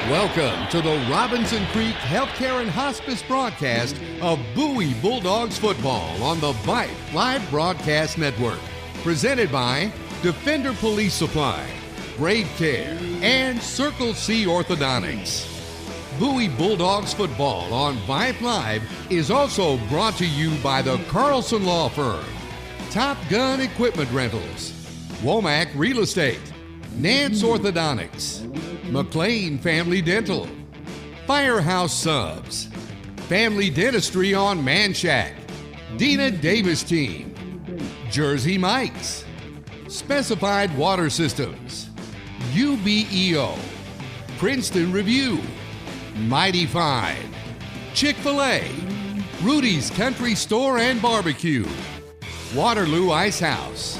Welcome to the Robinson Creek Healthcare and Hospice broadcast of Bowie Bulldogs football on the Vype Live Broadcast Network. Presented by Defender Police Supply, Brave Care, and Circle C Orthodontics. Bowie Bulldogs football on Vype Live is also brought to you by the Carlson Law Firm, Top Gun Equipment Rentals, Womack Real Estate, Nance Orthodontics, McLean Family Dental, Firehouse Subs, Family Dentistry on Manshack, Dina Davis Team, Jersey Mike's, Specified Water Systems, UBEO, Princeton Review, Mighty Fine, Chick-fil-A, Rudy's Country Store and Barbecue, Waterloo Ice House,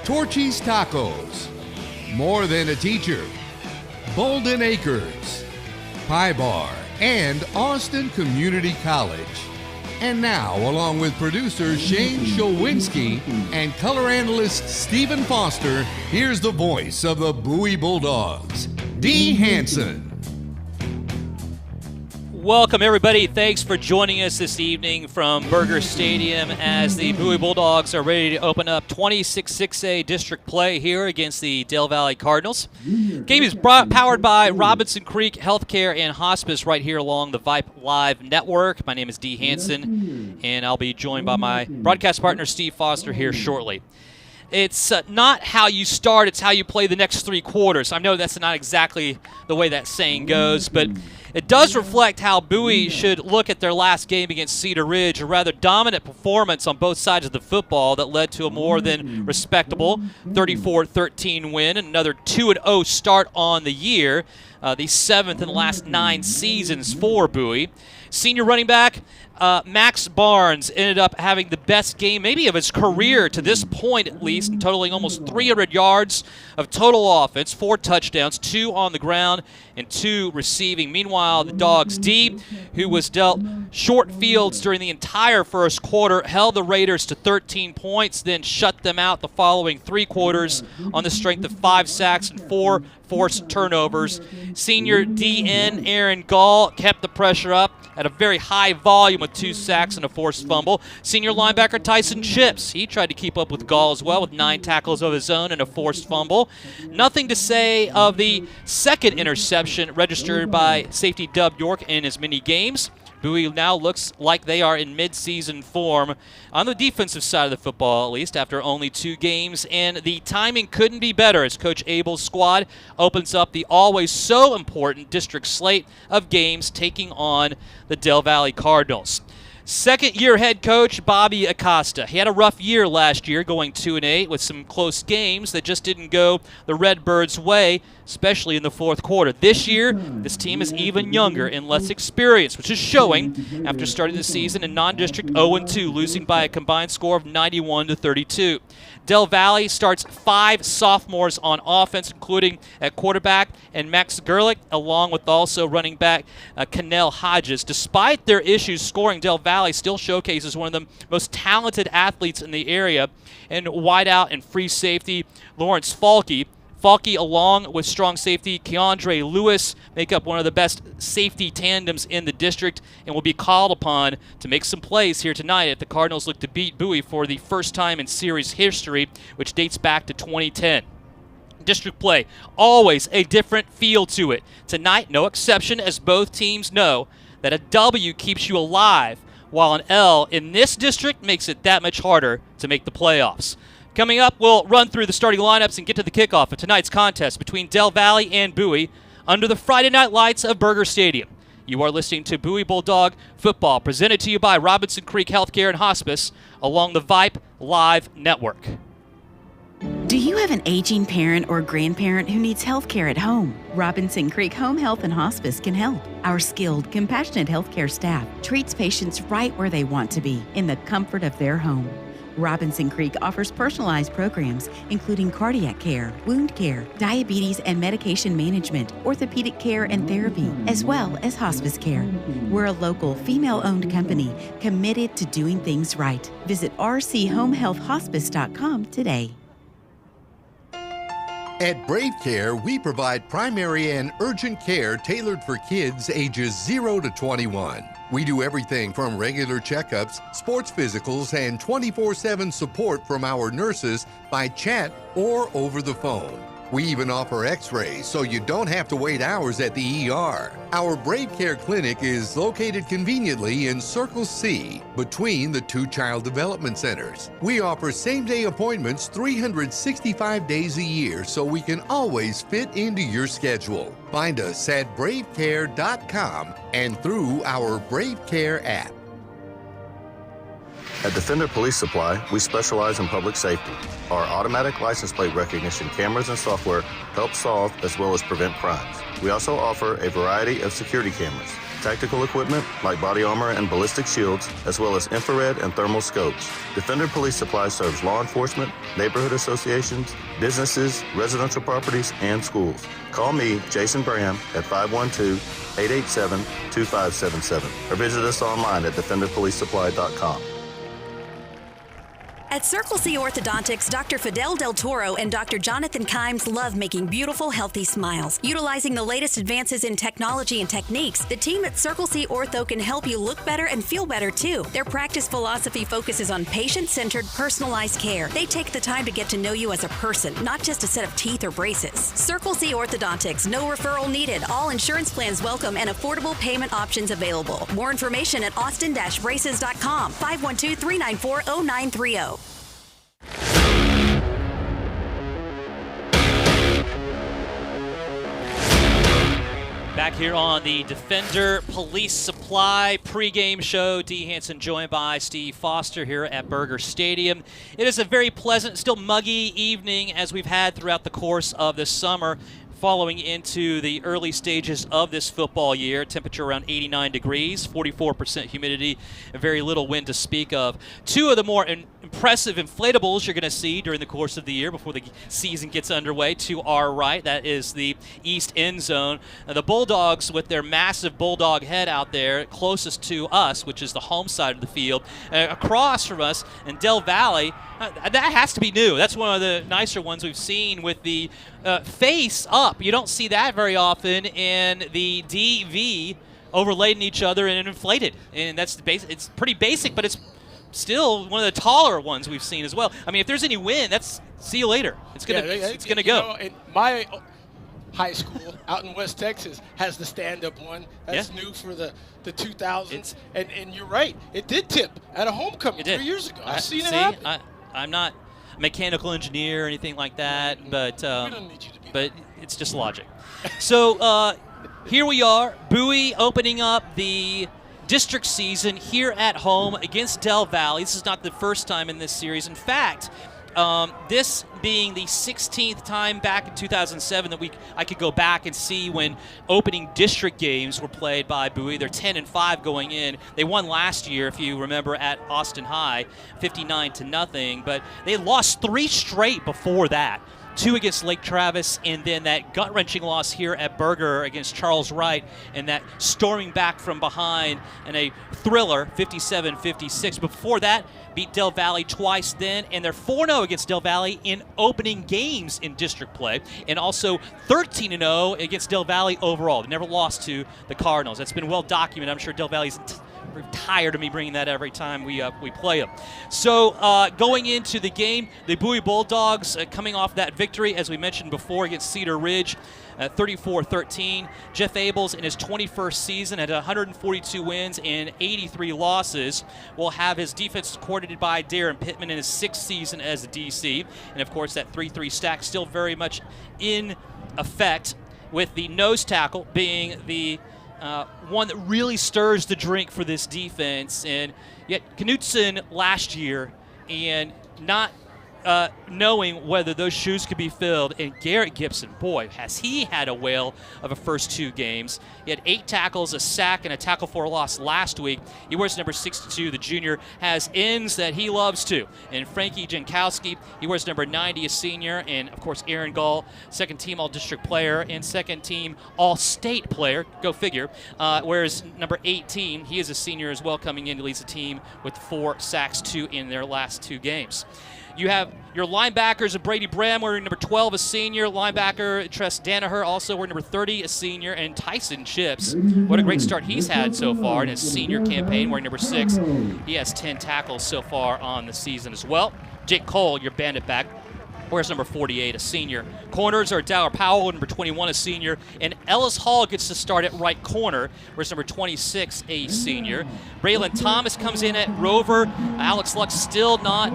Torchy's Tacos, More Than a Teacher, Bolden Acres, Pie Bar, and Austin Community College. And now, along with producer Shane Showinski and color analyst Stephen Foster, here's the voice of the Bowie Bulldogs, Dee Hanson. Welcome, everybody. Thanks for joining us this evening from Burger Stadium as the Bowie Bulldogs are ready to open up 26-6A district play here against the Del Valle Cardinals. Game is powered by Robinson Creek Healthcare and Hospice right here along the Vype Live Network. My name is Dee Hanson, and I'll be joined by my broadcast partner, Steve Foster, here shortly. It's not how you start, it's how you play the next three quarters. I know that's not exactly the way that saying goes, but it does reflect how Bowie should look at their llast game against Cedar Ridge, a rather dominant performance on both sides of the football that led to a more than respectable 34-13 win, and another 2-0 start on the year, the seventh in the last 9 seasons for Bowie. Senior running back Max Barnes ended up having the best game maybe of his career to this point at least, totaling almost 300 yards of total offense, 4 touchdowns, 2 on the ground and 2 receiving. Meanwhile, the Dogs D, who was dealt short fields during the entire first quarter, held the Raiders to 13 points, then shut them out the following 3 quarters on the strength of 5 sacks and 4 forced turnovers. Senior DN Aaron Gall kept the pressure up at a very high volume with 2 sacks and a forced fumble. Senior linebacker Tyson Chips, he tried to keep up with Gall as well with 9 tackles of his own and a forced fumble. Nothing to say of the second interception registered by safety Dub York in as many games. Bowie now looks like they are in mid-season form on the defensive side of the football, at least after only 2 games, and the timing couldn't be better as Coach Abel's squad opens up the always so important district slate of games taking on the Del Valle Cardinals. Second-year head coach Bobby Acosta. He had a rough year last year, going 2-8 with some close games that just didn't go the Redbirds' way, especially in the fourth quarter. This year, this team is even younger and less experienced, which is showing after starting the season in non-district 0-2, losing by a combined score of 91-32. Del Valle starts 5 sophomores on offense, including at quarterback and Max Gerlich, along with also running back Cannell Hodges. Despite their issues scoring, Del Valle still showcases one of the most talented athletes in the area, and wideout and free safety Lawrence Falke. Falke, along with strong safety Keandre Lewis, make up one of the best safety tandems in the district and will be called upon to make some plays here tonight if the Cardinals look to beat Bowie for the first time in series history, which dates back to 2010. District play, always a different feel to it. Tonight, no exception, as both teams know that a W keeps you alive, while an L in this district makes it that much harder to make the playoffs. Coming up, we'll run through the starting lineups and get to the kickoff of tonight's contest between Del Valle and Bowie under the Friday night lights of Burger Stadium. You are listening to Bowie Bulldog Football, presented to you by Robinson Creek Healthcare and Hospice along the Vype Live Network. Do you have an aging parent or grandparent who needs health care at home? Robinson Creek Home Health and Hospice can help. Our skilled, compassionate healthcare staff treats patients right where they want to be, in the comfort of their home. Robinson Creek offers personalized programs including cardiac care, wound care, diabetes and medication management, orthopedic care and therapy, as well as hospice care. We're a local, female-owned company committed to doing things right. Visit rchomehealthhospice.com today. At Brave Care, we provide primary and urgent care tailored for kids ages 0 to 21. We do everything from regular checkups, sports physicals, and 24/7 support from our nurses by chat or over the phone. We even offer x-rays so you don't have to wait hours at the ER. Our Brave Care Clinic is located conveniently in Circle C between the two child development centers. We offer same-day appointments 365 days a year so we can always fit into your schedule. Find us at bravecare.com and through our Brave Care app. At Defender Police Supply, we specialize in public safety. Our automatic license plate recognition cameras and software help solve as well as prevent crimes. We also offer a variety of security cameras, tactical equipment like body armor and ballistic shields, as well as infrared and thermal scopes. Defender Police Supply serves law enforcement, neighborhood associations, businesses, residential properties, and schools. Call me, Jason Bram, at 512-887-2577 or visit us online at defenderpolicesupply.com. At Circle C Orthodontics, Dr. Fidel Del Toro and Dr. Jonathan Kimes love making beautiful, healthy smiles. Utilizing the latest advances in technology and techniques, the team at Circle C Ortho can help you look better and feel better too. Their practice philosophy focuses on patient-centered, personalized care. They take the time to get to know you as a person, not just a set of teeth or braces. Circle C Orthodontics, no referral needed, all insurance plans welcome, and affordable payment options available. More information at austin-braces.com, 512-394-0930. Back here on the Defender Police Supply pregame show, Dee Hanson joined by Steve Foster here at Burger Stadium. It is a very pleasant, still muggy evening as we've had throughout the course of this summer, following into the early stages of this football year. Temperature around 89 degrees, 44% humidity, and very little wind to speak of. Two of the more impressive inflatables you're going to see during the course of the year before the season gets underway to our right. That is the east end zone. The Bulldogs with their massive bulldog head out there closest to us, which is the home side of the field. Across from us in Del Valle, that has to be new. That's one of the nicer ones we've seen with the face up. You don't see that very often in the DV overlaid in each other and inflated. And that's the base. It's pretty basic, but it's still one of the taller ones we've seen as well. I mean, if there's any wind, that's see you later. It's gonna go. In my high school out in West Texas has the stand-up one. That's new for the 2000s. And you're right, it did tip at a homecoming 3 years ago. I've seen it happen. I'm not a mechanical engineer or anything like that, but we don't need you to be but it's just logic. So here we are, Bowie opening up the district season here at home against Del Valle. This is not the first time in this series. In fact, this being the 16th time back in 2007 that I could go back and see when opening district games were played by Bowie. They're 10-5 going in. They won last year, if you remember, at Austin High, 59-0. But they lost 3 straight before that. 2 against Lake Travis, and then that gut-wrenching loss here at Berger against Charles Wright, and that storming back from behind in a thriller, 57-56. Before that, beat Del Valle twice then, and they're 4-0 against Del Valle in opening games in district play, and also 13-0 against Del Valle overall. They never lost to the Cardinals. That's been well documented. I'm sure Del Valle's tired of me bringing that every time we play them. So going into the game, the Bowie Bulldogs coming off that victory, as we mentioned before, against Cedar Ridge, 34-13. Jeff Abels in his 21st season at 142 wins and 83 losses will have his defense coordinated by Darren Pittman in his 6th season as a DC. And of course that 3-3 stack still very much in effect, with the nose tackle being the one that really stirs the drink for this defense. And yet Knutson last year, and not knowing whether those shoes could be filled. And Garrett Gibson, boy, has he had a whale of a first 2 games. He had 8 tackles, a sack, and a tackle for a loss last week. He wears number 62. The junior has ends that he loves too. And Frankie Jankowski, he wears number 90, a senior. And of course, Aaron Gall, second-team All-District player and second-team All-State player. Go figure. Whereas number 18, he is a senior as well, coming in to lead the team with 4 sacks, 2 in their last 2 games. You have your linebackers of Brady Bram wearing number 12, a senior. Linebacker Tress Danaher also wearing number 30, a senior. And Tyson Chips, what a great start he's had so far in his senior campaign, wearing number 6. He has 10 tackles so far on the season as well. Jake Cole, your bandit back, wears number 48, a senior. Corners are Dower Powell, number 21, a senior. And Ellis Hall gets to start at right corner, wears number 26, a senior. Braylon Thomas comes in at rover. Alex Luck still not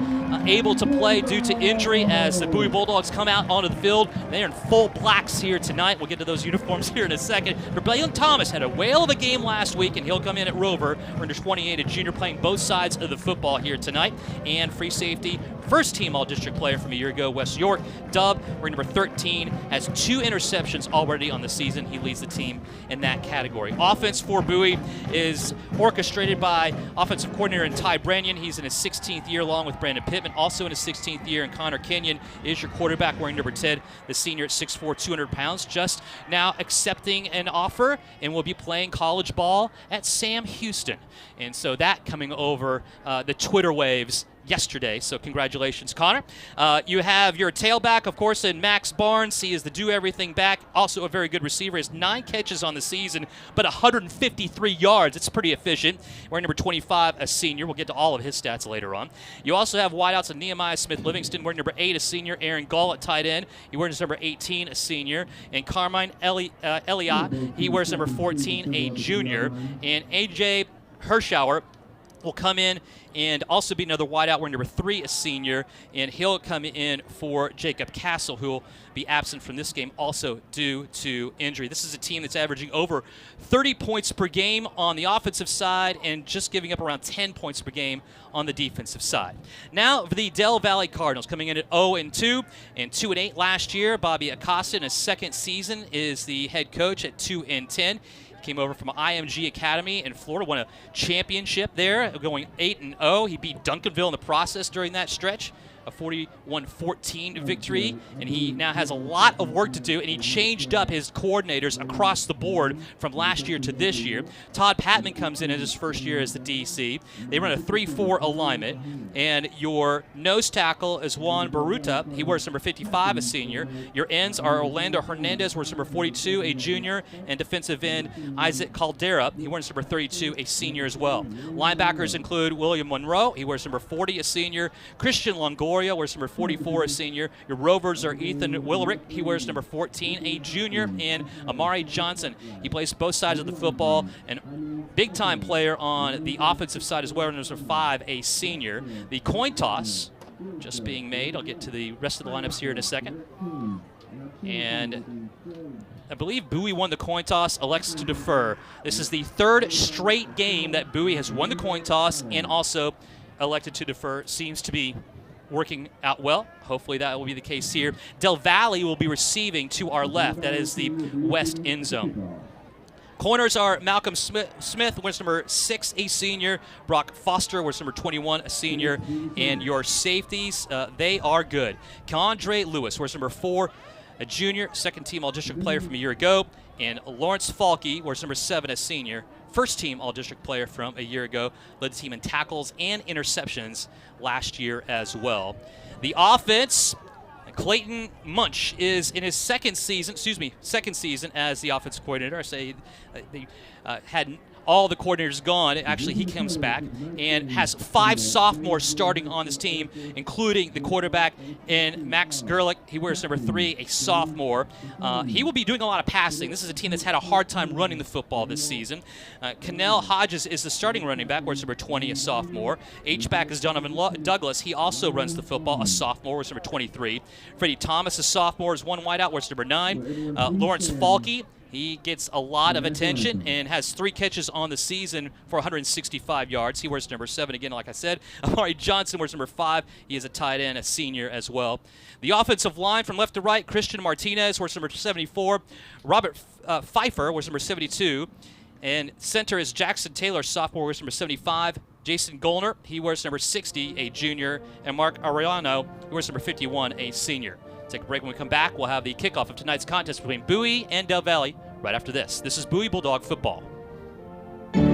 able to play due to injury as the Bowie Bulldogs come out onto the field. They're in full blacks here tonight. We'll get to those uniforms here in a second. But Braylon Thomas had a whale of a game last week, and he'll come in at rover. Number 28, a junior, playing both sides of the football here tonight. And free safety, first team all-district player from a year ago, West York. Dub, wearing number 13, has 2 interceptions already on the season. He leads the team in that category. Offense for Bowie is orchestrated by offensive coordinator Ty Branyan. He's in his 16th year along with Brandon Pittman, also in his 16th year. And Connor Kenyon is your quarterback, wearing number 10, the senior at 6'4", 200 pounds, just now accepting an offer and will be playing college ball at Sam Houston. And so that coming over the Twitter waves yesterday, so congratulations, Connor. You have your tailback, of course, in Max Barnes. He is the do-everything back, also a very good receiver. He has 9 catches on the season, but 153 yards. It's pretty efficient. Wearing number 25, a senior. We'll get to all of his stats later on. You also have wideouts of Nehemiah Smith-Livingston, wearing number 8, a senior. Aaron Gall at tight end. He wears number 18, a senior. And Carmine Elliott, he wears number 14, a junior. And A.J. Hirschauer will come in and also be another wideout wearing number 3, a senior, and he'll come in for Jacob Castle, who will be absent from this game also due to injury. This is a team that's averaging over 30 points per game on the offensive side and just giving up around 10 points per game on the defensive side. Now, the Del Valle Cardinals coming in at 0-2 and 2-8 last year. Bobby Acosta in his second season is the head coach at 2-10. Came over from IMG Academy in Florida, won a championship there, going 8-0. He beat Duncanville in the process during that stretch, a 41-14 victory, and he now has a lot of work to do, and he changed up his coordinators across the board from last year to this year. Todd Patman comes in his first year as the DC. They run a 3-4 alignment, and your nose tackle is Juan Baruta. He wears number 55, a senior. Your ends are Orlando Hernandez, wears number 42, a junior, and defensive end Isaac Caldera. He wears number 32, a senior as well. Linebackers include William Monroe. He wears number 40, a senior. Christian Longoria wears number 44, a senior. Your Rovers are Ethan Willerick. He wears number 14, a junior. And Amari Johnson. He plays both sides of the football. And big-time player on the offensive side as well, number 5, a senior. The coin toss just being made. I'll get to the rest of the lineups here in a second. And I believe Bowie won the coin toss, elects to defer. This is the 3rd straight game that Bowie has won the coin toss and also elected to defer. Seems to be working out well. Hopefully that will be the case here. Del Valle will be receiving to our left. That is the west end zone. Corners are Malcolm Smith, wears number 6, a senior. Brock Foster wears number 21, a senior. And your safeties, they are good. Keandre Lewis wears number 4, a junior, second team all-district player from a year ago. And Lawrence Falke wears number 7, a senior. First team all-district player from a year ago. Led the team in tackles and interceptions last year as well. The offense, Clayton Munch is in his second season as the offensive coordinator. I say they had all the coordinators gone. Actually, he comes back and has 5 sophomores starting on this team, including the quarterback in Max Gerlich. He wears number 3, a sophomore. He will be doing a lot of passing. This is a team that's had a hard time running the football this season. Cannell Hodges is the starting running back, wears number 20, a sophomore. H-back is Donovan Douglas. He also runs the football, a sophomore, wears number 23. Freddie Thomas, a sophomore, is one wideout, wears number 9. Lawrence Falke, he gets a lot of attention and has 3 catches on the season for 165 yards. He wears number 7 again, like I said. Amari Johnson wears number 5. He is a tight end, a senior as well. The offensive line from left to right, Christian Martinez wears number 74. Robert Pfeiffer wears number 72. And center is Jackson Taylor, sophomore, wears number 75. Jason Gollner, he wears number 60, a junior. And Mark Ariano, he wears number 51, a senior. Take a break. When we come back, we'll have the kickoff of tonight's contest between Bowie and Del Valle right after this. This is Bowie Bulldog Football.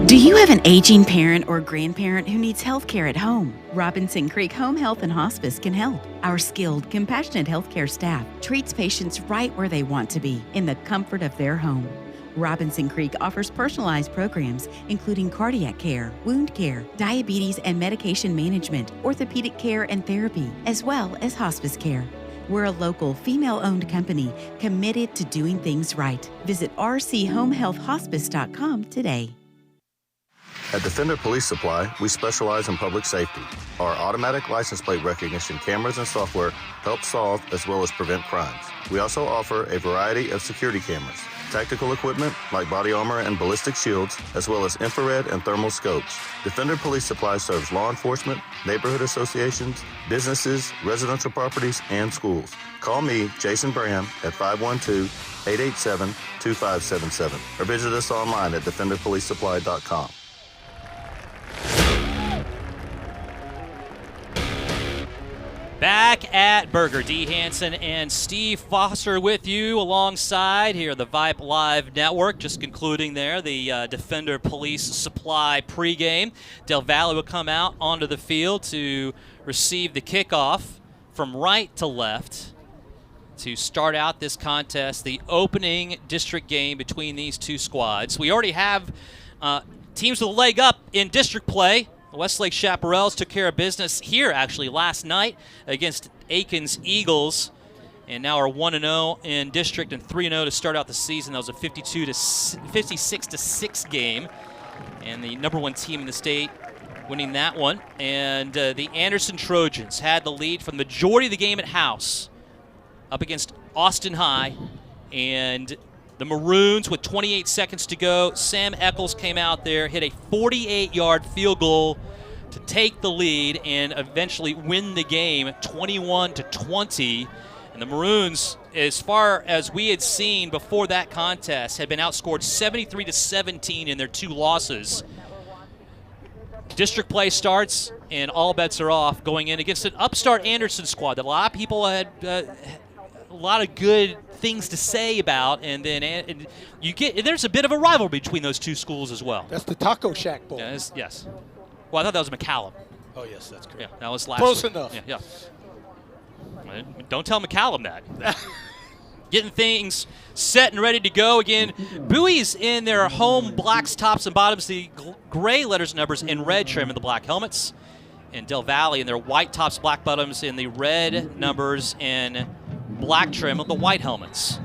Do you have an aging parent or grandparent who needs health care at home? Robinson Creek Home Health and Hospice can help. Our skilled, compassionate healthcare staff treats patients right where they want to be, in the comfort of their home. Robinson Creek offers personalized programs including cardiac care, wound care, diabetes and medication management, orthopedic care and therapy, as well as hospice care. We're a local, female-owned company committed to doing things right. Visit rchomehealthhospice.com today. At Defender Police Supply, we specialize in public safety. Our automatic license plate recognition cameras and software help solve as well as prevent crimes. We also offer a variety of security cameras, tactical equipment like body armor and ballistic shields, as well as infrared and thermal scopes. Defender Police Supply serves law enforcement, neighborhood associations, businesses, residential properties, and schools. Call me, Jason Bram, at 512-887-2577 or visit us online at defenderpolicesupply.com. Back at Burger, D. Hansen and Steve Foster with you alongside here the Vype Live Network. Just concluding there the Defender Police Supply pregame. Del Valle will come out onto the field to receive the kickoff from right to left to start out this contest, the opening district game between these two squads. We already have teams with a leg up in district play. Westlake Chaparrals took care of business here, actually, last night against Aiken's Eagles, and now are 1-0 in district and 3-0 to start out the season. That was a 56-6 game, and the number one team in the state winning that one. And the Anderson Trojans had the lead for the majority of the game at house up against Austin High, and the Maroons, with 28 seconds to go, Sam Eccles came out there, hit a 48-yard field goal to take the lead and eventually win the game 21-20. And the Maroons, as far as we had seen before that contest, had been outscored 73-17 in their two losses. District play starts, and all bets are off going in against an upstart Anderson squad that a lot of people had a lot of good things to say about, and then there's a bit of a rivalry between those two schools as well. That's the Taco Shack Bowl. Yes. Well, I thought that was McCallum. Oh, yes, that's correct. Yeah, that was last Close week. enough. Yeah. Don't tell McCallum that. Getting things set and ready to go again. Bowie's in their home blacks, tops, and bottoms, the gray letters and numbers in red trim in the black helmets. And Del Valle in their white tops, black bottoms in the red numbers and black trim of the white helmets.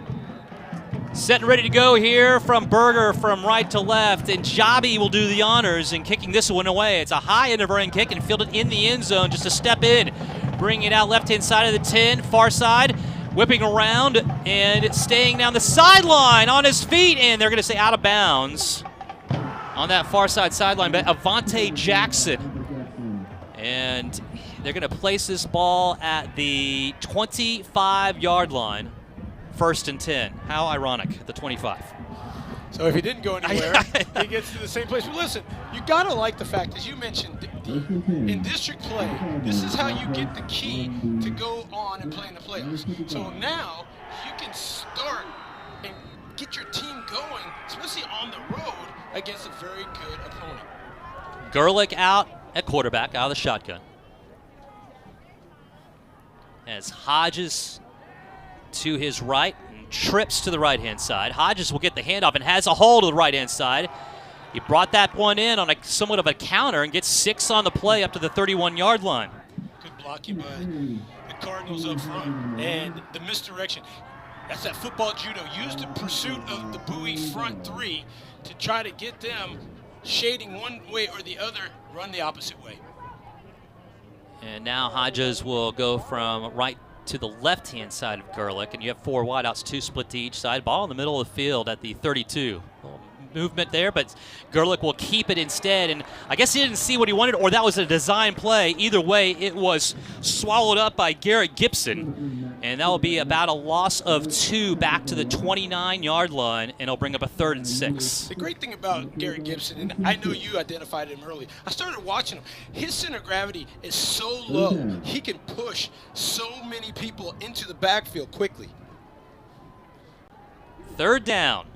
Set and ready to go here from Berger from right to left, and Jabi will do the honors in kicking this one away. It's a high end of our end kick and fielded in the end zone, just a step in. Bringing it out left-hand side of the 10, far side, whipping around and staying down the sideline on his feet, and they're going to say out of bounds on that far side sideline. But Avante Jackson, and they're going to place this ball at the 25-yard line, 1st and 10. How ironic, the 25. So if he didn't go anywhere, he gets to the same place. But listen, you got to like the fact, as you mentioned, in district play, this is how you get the key to go on and play in the playoffs. So now you can start and get your team going, especially on the road against a very good opponent. Gerlich out at quarterback, out of the shotgun. As Hodges to his right and trips to the right-hand side. Hodges will get the handoff and has a hold of the right-hand side. He brought that one in on somewhat of a counter and gets 6 on the play up to the 31-yard line. Good blocking by the Cardinals up front. And the misdirection. That's that football judo. Use the pursuit of the Bowie front three to try to get them shading one way or the other, run the opposite way. And now Hodges will go from right to the left-hand side of Gerlich, and you have 4 wideouts, 2 split to each side. Ball in the middle of the field at the 32. Movement there, but Gerlich will keep it instead, and I guess he didn't see what he wanted, or that was a design play. Either way, it was swallowed up by Garrett Gibson, and that will be about a loss of 2 back to the 29-yard line, and it'll bring up a 3rd and 6. The great thing about Garrett Gibson, and I know you identified him early, I started watching him. His center of gravity is so low, he can push so many people into the backfield quickly. 3rd down.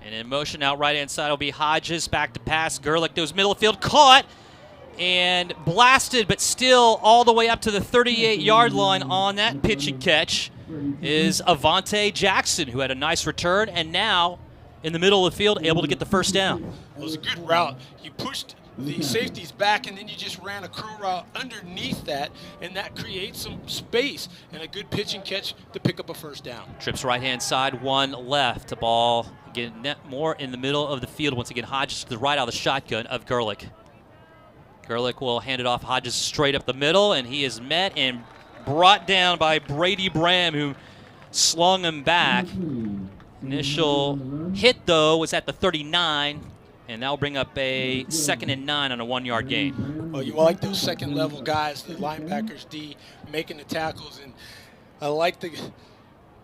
And in motion out right-hand side will be Hodges. Back to pass. Gerlich goes middle of field. Caught and blasted, but still all the way up to the 38-yard line on that pitch and catch is Avante Jackson, who had a nice return, and now in the middle of the field able to get the first down. It was a good route. You pushed the safeties back, and then you just ran a curl route underneath that, and that creates some space and a good pitch and catch to pick up a first down. Trips right-hand side, one left. The ball again more in the middle of the field. Once again, Hodges to the right out of the shotgun of Gerlich. Gerlich will hand it off Hodges straight up the middle, and he is met and brought down by Brady Bram, who slung him back. Initial hit, though, was at the 39, and that will bring up a 2nd and 9 on a 1-yard gain. Well, you like those second-level guys, the linebackers, D, making the tackles, and I like the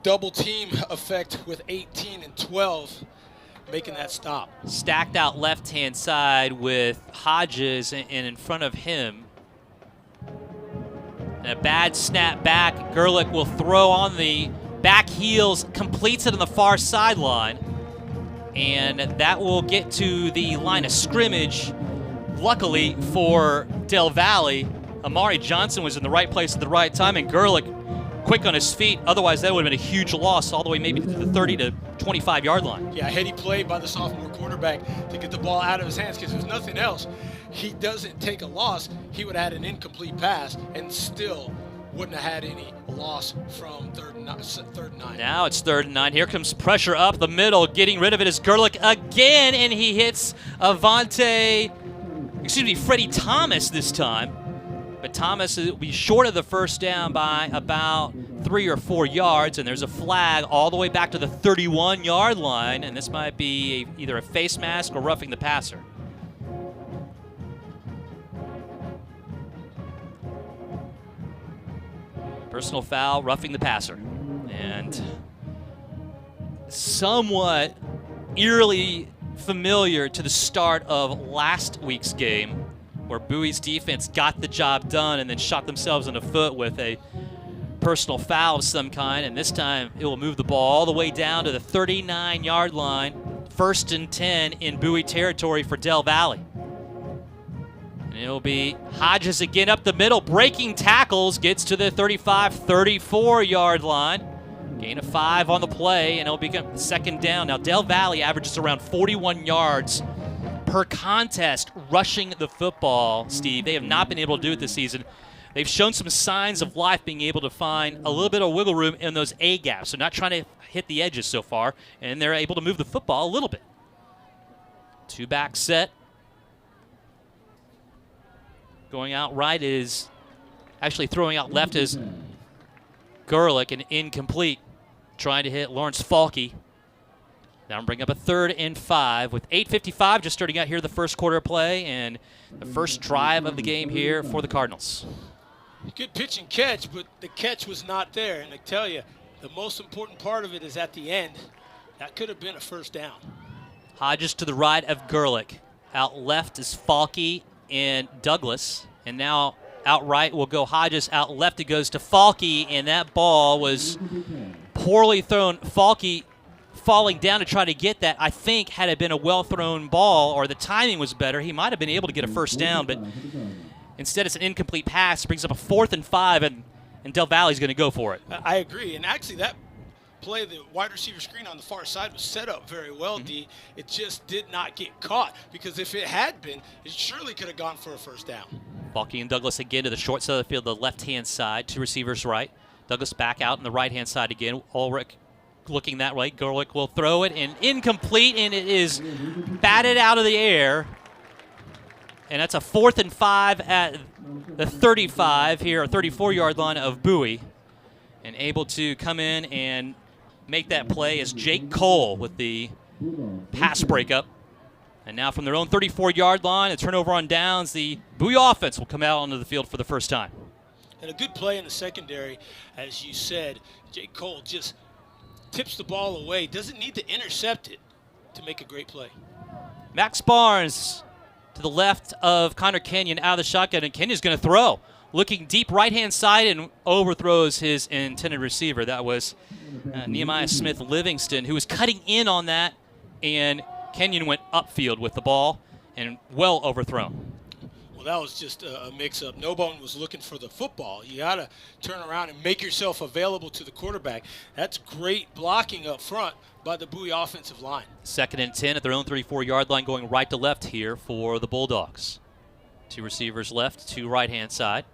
double team effect with 18 and 12. Making that stop. Stacked out left-hand side with Hodges and in front of him. And a bad snap back. Gerlich will throw on the back heels, completes it on the far sideline. And that will get to the line of scrimmage. Luckily for Del Valle, Amari Johnson was in the right place at the right time, and Gerlich quick on his feet. Otherwise, that would have been a huge loss all the way maybe to the 30 to 25-yard line. Yeah, heady play by the sophomore quarterback to get the ball out of his hands, because if nothing else, he doesn't take a loss. He would have had an incomplete pass and still wouldn't have had any loss from third and 9. Now it's 3rd and 9. Here comes pressure up the middle. Getting rid of it is Gerlich again, and he hits Freddie Thomas this time. But Thomas will be short of the first down by about 3 or 4 yards, and there's a flag all the way back to the 31-yard line, and this might be either a face mask or roughing the passer. Personal foul, roughing the passer. And somewhat eerily familiar to the start of last week's game, where Bowie's defense got the job done and then shot themselves in the foot with a personal foul of some kind, and this time it will move the ball all the way down to the 39-yard line, 1st and 10 in Bowie territory for Del Valle. And it'll be Hodges again up the middle, breaking tackles, gets to the 35, 34-yard line. Gain of 5 on the play, and it'll become 2nd down. Now, Del Valle averages around 41 yards per contest rushing the football, Steve. They have not been able to do it this season. They've shown some signs of life being able to find a little bit of wiggle room in those A gaps. So not trying to hit the edges so far, and they're able to move the football a little bit. 2-back set. Going out right is, actually throwing out left is Gerlich, and incomplete. Trying to hit Lawrence Falke. Now bring up a 3rd and 5 with 8:55 just starting out here the first quarter of play and the first drive of the game here for the Cardinals. Good pitch and catch, but the catch was not there. And I tell you, the most important part of it is at the end. That could have been a first down. Hodges to the right of Gerlich. Out left is Falke and Douglas. And now out right will go Hodges. Out left it goes to Falke, and that ball was poorly thrown. Falke falling down to try to get that. I think had it been a well-thrown ball or the timing was better, he might have been able to get a first down, but instead it's an incomplete pass. It brings up a 4th and 5, and Del Valle's going to go for it. I agree, and actually that play, the wide receiver screen on the far side was set up very well, D. It just did not get caught, because if it had been, it surely could have gone for a first down. Falke and Douglas again to the short side of the field, the left-hand side, 2 receivers right. Douglas back out on the right-hand side again. Ulrich looking that way. Gerlich will throw it, and incomplete, and it is batted out of the air. And that's a 4th and 5 at the 35 here, or 34-yard line of Bowie. And able to come in and make that play is Jake Cole with the pass breakup. And now from their own 34-yard line, a turnover on downs, the Bowie offense will come out onto the field for the first time. And a good play in the secondary, as you said. Jake Cole just tips the ball away, doesn't need to intercept it to make a great play. Max Barnes to the left of Connor Kenyon out of the shotgun, and Kenyon's going to throw. Looking deep right-hand side and overthrows his intended receiver. That was Nehemiah Smith-Livingston, who was cutting in on that and Kenyon went upfield with the ball and well overthrown. Well, that was just a mix-up. Nobone was looking for the football. You got to turn around and make yourself available to the quarterback. That's great blocking up front by the Bowie offensive line. 2nd and 10 at their own 34-yard line, going right to left here for the Bulldogs. 2 receivers left, 2 right-hand side.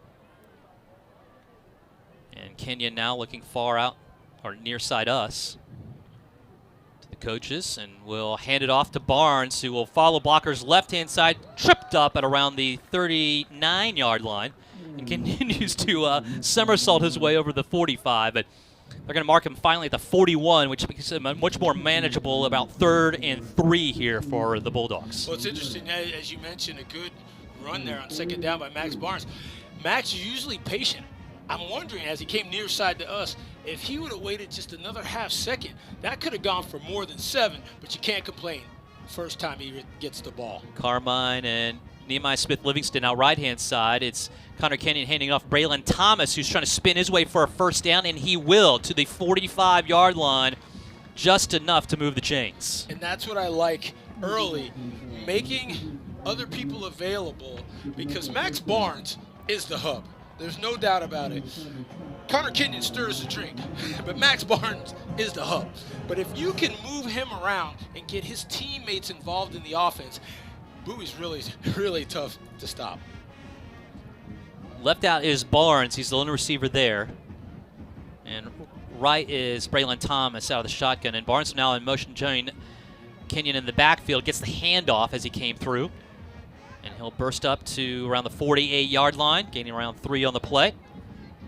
And Kenyon now looking far out, or near side us, to the coaches, and will hand it off to Barnes, who will follow blockers left-hand side, tripped up at around the 39-yard line, and continues to somersault his way over the 45. But they're going to mark him finally at the 41, which makes him much more manageable, about 3rd and 3 here for the Bulldogs. Well, it's interesting, as you mentioned, a good run there on 2nd down by Max Barnes. Max is usually patient. I'm wondering, as he came near side to us, if he would have waited just another half second, that could have gone for more than 7, but you can't complain. First time he gets the ball. Carmine and Nehemiah Smith-Livingston out right-hand side. It's Connor Kenyon handing off Braylon Thomas, who's trying to spin his way for a 1st down, and he will, to the 45-yard line, just enough to move the chains. And that's what I like early, making other people available, because Max Barnes is the hub. There's no doubt about it. Connor Kenyon stirs the drink, but Max Barnes is the hub. But if you can move him around and get his teammates involved in the offense, Bowie's really, really tough to stop. Left out is Barnes. He's the lone receiver there. And right is Braylon Thomas out of the shotgun. And Barnes now in motion, joining Kenyon in the backfield. Gets the handoff as he came through. And he'll burst up to around the 48-yard line, gaining around 3 on the play.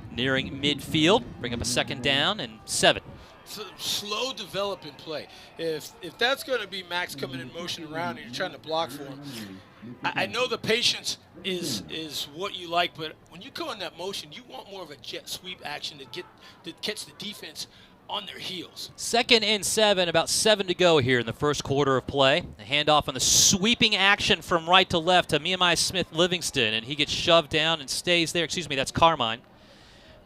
Nearing midfield, bring up a 2nd down and 7. So slow developing play. If that's going to be Max coming in motion around and you're trying to block for him, I know the patience is what you like, but when you go in that motion, you want more of a jet sweep action to catch the defense on their heels. 2nd and 7, about 7 to go here in the first quarter of play. A handoff on the sweeping action from right to left to Nehemiah Smith-Livingston, and he gets shoved down and stays there. Excuse me, that's Carmine,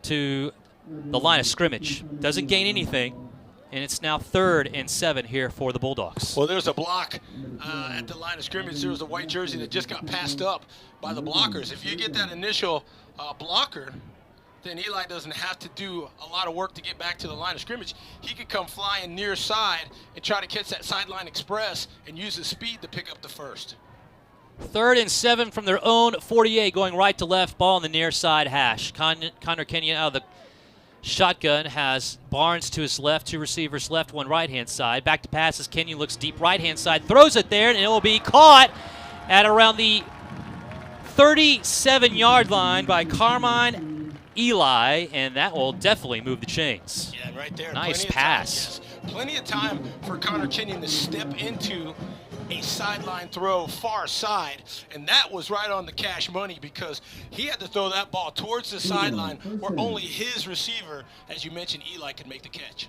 to the line of scrimmage. Doesn't gain anything, and it's now 3rd and 7 here for the Bulldogs. Well, there's a block at the line of scrimmage. There was a white jersey that just got passed up by the blockers. If you get that initial blocker, then Eli doesn't have to do a lot of work to get back to the line of scrimmage. He could come flying near side and try to catch that sideline express and use his speed to pick up the 1st. 3rd and 7 from their own 48, going right to left, ball on the near side hash. Connor Kenyon out of the shotgun has Barnes to his left, 2 receivers left, 1 right-hand side. Back to pass as Kenyon looks deep right-hand side, throws it there, and it will be caught at around the 37-yard line by Carmine Eli, and that will definitely move the chains. Yeah, right there. Nice pass. Plenty of time for Connor Kenyon to step into a sideline throw far side, and that was right on the cash money because he had to throw that ball towards the sideline where only his receiver, as you mentioned, Eli, could make the catch.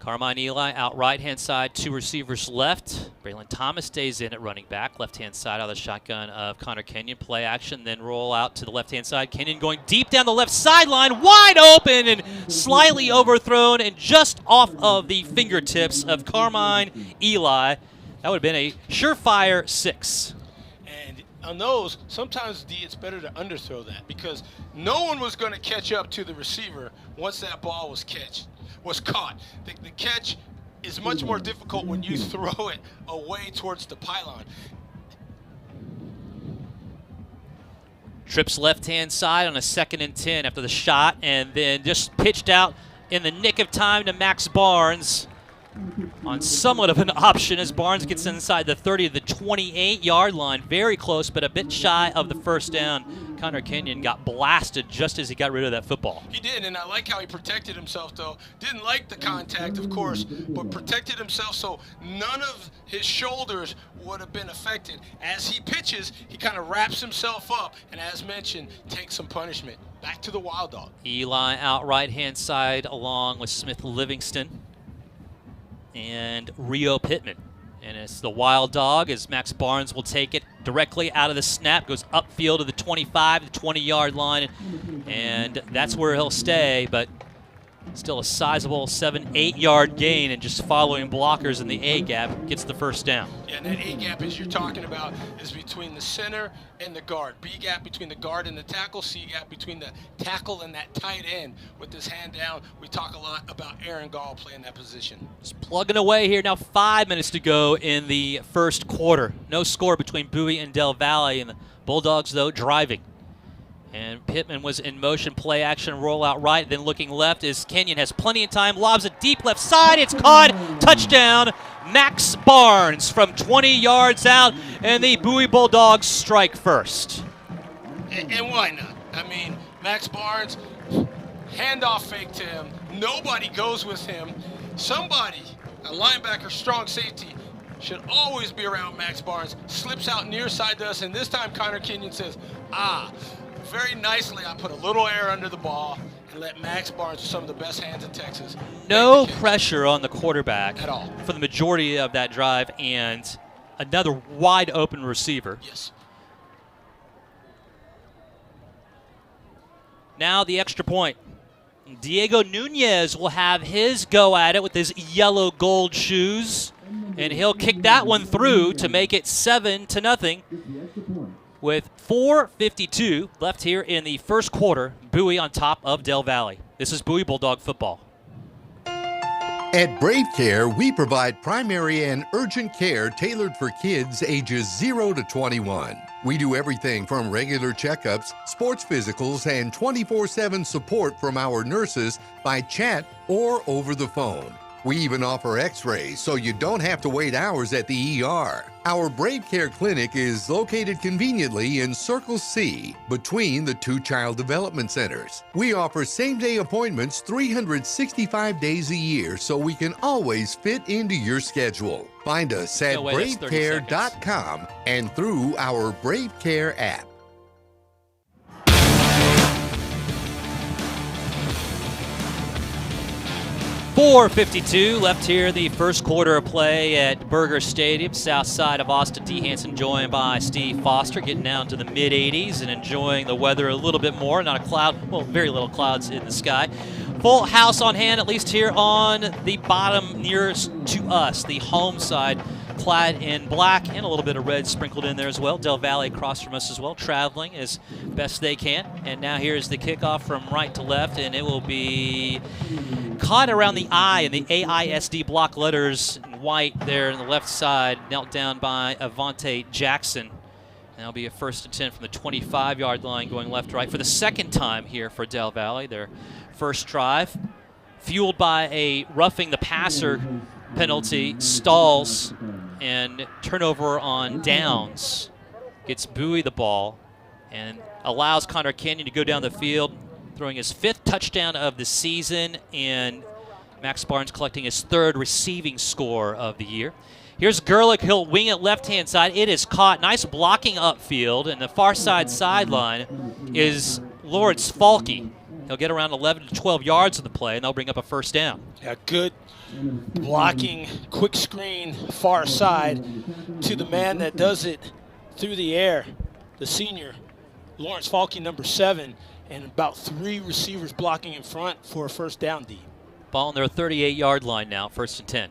Carmine Eli out right-hand side, 2 receivers left. Braylon Thomas stays in at running back. Left-hand side out of the shotgun of Connor Kenyon. Play action, then roll out to the left-hand side. Kenyon going deep down the left sideline, wide open and slightly overthrown and just off of the fingertips of Carmine Eli. That would have been a surefire 6. And on those, sometimes, it's better to underthrow that because no one was going to catch up to the receiver once that ball was caught. The catch is much more difficult when you throw it away towards the pylon. Trips left-hand side on a 2nd and 10 after the shot, and then just pitched out in the nick of time to Max Barnes on somewhat of an option as Barnes gets inside the 30 to the 28-yard line. Very close, but a bit shy of the 1st down. Connor Kenyon got blasted just as he got rid of that football. He did, and I like how he protected himself, though. Didn't like the contact, of course, but protected himself so none of his shoulders would have been affected. As he pitches, he kind of wraps himself up, and as mentioned, takes some punishment. Back to the Wild Dog. Eli out right-hand side along with Smith-Livingston and Rio Pittman. And it's the Wild Dog as Max Barnes will take it directly out of the snap, goes upfield to the 25, the 20-yard line, and that's where he'll stay. But Still a sizable 7-8 yard gain, and just following blockers in the A gap gets the first down. Yeah, and that A gap, as you're talking about, is between the center and the guard. B gap between the guard and the tackle. C gap between the tackle and that tight end. With this hand down, we talk a lot about Aaron Gall playing that position. Just plugging away here. Now 5 minutes to go in the first quarter. No score between Bowie and Del Valle, and the Bulldogs, though, driving. And Pittman was in motion, play action, rollout right, then looking left as Kenyon has plenty of time, lobs it deep left side, it's caught, touchdown, Max Barnes from 20 yards out, and the Bowie Bulldogs strike first. And why not? I mean, Max Barnes, handoff fake to him, nobody goes with him. Somebody, a linebacker, strong safety, should always be around Max Barnes, slips out near side to us, and this time Connor Kenyon says, very nicely, I put a little air under the ball and let Max Barnes, with some of the best hands in Texas. No pressure on the quarterback at all for the majority of that drive, and another wide open receiver. Yes. Now the extra point. Diego Nunez will have his go at it with his yellow gold shoes, and he'll kick that one through to make it 7-0. With 4:52 left here in the first quarter, Bowie on top of Del Valle. This is Bowie Bulldog football. At Brave Care, we provide primary and urgent care tailored for kids ages 0 to 21. We do everything from regular checkups, sports physicals, and 24/7 support from our nurses by chat or over the phone. We even offer x-rays so you don't have to wait hours at the ER. Our Brave Care Clinic is located conveniently in Circle C between the two child development centers. We offer same-day appointments 365 days a year so we can always fit into your schedule. Find us at bravecare.com and through our Brave Care app. 4:52 left here, the first quarter of play at Burger Stadium, south side of Austin. T. Hansen joined by Steve Foster, getting down to the mid-80s and enjoying the weather a little bit more. Not a cloud, well, very little clouds in the sky. Full house on hand, at least here on the bottom nearest to us, the home side, clad in black and a little bit of red sprinkled in there as well. Del Valle across from us as well, traveling as best they can. And now here's the kickoff from right to left, and it will be caught around the I in the AISD block letters in white there on the left side, knelt down by Avante Jackson. And that'll be a 1st and 10 from the 25-yard line going left to right for the second time here for Del Valle. Their first drive, fueled by a roughing the passer penalty, stalls, and turnover on downs. Gets Bowie the ball and allows Connor Kenyon to go down the field, throwing his 5th touchdown of the season, and Max Barnes collecting his 3rd receiving score of the year. Here's Gerlich. He'll wing it left-hand side. It is caught. Nice blocking upfield, and the far side sideline is Lawrence Falke. He'll get around 11 to 12 yards of the play, and they'll bring up a 1st down. Yeah, good blocking, quick screen, far side to the man that does it through the air, the senior, Lawrence Falke, number 7, and about 3 receivers blocking in front for a 1st down D. Ball on their 38-yard line now, 1st and 10.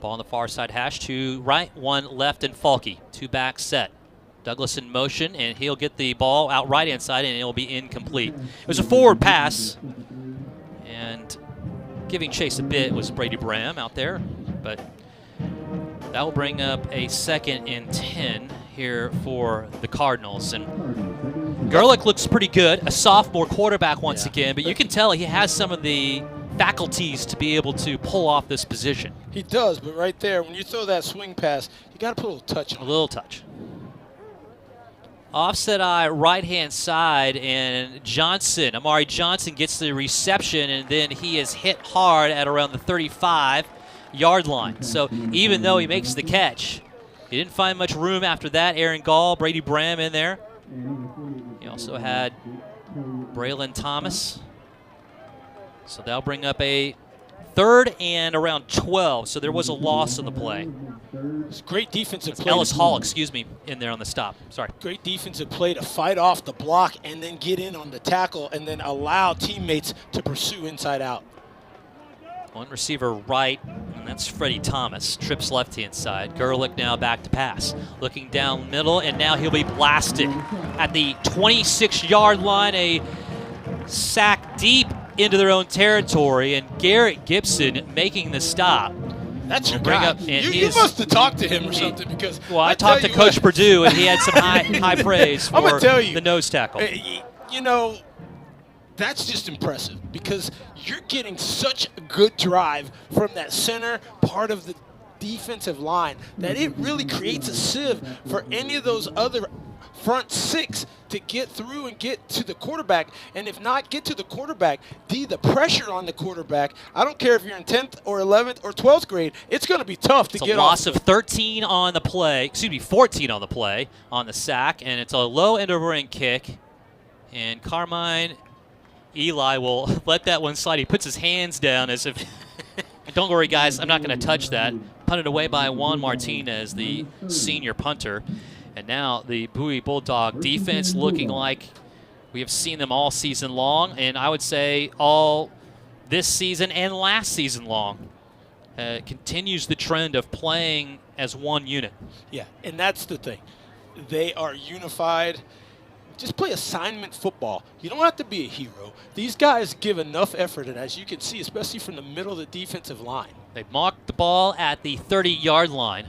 Ball on the far side hash, 2 right, 1 left, and Falke. 2 back set. Douglas in motion, and he'll get the ball out right-hand side, and it'll be incomplete. It was a forward pass, and giving chase a bit was Brady Bram out there, but that will bring up a 2nd and 10 here for the Cardinals. And Gerlich looks pretty good, a sophomore quarterback once again, but you can tell he has some of the faculties to be able to pull off this position. He does, but right there, when you throw that swing pass, you got to put a little touch on it. A little touch. Offset eye, right-hand side, and Amari Johnson gets the reception, and then he is hit hard at around the 35-yard line. So even though he makes the catch, he didn't find much room after that. Aaron Gall, Brady Bram in there. He also had Braylon Thomas. So that'll bring up a 3rd and around 12. So there was a loss on the play. It's great defensive play. Ellis Hall, in there on the stop. Sorry. Great defensive play to fight off the block and then get in on the tackle and then allow teammates to pursue inside out. One receiver right, and that's Freddie Thomas. Trips left-hand side. Gerlich now back to pass. Looking down middle, and now he'll be blasted at the 26-yard line. A sack deep into their own territory, and Garrett Gibson making the stop. That's your guy. You must have talked to him or something, because I talked to Coach Purdue, and he had some high praise for the nose tackle. You know, that's just impressive, because you're getting such a good drive from that center part of the defensive line that it really creates a sieve for any of those other front six to get through and get to the quarterback. And if not get to the quarterback, the pressure on the quarterback, I don't care if you're in 10th or 11th or 12th grade, it's going to be tough to get off. It's a loss of 13 on the play, 14 on the play on the sack, and it's a low end over end kick. And Carmine Eli will let that one slide. He puts his hands down as if, don't worry, guys, I'm not going to touch that. Punted away by Juan Martinez, the senior punter. And now the Bowie Bulldog defense looking like we have seen them all season long, and I would say all this season and last season long. Continues the trend of playing as one unit. Yeah, and that's the thing. They are unified. Just play assignment football. You don't have to be a hero. These guys give enough effort, and as you can see, especially from the middle of the defensive line. They mocked the ball at the 30-yard line,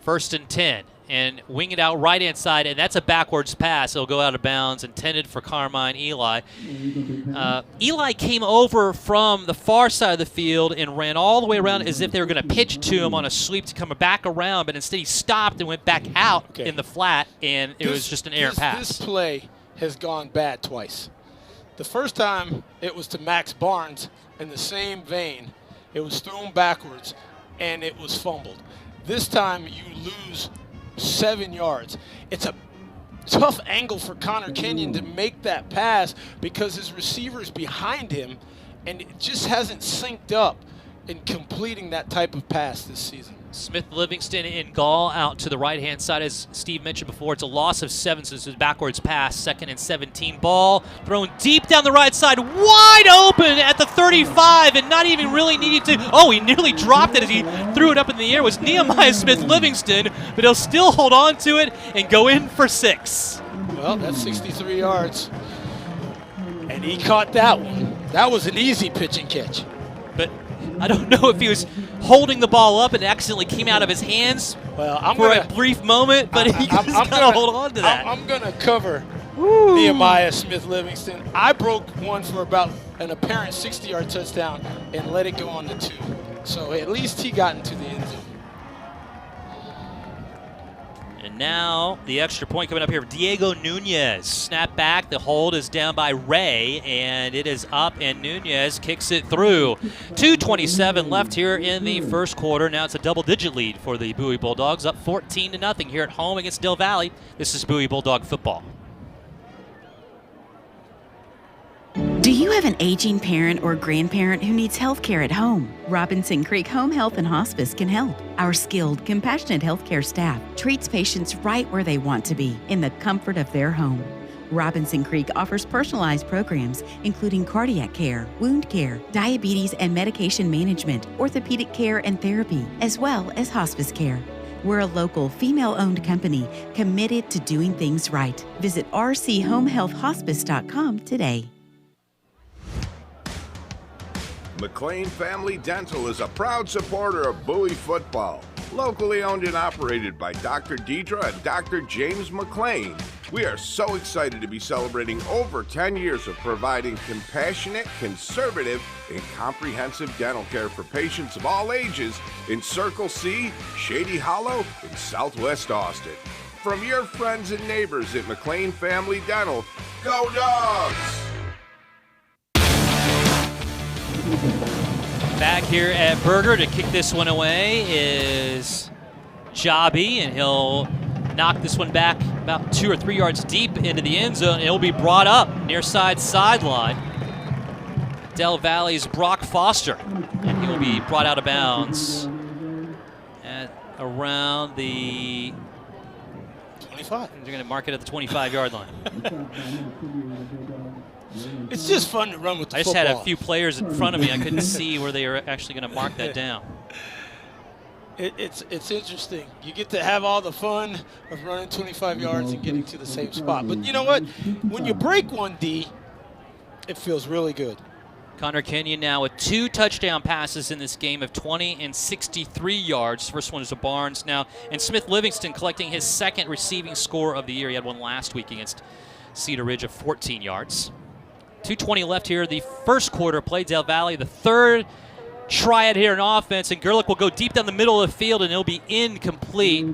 1st and 10, and wing it out right-hand side, and that's a backwards pass. It'll go out of bounds, intended for Carmine Eli. Eli came over from the far side of the field and ran all the way around as if they were going to pitch to him on a sweep to come back around, but instead he stopped and went back out in the flat, and it was just an errant pass. This play has gone bad twice. The first time it was to Max Barnes in the same vein. It was thrown backwards, and it was fumbled. This time you lose 7 yards. It's a tough angle for Connor Kenyon to make that pass because his receiver's behind him, and it just hasn't synced up in completing that type of pass this season. Smith Livingston and Gall out to the right-hand side. As Steve mentioned before, it's a loss of 7, so it's a backwards pass. 2nd and 17. Ball thrown deep down the right side, wide open at the 35, and not even really needing to. Oh, he nearly dropped it as he threw it up in the air. It was Nehemiah Smith Livingston, but he'll still hold on to it and go in for 6. Well, that's 63 yards, and he caught that one. That was an easy pitch and catch. But I don't know if he was holding the ball up and it accidentally came out of his hands for a brief moment, but he's going to hold on to that. I'm going to cover Nehemiah Smith Livingston. I broke one for about an apparent 60-yard touchdown and let it go on the 2. So at least he got into the end zone. And now the extra point coming up here. Diego Nunez. Snap back. The hold is down by Ray, and it is up, and Nunez kicks it through. 2:27 left here in the first quarter. Now it's a double-digit lead for the Bowie Bulldogs, up 14-0 here at home against Del Valle. This is Bowie Bulldog football. Do you have an aging parent or grandparent who needs health care at home? Robinson Creek Home Health and Hospice can help. Our skilled, compassionate healthcare staff treats patients right where they want to be, in the comfort of their home. Robinson Creek offers personalized programs, including cardiac care, wound care, diabetes and medication management, orthopedic care and therapy, as well as hospice care. We're a local, female-owned company committed to doing things right. Visit rchomehealthhospice.com today. McLean Family Dental is a proud supporter of Bowie football. Locally owned and operated by Dr. Deidre and Dr. James McLean. We are so excited to be celebrating over 10 years of providing compassionate, conservative, and comprehensive dental care for patients of all ages in Circle C, Shady Hollow, and Southwest Austin. From your friends and neighbors at McLean Family Dental, go Dogs! Back here at Berger to kick this one away is Jobby, and he'll knock this one back about 2 or 3 yards deep into the end zone. It'll be brought up near side sideline. Del Valle's Brock Foster, and he will be brought out of bounds at around the 25. They're going to mark it at the 25-yard line. It's just fun to run with the football. I just had a few players in front of me. I couldn't see where they were actually going to mark that down. It's interesting. You get to have all the fun of running 25 yards and getting to the same spot. But you know what? When you break one, D, it feels really good. Connor Kenyon now with 2 touchdown passes in this game of 20 and 63 yards. First one is to Barnes now. And Smith Livingston collecting his 2nd receiving score of the year. He had one last week against Cedar Ridge of 14 yards. 2:20 left here. The first quarter played Del Valle. The third triad here in offense. And Gerlich will go deep down the middle of the field, and it'll be incomplete.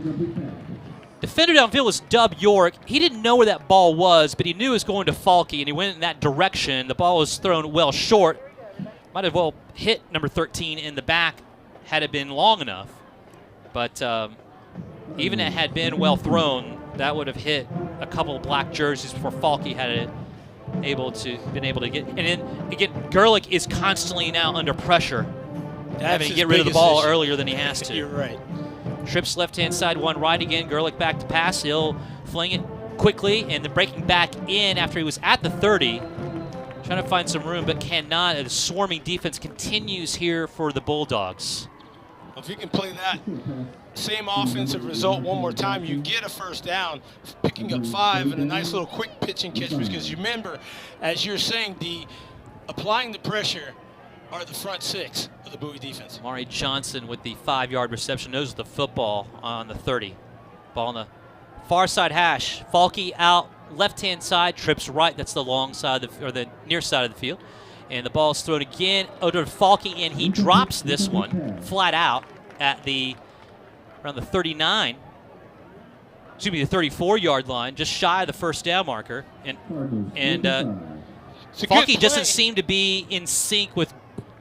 Defender downfield was Dub York. He didn't know where that ball was, but he knew it was going to Falke, and he went in that direction. The ball was thrown well short. Might have well hit number 13 in the back had it been long enough. But even if it had been well thrown, that would have hit a couple of black jerseys before Falke had it been able to get. And then again, Gerlich is constantly now under pressure, having to get rid of the ball earlier than he has to. You're right. Trips left-hand side, one right again. Gerlich back to pass. He'll fling it quickly, and then breaking back in after he was at the 30. Trying to find some room, but cannot. The swarming defense continues here for the Bulldogs. If you can play that same offensive result one more time, you get a first down, picking up 5 and a nice little quick pitch and catch. Because you remember, as you're saying, applying the pressure are the front 6 of the Bowie defense. Mari Johnson with the 5-yard reception. Knows the football on the 30. Ball on the far side hash. Falke out left-hand side, trips right. That's the long side or the near side of the field. And the ball is thrown again over to Falke, and he drops this one flat out at around the 39. Excuse me, the 34-yard line, just shy of the first down marker. And Falke doesn't seem to be in sync with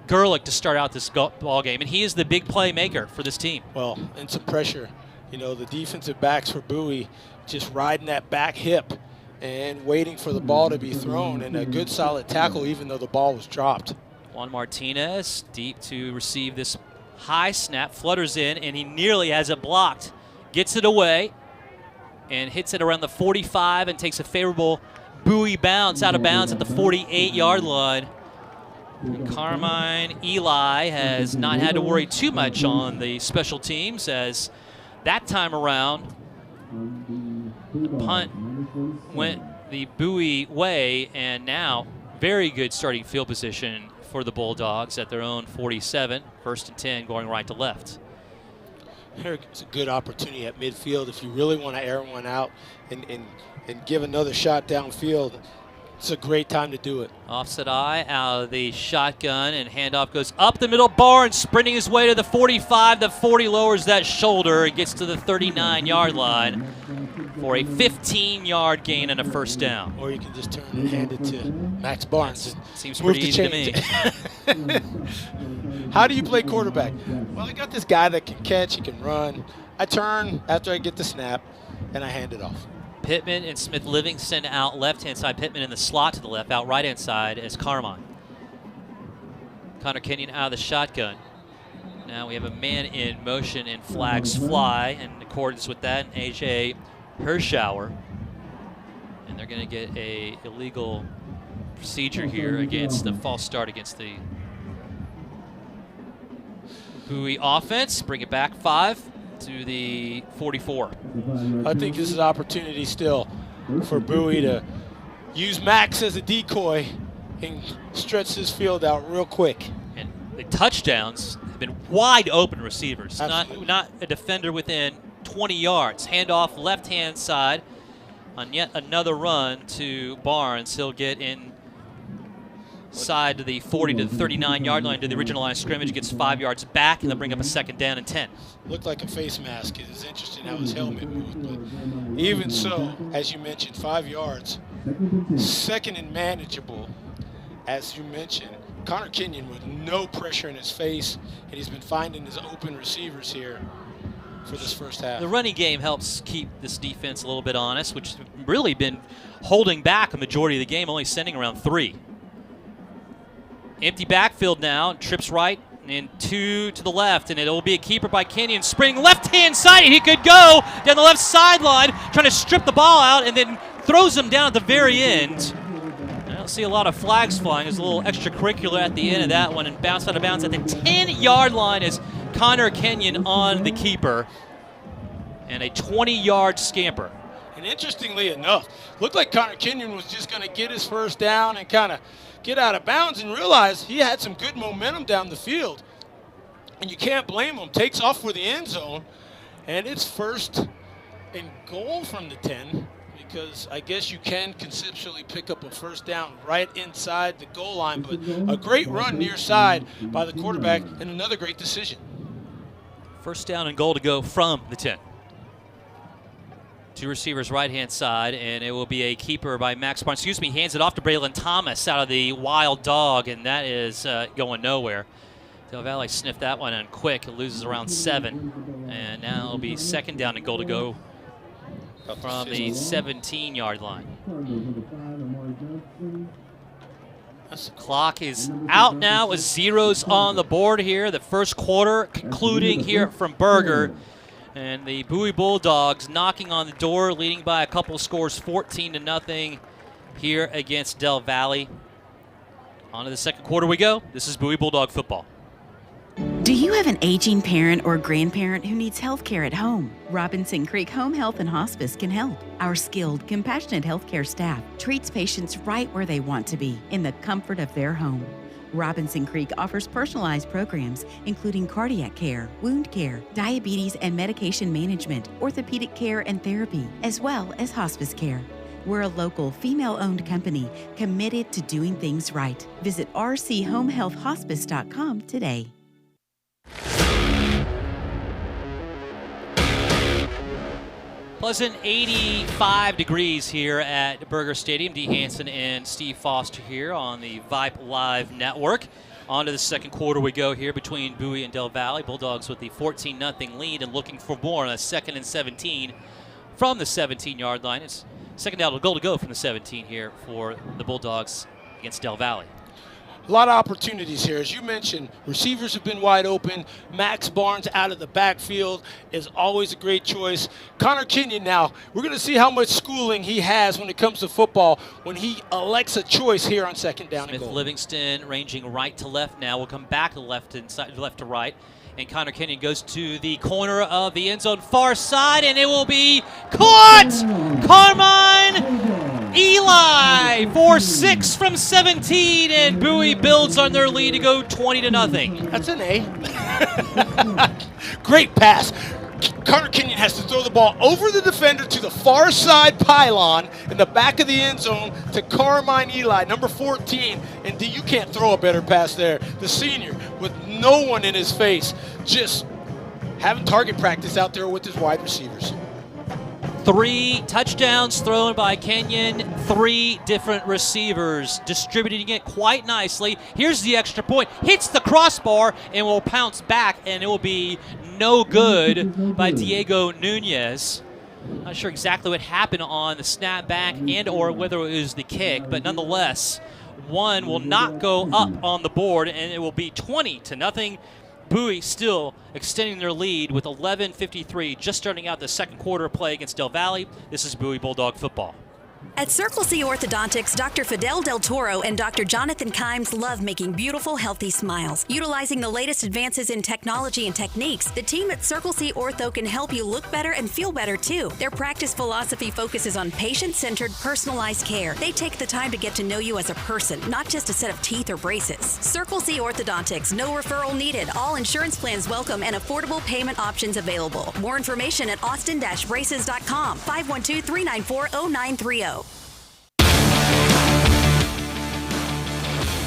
Gerlich to start out this ball game, and he is the big playmaker for this team. Well, and some pressure. You know, the defensive backs for Bowie just riding that back hip and waiting for the ball to be thrown, and a good solid tackle even though the ball was dropped. Juan Martinez deep to receive this high snap, flutters in, and he nearly has it blocked. Gets it away and hits it around the 45 and takes a favorable Bowie bounce out of bounds at the 48-yard line. Carmine Eli has not had to worry too much on the special teams, as that time around punt went the Bowie way, and now very good starting field position for the Bulldogs at their own 47. 1st and 10 going right to left. It's a good opportunity at midfield if you really want to air one out and give another shot downfield. It's a great time to do it. Offset eye out of the shotgun, and handoff goes up the middle. Barnes sprinting his way to the 45. The 40 lowers that shoulder and gets to the 39-yard line for a 15-yard gain and a first down. Or you can just turn and hand it to Max Barnes. Seems pretty easy to me. How do you play quarterback? Well, I got this guy that can catch, he can run. I turn after I get the snap, and I hand it off. Pittman and Smith Livingston out left-hand side. Pittman in the slot to the left, out right-hand side as Carmine. Connor Kenyon out of the shotgun. Now we have a man in motion and flags fly in accordance with that. And A.J. Hirschauer. And they're going to get a illegal procedure here against the false start against the Bowie offense. Bring it back 5 to the 44. I think this is an opportunity still for Bowie to use Max as a decoy and stretch this field out real quick. And the touchdowns have been wide open receivers, not a defender within 20 yards. Handoff left-hand side on yet another run to Barnes. He'll get inside to the 40 to the 39-yard line to the original line of scrimmage, gets 5 yards back, and they'll bring up a 2nd down and 10. Looked like a face mask. It is interesting how his helmet moved, but even so, as you mentioned, 5 yards. 2nd and manageable, as you mentioned. Connor Kenyon with no pressure in his face, and he's been finding his open receivers here for this first half. The running game helps keep this defense a little bit honest, which has really been holding back a majority of the game, only sending around 3. Empty backfield now, trips right and 2 to the left, and it'll be a keeper by Kenyon. Spring left-hand side, and he could go down the left sideline, trying to strip the ball out, and then throws him down at the very end. don't see a lot of flags flying. There's a little extracurricular at the end of that one, and bounced out of bounds at the 10-yard line is Connor Kenyon on the keeper. And a 20-yard scamper. And interestingly enough, looked like Connor Kenyon was just going to get his first down and kind of get out of bounds, and realize he had some good momentum down the field. And you can't blame him. Takes off for the end zone, and it's first and goal from the 10, because I guess you can conceptually pick up a first down right inside the goal line, but a great run near side by the quarterback and another great decision. First down and goal to go from the 10. Two receivers right-hand side, and it will be a keeper by Max Barnes. Excuse me, hands it off to Braylon Thomas out of the wild dog, and that is going nowhere. Del Valle sniffed that one in quick. It loses around 7, and now it'll be second down and goal to go from the 17-yard line. The clock is out now with zeros on the board here. The first quarter concluding here from Berger. And the Bowie Bulldogs knocking on the door, leading by a couple scores, 14-0 here against Del Valle. On to the second quarter we go. This is Bowie Bulldog football. Do you have an aging parent or grandparent who needs health care at home? Robinson Creek Home Health and Hospice can help. Our skilled, compassionate healthcare staff treats patients right where they want to be, in the comfort of their home. Robinson Creek offers personalized programs including cardiac care, wound care, diabetes and medication management, orthopedic care and therapy, as well as hospice care. We're a local, female-owned company committed to doing things right. Visit rchomehealthhospice.com today. Pleasant 85 degrees here at Berger Stadium. Dee Hansen and Steve Foster here on the Vype Live Network. On to the second quarter we go here between Bowie and Del Valle. Bulldogs with the 14-0 lead and looking for more on a 2nd and 17 from the 17-yard line. It's second down, goal to go from the 17 here for the Bulldogs against Del Valle. A lot of opportunities here. As you mentioned, receivers have been wide open. Max Barnes out of the backfield is always a great choice. Connor Kenyon now, we're going to see how much schooling he has when it comes to football when he elects a choice here on second down and goal. Smith Livingston ranging right to left now. We'll come back to left to right. And Connor Kenyon goes to the corner of the end zone, far side, and it will be caught! Carmine Eli for 6 from 17, and Bowie builds on their lead to go 20-0. That's an A. Great pass. Connor Kenyon has to throw the ball over the defender to the far side pylon in the back of the end zone to Carmine Eli, number 14. And you can't throw a better pass there. The senior, with no one in his face, just having target practice out there with his wide receivers. 3 touchdowns thrown by Kenyon, 3 different receivers, distributing it quite nicely. Here's the extra point. Hits the crossbar and will pounce back, and it will be no good by Diego Nunez. Not sure exactly what happened on the snap back and or whether it was the kick, but nonetheless, one will not go up on the board, and it will be 20-0. Bowie still extending their lead with 11:53, just starting out the second quarter of play against Del Valle. This is Bowie Bulldog football. At Circle C Orthodontics, Dr. Fidel Del Toro and Dr. Jonathan Kimes love making beautiful, healthy smiles. Utilizing the latest advances in technology and techniques, the team at Circle C Ortho can help you look better and feel better too. Their practice philosophy focuses on patient-centered, personalized care. They take the time to get to know you as a person, not just a set of teeth or braces. Circle C Orthodontics, no referral needed. All insurance plans welcome and affordable payment options available. More information at austin-braces.com, 512-394-0930.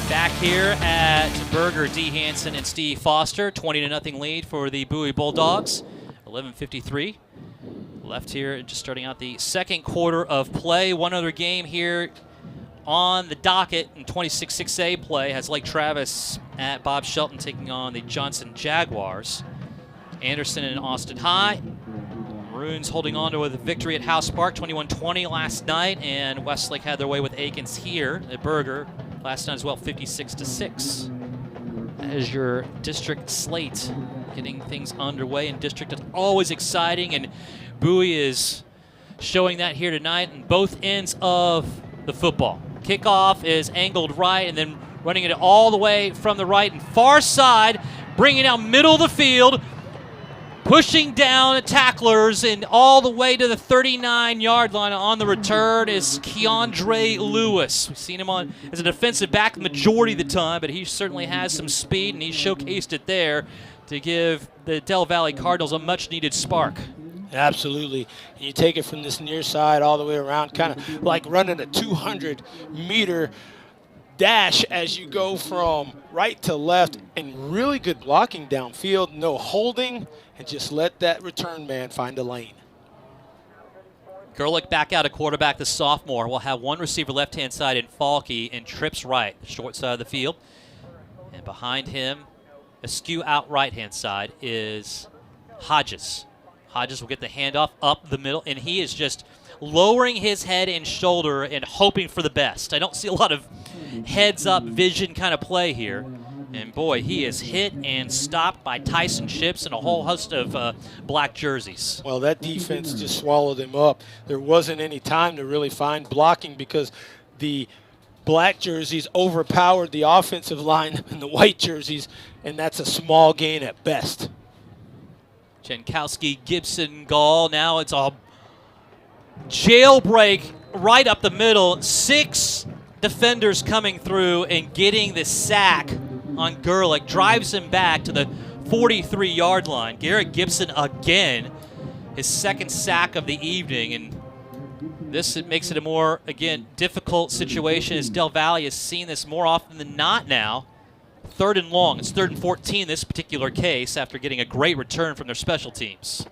Back here at Berger, Dee Hansen and Steve Foster, 20-0 lead for the Bowie Bulldogs. 11:53 left here, just starting out the second quarter of play. One other game here on the docket in 26-6A play has Lake Travis at Bob Shelton taking on the Johnson Jaguars. Anderson and Austin High. Maroons holding on to a victory at House Park, 21-20 last night, and Westlake had their way with Aikens here at Berger last night as well, 56-6. That is your district slate, getting things underway in district. It's always exciting, and Bowie is showing that here tonight on both ends of the football. Kickoff is angled right, and then running it all the way from the right and far side, bringing it down middle of the field, pushing down tacklers, and all the way to the 39-yard line on the return is Keandre Lewis. We've seen him on as a defensive back the majority of the time, but he certainly has some speed, and he showcased it there to give the Del Valle Cardinals a much-needed spark. Absolutely. And you take it from this near side all the way around, kind of like running a 200-meter dash as you go from right to left, and really good blocking downfield, no holding, and just let that return man find a lane. Gerlich back out a quarterback, the sophomore. Will have one receiver left-hand side in Falke and trips right, the short side of the field. And behind him, askew out right-hand side is Hodges. Hodges will get the handoff up the middle, and he is just lowering his head and shoulder and hoping for the best. I don't see a lot of heads-up vision kind of play here. And, boy, he is hit and stopped by Tyson Chips and a whole host of black jerseys. Well, that defense just swallowed him up. There wasn't any time to really find blocking because the black jerseys overpowered the offensive line in the white jerseys, and that's a small gain at best. Jankowski, Gibson, Gall. Now it's a jailbreak right up the middle. 6 defenders coming through and getting the sack on Gerlich. Drives him back to the 43-yard line. Garrett Gibson again, his second sack of the evening. And this makes it a more, again, difficult situation as Del Valle has seen this more often than not now. 3rd and long. It's 3rd and 14 in this particular case after getting a great return from their special teams.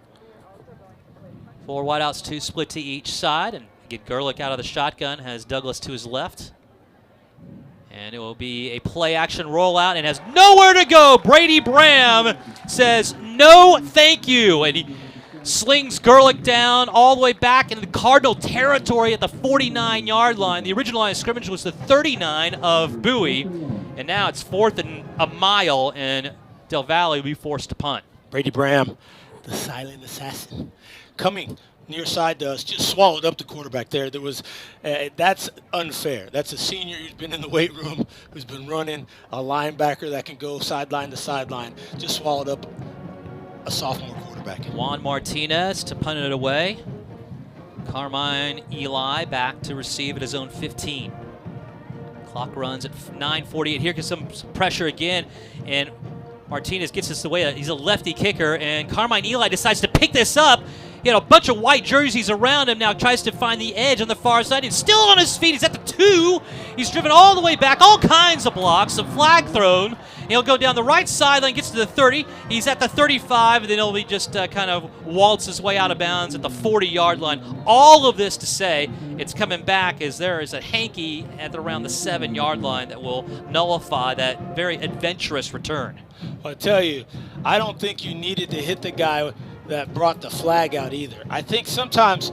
4 wideouts, 2 split to each side. And get Gerlich out of the shotgun, has Douglas to his left. And it will be a play-action rollout and has nowhere to go. Brady Bram says, no, thank you. And he slings Gerlich down all the way back into the Cardinal territory at the 49-yard line. The original line of scrimmage was the 39 of Bowie. And now it's 4th and a mile, and Del Valle will be forced to punt. Brady Bram, the silent assassin, coming near side to us, just swallowed up the quarterback there. There was, that's unfair. That's a senior who's been in the weight room, who's been running, a linebacker that can go sideline to sideline, just swallowed up a sophomore quarterback. Juan Martinez to punt it away. Carmine Eli back to receive at his own 15. Clock runs at 9:48. Here comes some pressure again, and Martinez gets this away. He's a lefty kicker, and Carmine Eli decides to pick this up. He had a bunch of white jerseys around him, now tries to find the edge on the far side. He's still on his feet. He's at the 2. He's driven all the way back, all kinds of blocks, some flag thrown. He'll go down the right sideline, gets to the 30. He's at the 35, and then he'll be just kind of waltz his way out of bounds at the 40-yard line. All of this to say it's coming back as there is a hanky at around the 7-yard line that will nullify that very adventurous return. I'll tell you, I don't think you needed to hit the guy that brought the flag out either. I think sometimes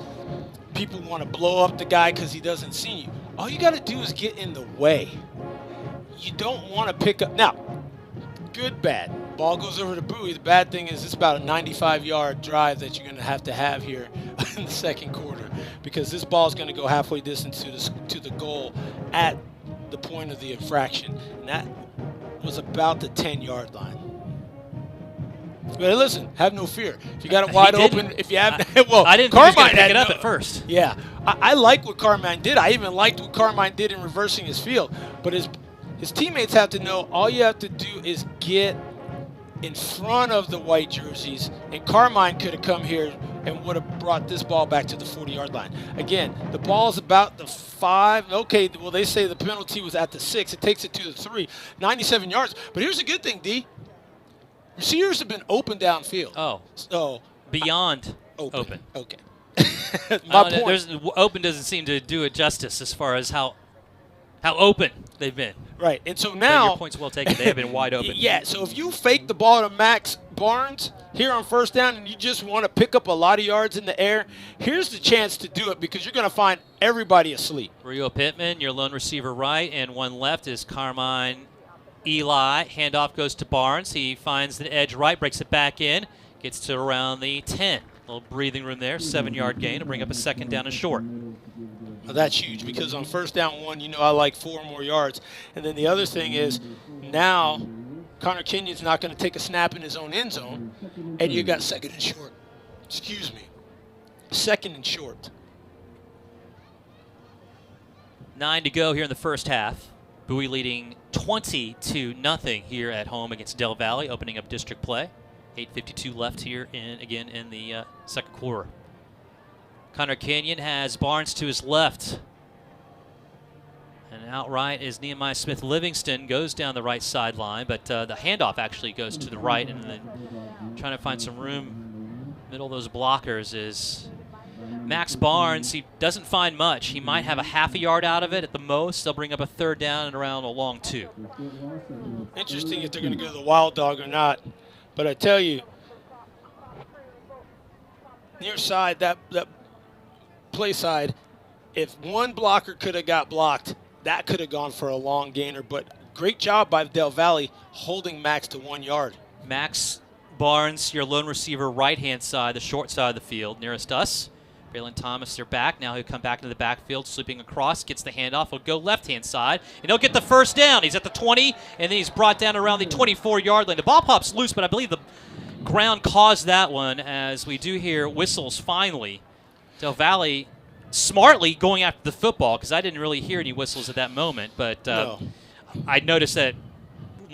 people want to blow up the guy because he doesn't see you. All you got to do is get in the way. You don't want to pick up. Now, good, bad. Ball goes over to Bowie. The bad thing is it's about a 95-yard drive that you're going to have here in the second quarter because this ball is going to go halfway distance to the goal at the point of the infraction. And that was about the 10-yard line. But listen, have no fear. If you got it wide open, if you have, well, I didn't think he was going to pick it up at first. Yeah, I like what Carmine did. I even liked what Carmine did in reversing his field. But his teammates have to know all you have to do is get in front of the white jerseys, and Carmine could have come here and would have brought this ball back to the 40-yard line. Again, the ball's about the 5. Okay, well, they say the penalty was at the 6. It takes it to the 3, 97 yards. But here's a good thing, D. Receivers have been open downfield. Oh, so beyond open. Okay. My point. Open doesn't seem to do it justice as far as how open they've been. Right, and so now... But your point's well taken. They have been wide open. Yeah, so if you fake the ball to Max Barnes here on first down and you just want to pick up a lot of yards in the air, here's the chance to do it because you're going to find everybody asleep. Rio Pittman, your lone receiver right, and one left is Carmine Eli. Handoff goes to Barnes. He finds the edge right, breaks it back in, gets to around the 10. A little breathing room there, 7-yard gain to bring up a second down and short. That's huge because on first down 1, you know I like 4 more yards. And then the other thing is now Connor Kenyon's not going to take a snap in his own end zone, and you got second and short. Excuse me. Second and short. 9 to go here in the first half. Bowie leading 20-0 here at home against Del Valle, opening up district play. 8:52 left here in the second quarter. Connor Kenyon has Barnes to his left. And outright is Nehemiah Smith Livingston, goes down the right sideline, but the handoff actually goes to the right, and then trying to find some room middle of those blockers is Max Barnes. He doesn't find much. He might have a half a yard out of it at the most. They'll bring up a third down and around a long 2. Interesting if they're going to go to the wild dog or not. But I tell you, near side, that play side, if one blocker could have got blocked, that could have gone for a long gainer. But great job by Del Valle holding Max to 1 yard. Max Barnes, your lone receiver, right-hand side, the short side of the field, nearest us. Braylon Thomas, their back. Now he'll come back into the backfield, sweeping across, gets the handoff. He'll go left-hand side, and he'll get the first down. He's at the 20, and then he's brought down around the 24-yard line. The ball pops loose, but I believe the ground caused that one, as we do hear whistles finally. Del Valle smartly going after the football, because I didn't really hear any whistles at that moment, but No. I noticed that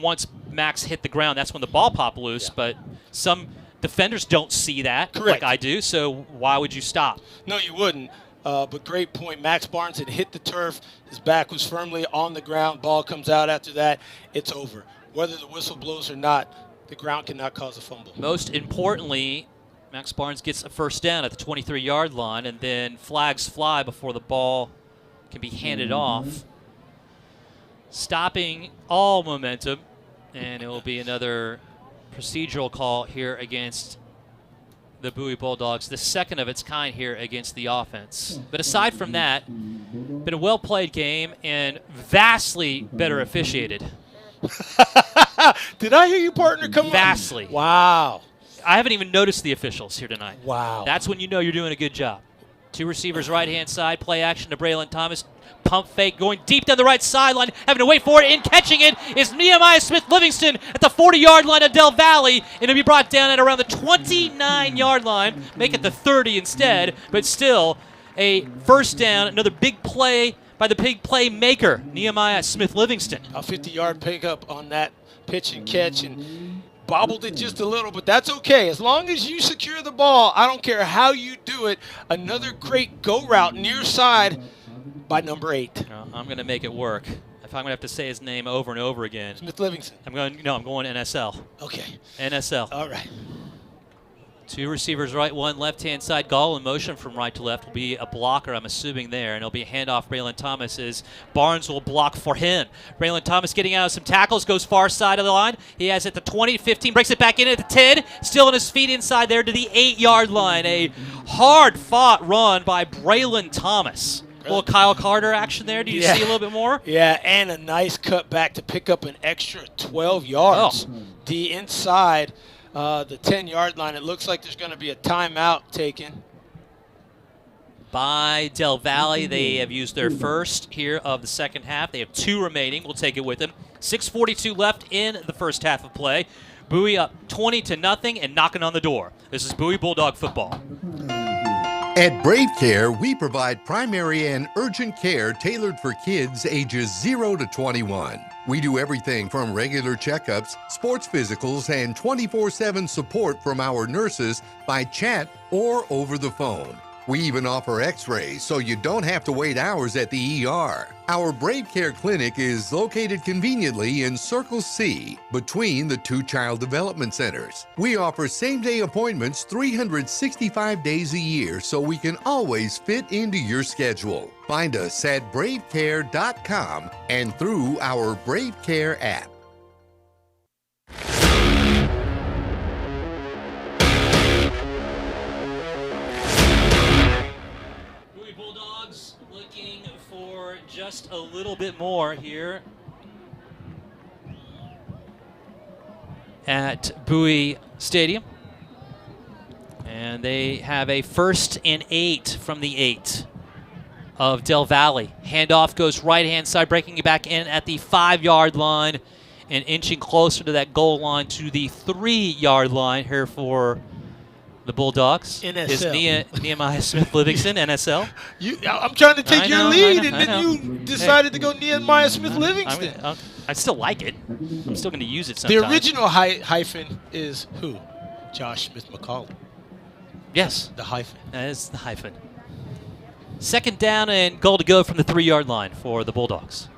once Max hit the ground, that's when the ball popped loose, but some defenders don't see that Correct. like I do, so why would you stop? No, you wouldn't. But great point. Max Barnes had hit the turf. His back was firmly on the ground. Ball comes out after that. It's over. Whether the whistle blows or not, the ground cannot cause a fumble. Most importantly, Max Barnes gets a first down at the 23-yard line, and then flags fly before the ball can be handed off, stopping all momentum, and it will be another procedural call here against the Bowie Bulldogs, the second of its kind here against the offense. But aside from that, been a well-played game and vastly better officiated. Did I hear you, partner? Come Vastly. on. Wow. I haven't even noticed the officials here tonight. Wow. That's when you know you're doing a good job. 2 receivers right-hand side, play action to Braylon Thomas. Pump fake going deep down the right sideline, having to wait for it, and catching it is Nehemiah Smith Livingston at the 40-yard line of Del Valle, and it'll be brought down at around the 29-yard line, make it the 30 instead, but still a first down, another big play by the big playmaker, Nehemiah Smith Livingston. A 50-yard pickup on that pitch and catch, and bobbled it just a little, but that's okay. As long as you secure the ball, I don't care how you do it. Another great go route near side by number 8. I'm going to make it work. If I'm going to have to say his name over and over again. Smith Livingston. I'm going NSL. Okay. NSL. All right. 2 receivers right, 1 left-hand side. Gall in motion from right to left will be a blocker, I'm assuming there, and it'll be a handoff. Braylon Thomas as Barnes will block for him. Braylon Thomas getting out of some tackles, goes far side of the line. He has it at the 20, 15, breaks it back in at the 10, still on his feet inside there to the 8-yard line. A hard-fought run by Braylon Thomas. A little Kyle Carter action there. Do you see a little bit more? Yeah, and a nice cut back to pick up an extra 12 yards. Oh. The inside, the 10-yard line. It looks like there's going to be a timeout taken by Del Valle. They have used their first here of the second half. They have 2 remaining. We'll take it with them. 6:42 left in the first half of play. Bowie up 20-0 and knocking on the door. This is Bowie Bulldog football. At Brave Care, we provide primary and urgent care tailored for kids ages 0 to 21. We do everything from regular checkups, sports physicals, and 24/7 support from our nurses by chat or over the phone. We even offer x-rays so you don't have to wait hours at the ER. Our Brave Care Clinic is located conveniently in Circle C between the 2 child development centers. We offer same-day appointments 365 days a year so we can always fit into your schedule. Find us at bravecare.com and through our Brave Care app. Just a little bit more here at Bowie Stadium. And they have a 1st and 8 from the 8. of Del Valle. Handoff goes right-hand side, breaking it back in at the 5-yard line and inching closer to that goal line to the 3-yard line here for the Bulldogs. NSL. Is Nehemiah Smith-Livingston, NSL. I'm trying to take your lead, and then you decided to go Nehemiah Smith-Livingston. I still like it. I'm still going to use it sometimes. The original hyphen is who? Josh Smith-McCollum. Yes. The hyphen. That is the hyphen. Second down and goal to go from the 3-yard line for the Bulldogs.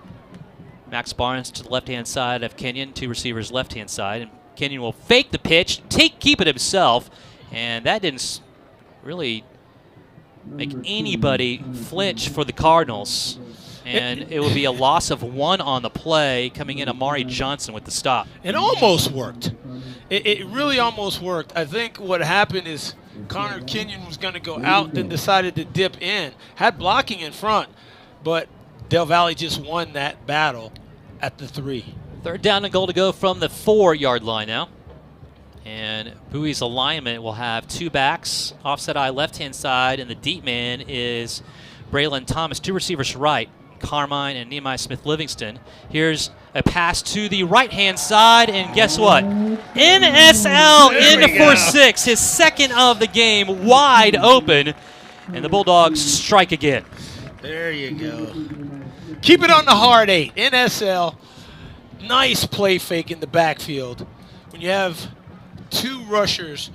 Max Barnes to the left-hand side of Kenyon, 2 receivers left-hand side. And Kenyon will fake the pitch, keep it himself, and that didn't really make anybody flinch for the Cardinals. And it will be a loss of 1 on the play, coming in Amari Johnson with the stop. It almost worked. It really almost worked. I think what happened is Connor Kenyon was going to go out, then decided to dip in. Had blocking in front, but Del Valle just won that battle at the 3. Third down and goal to go from the 4-yard line now. And Bowie's alignment will have 2 backs, offset eye left-hand side, and the deep man is Braylon Thomas, 2 receivers right, Carmine and Nehemiah Smith-Livingston. Here's a pass to the right-hand side, and guess what? NSL in for 6, his second of the game, wide open, and the Bulldogs strike again. There you go. Keep it on the hard 8. NSL, nice play fake in the backfield. When you have 2 rushers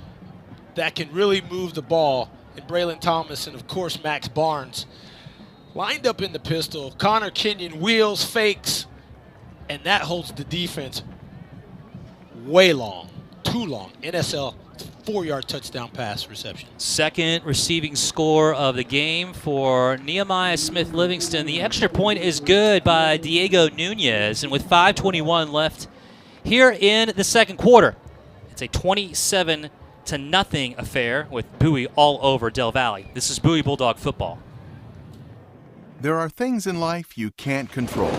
that can really move the ball, and Braylon Thomas and, of course, Max Barnes, lined up in the pistol. Connor Kenyon wheels, fakes, and that holds the defense way long, too long. NSL 4-yard touchdown pass reception. Second receiving score of the game for Nehemiah Smith-Livingston. The extra point is good by Diego Nunez, and with 5:21 left here in the second quarter, it's a 27-0 affair with Bowie all over Del Valle. This is Bowie Bulldog football. There are things in life you can't control,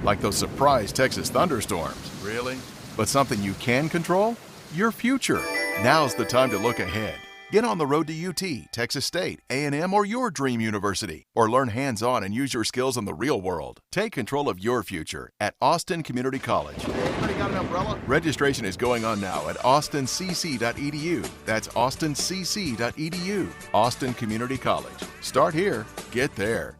like those surprise Texas thunderstorms. Really? But something you can control? Your future. Now's the time to look ahead. Get on the road to UT, Texas State, A&M, or your dream university, or learn hands-on and use your skills in the real world. Take control of your future at Austin Community College. Anybody got an umbrella? Registration is going on now at austincc.edu. That's austincc.edu. Austin Community College. Start here, get there.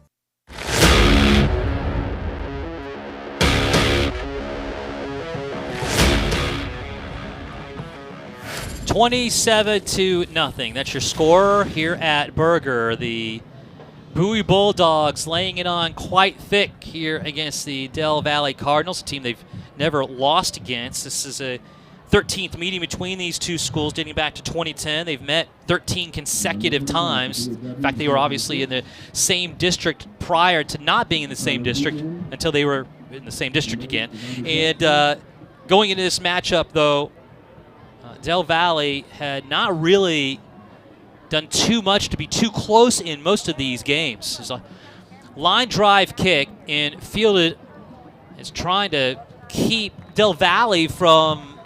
27-0. That's your score here at Berger. The Bowie Bulldogs laying it on quite thick here against the Del Valle Cardinals, a team they've never lost against. This is a 13th meeting between these two schools dating back to 2010. They've met 13 consecutive times. In fact, they were obviously in the same district prior to not being in the same district until they were in the same district again. And going into this matchup, though, Del Valle had not really done too much to be too close in most of these games. There's a line drive kick, and fielded is trying to keep Del Valle from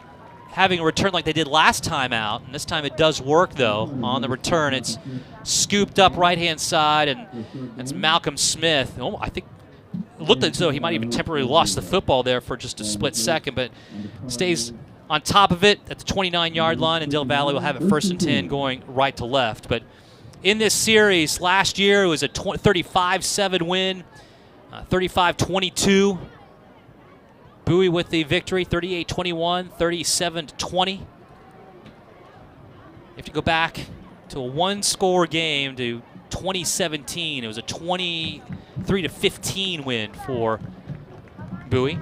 having a return like they did last time out. And this time it does work, though. On the return, it's scooped up right-hand side, and that's Malcolm Smith. Oh, I think it looked as though he might even temporarily lost the football there for just a split second, but stays on top of it at the 29-yard line, and Del Valle will have it 1st and 10 going right to left. But in this series, last year it was a 35-7 win, 35-22. Bowie with the victory, 38-21, 37-20. You have to go back to a one-score game to 2017. It was a 23-15 win for Bowie.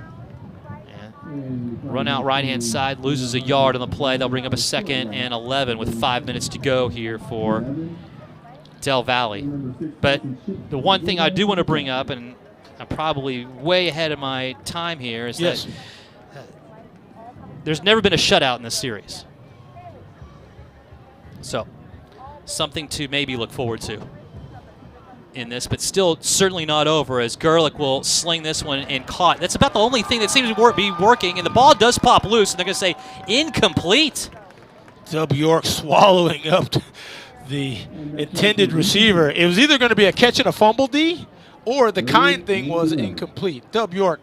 Run out right-hand side, loses a yard on the play. They'll bring up a 2nd and 11 with 5 minutes to go here for Del Valle. But the one thing I do want to bring up, and I'm probably way ahead of my time here, is that there's never been a shutout in this series. So, something to maybe look forward to in this, but still certainly not over, as Gerlich will sling this one and caught. That's about the only thing that seems to be working, and the ball does pop loose, and they're going to say incomplete. Dub York swallowing up the intended receiver. It was either going to be a catch and a fumble D, or the kind thing was incomplete. Dub York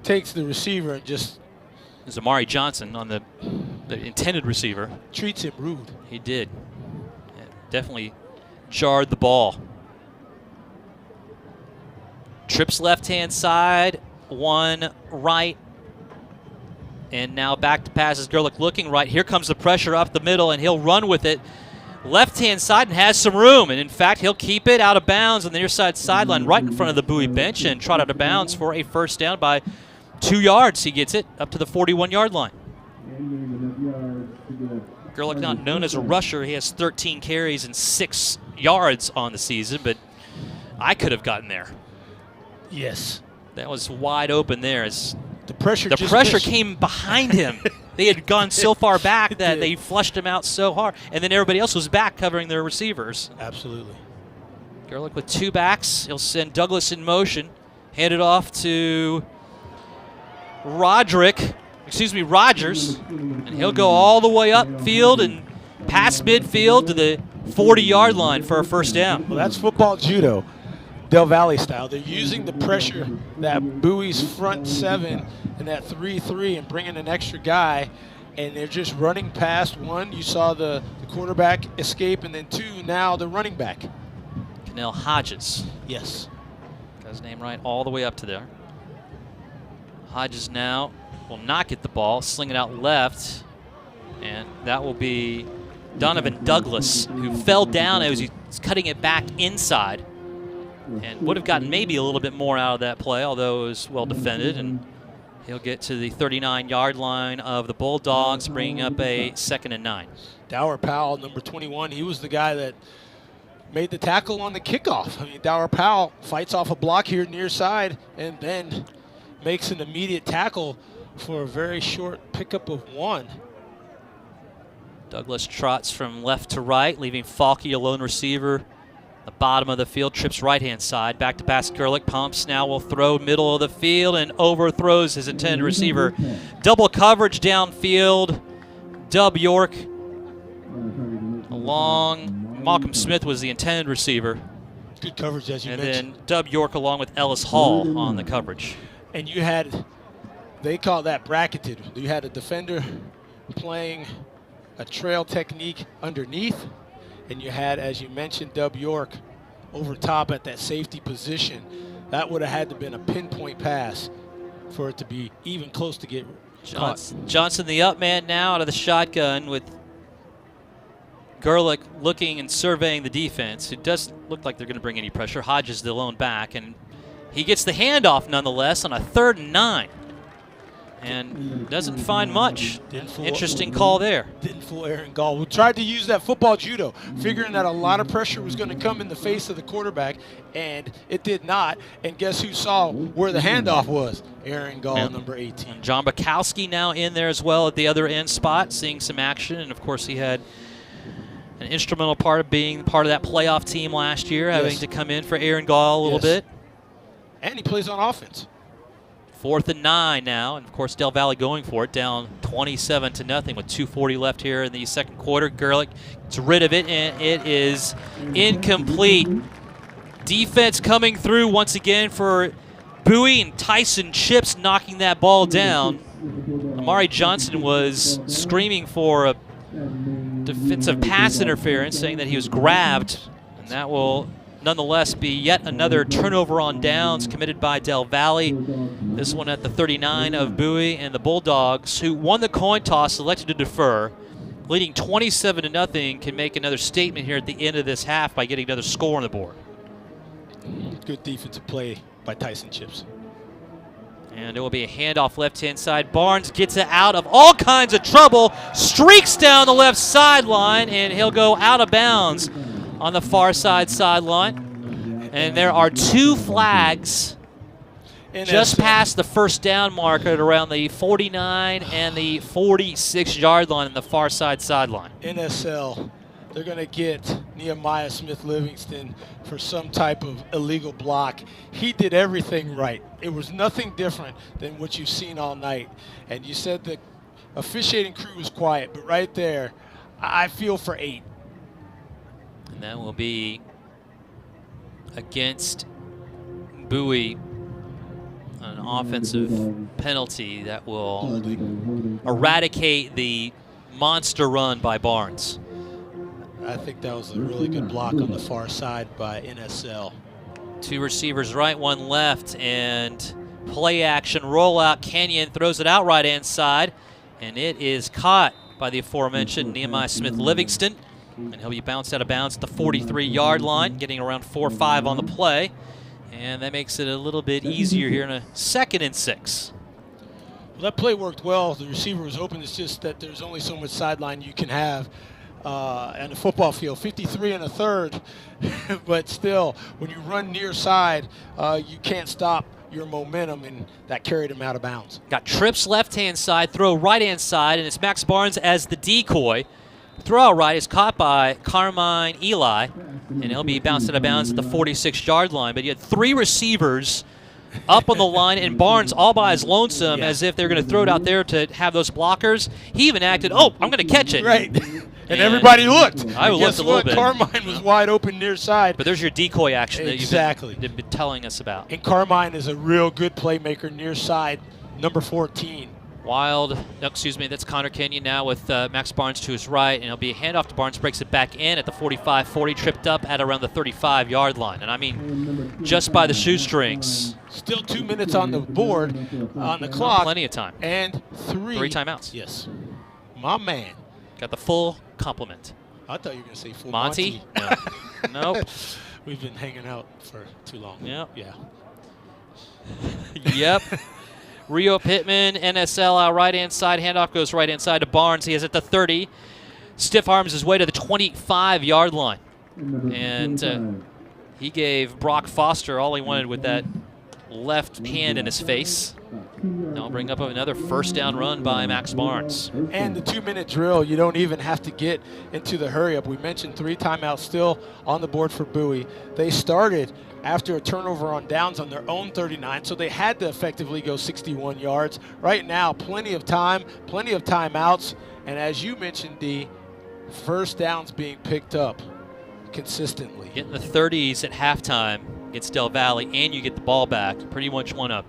takes the receiver and just... There's Amari Johnson on the intended receiver. Treats him rude. He did. Yeah, definitely jarred the ball. Trips left-hand side, one right. And now back to passes. Gerlich looking right. Here comes the pressure up the middle, and he'll run with it. Left-hand side and has some room. And, in fact, he'll keep it out of bounds on the near side sideline right in front of the Bowie bench and trot out of bounds for a first down by 2 yards. He gets it up to the 41-yard line. Gerlich, not known as a rusher. He has 13 carries and 6 yards on the season, but I could have gotten there. Yes. That was wide open there. As the pressure came behind him. They had gone so far back that they flushed him out so hard. And then everybody else was back covering their receivers. Absolutely. Gerlich with 2 backs. He'll send Douglas in motion. Hand it off to Rogers. And he'll go all the way upfield and past midfield to the 40-yard line for a first down. Well, that's football judo. Del Valle style. They're using the pressure that Bowie's front 7 and that 3-3 and bringing an extra guy, and they're just running past one. You saw the quarterback escape, and then 2, now the running back. Cannell Hodges. Yes. Got his name right all the way up to there. Hodges now will not get the ball, sling it out left, and that will be Donovan Douglas, who fell down as he was cutting it back inside. And would have gotten maybe a little bit more out of that play, although it was well defended. And he'll get to the 39-yard line of the Bulldogs, bringing up a 2nd and 9. Dower Powell, number 21, he was the guy that made the tackle on the kickoff. I mean, Dower Powell fights off a block here near side and then makes an immediate tackle for a very short pickup of 1. Douglas trots from left to right, leaving Falke, a lone receiver, the bottom of the field, trips right-hand side. Back to pass Gerlich. Pumps now will throw middle of the field and overthrows his intended receiver. Double coverage downfield. Dub York along. Malcolm Smith was the intended receiver. Good coverage, as you mentioned. And then Dub York along with Ellis Hall on the coverage. And you had, they call that bracketed. You had a defender playing a trail technique underneath. And you had, as you mentioned, Dub York over top at that safety position. That would have had to have been a pinpoint pass for it to be even close to get caught. Johnson, the up man now out of the shotgun with Gerlich looking and surveying the defense. It doesn't look like they're going to bring any pressure. Hodges the lone back, and he gets the handoff nonetheless on a 3rd and 9. And doesn't find much. Interesting call there. Didn't fool Aaron Gall. We tried to use that football judo, figuring that a lot of pressure was going to come in the face of the quarterback, and it did not. And guess who saw where the handoff was? Aaron Gall, number 18. And John Bukowski now in there as well at the other end spot, seeing some action. And, of course, he had an instrumental part of being part of that playoff team last year, having to come in for Aaron Gall a little bit. And he plays on offense. 4th and 9 now, and of course Del Valle going for it, down 27-0 with 2:40 left here in the second quarter. Gerlich gets rid of it, and it is incomplete. Defense coming through once again for Bowie, and Tyson Chips knocking that ball down. Amari Johnson was screaming for a defensive pass interference, saying that he was grabbed, and that will nonetheless be yet another turnover on downs committed by Del Valle. This one at the 39 of Bowie, and the Bulldogs, who won the coin toss, elected to defer. Leading 27-0, can make another statement here at the end of this half by getting another score on the board. Good defensive play by Tyson Chips. And it will be a handoff left-hand side. Barnes gets it out of all kinds of trouble, streaks down the left sideline, and he'll go out of bounds on the far side sideline. And there are 2 flags just past the first down mark at around the 49 and the 46-yard line on the far side sideline. NSL, they're going to get Nehemiah Smith-Livingston for some type of illegal block. He did everything right. It was nothing different than what you've seen all night. And you said the officiating crew was quiet, but right there, I feel for 8. And that will be against Bowie, an offensive penalty that will eradicate the monster run by Barnes. I think that was a really good block on the far side by NSL. 2 receivers right, 1 left, and play action rollout. Kenyon throws it out right-hand side, and it is caught by the aforementioned Nehemiah Smith-Livingston, and he'll be bounced out of bounds at the 43-yard line, getting around 4-5 on the play, and that makes it a little bit easier here in a 2nd and 6. Well, that play worked well. The receiver was open. It's just that there's only so much sideline you can have on the football field. 53 and a third, but still, when you run near side, you can't stop your momentum, and that carried him out of bounds. Got trips left-hand side, throw right-hand side, and it's Max Barnes as the decoy. Throw out right is caught by Carmine Eli, and he'll be bounced out of bounds at the 46-yard line. But you had 3 receivers up on the line, and Barnes all by his lonesome, as if they're going to throw it out there to have those blockers. He even acted, oh, I'm going to catch it. Right. And everybody looked. I looked a little bit. Carmine was wide open near side. But there's your decoy action that exactly. you've been telling us about. And Carmine is a real good playmaker near side, number 14. That's Connor Kenyon now with Max Barnes to his right, and it'll be a handoff to Barnes, breaks it back in at the 45-40, tripped up at around the 35-yard line. And I mean, just by the shoestrings. Still 2 minutes on the board, on the clock. Plenty of time. And 3 timeouts. Yes. My man. Got the full complement. I thought you were going to say full Monty. No. Nope. We've been hanging out for too long. Yep. Yeah. Yep. Rio Pittman, NSL out right-hand side. Handoff goes right-hand side to Barnes. He is at the 30. Stiff arms his way to the 25-yard line. And he gave Brock Foster all he wanted with that left hand in his face. Now bring up another first down run by Max Barnes. And the 2-minute drill, you don't even have to get into the hurry up. We mentioned 3 timeouts still on the board for Bowie. They started after a turnover on downs on their own 39, so they had to effectively go 61 yards. Right now, plenty of time, plenty of timeouts, and as you mentioned, D, first downs being picked up consistently. Getting the 30s at halftime against Del Valle, and you get the ball back. Pretty much want to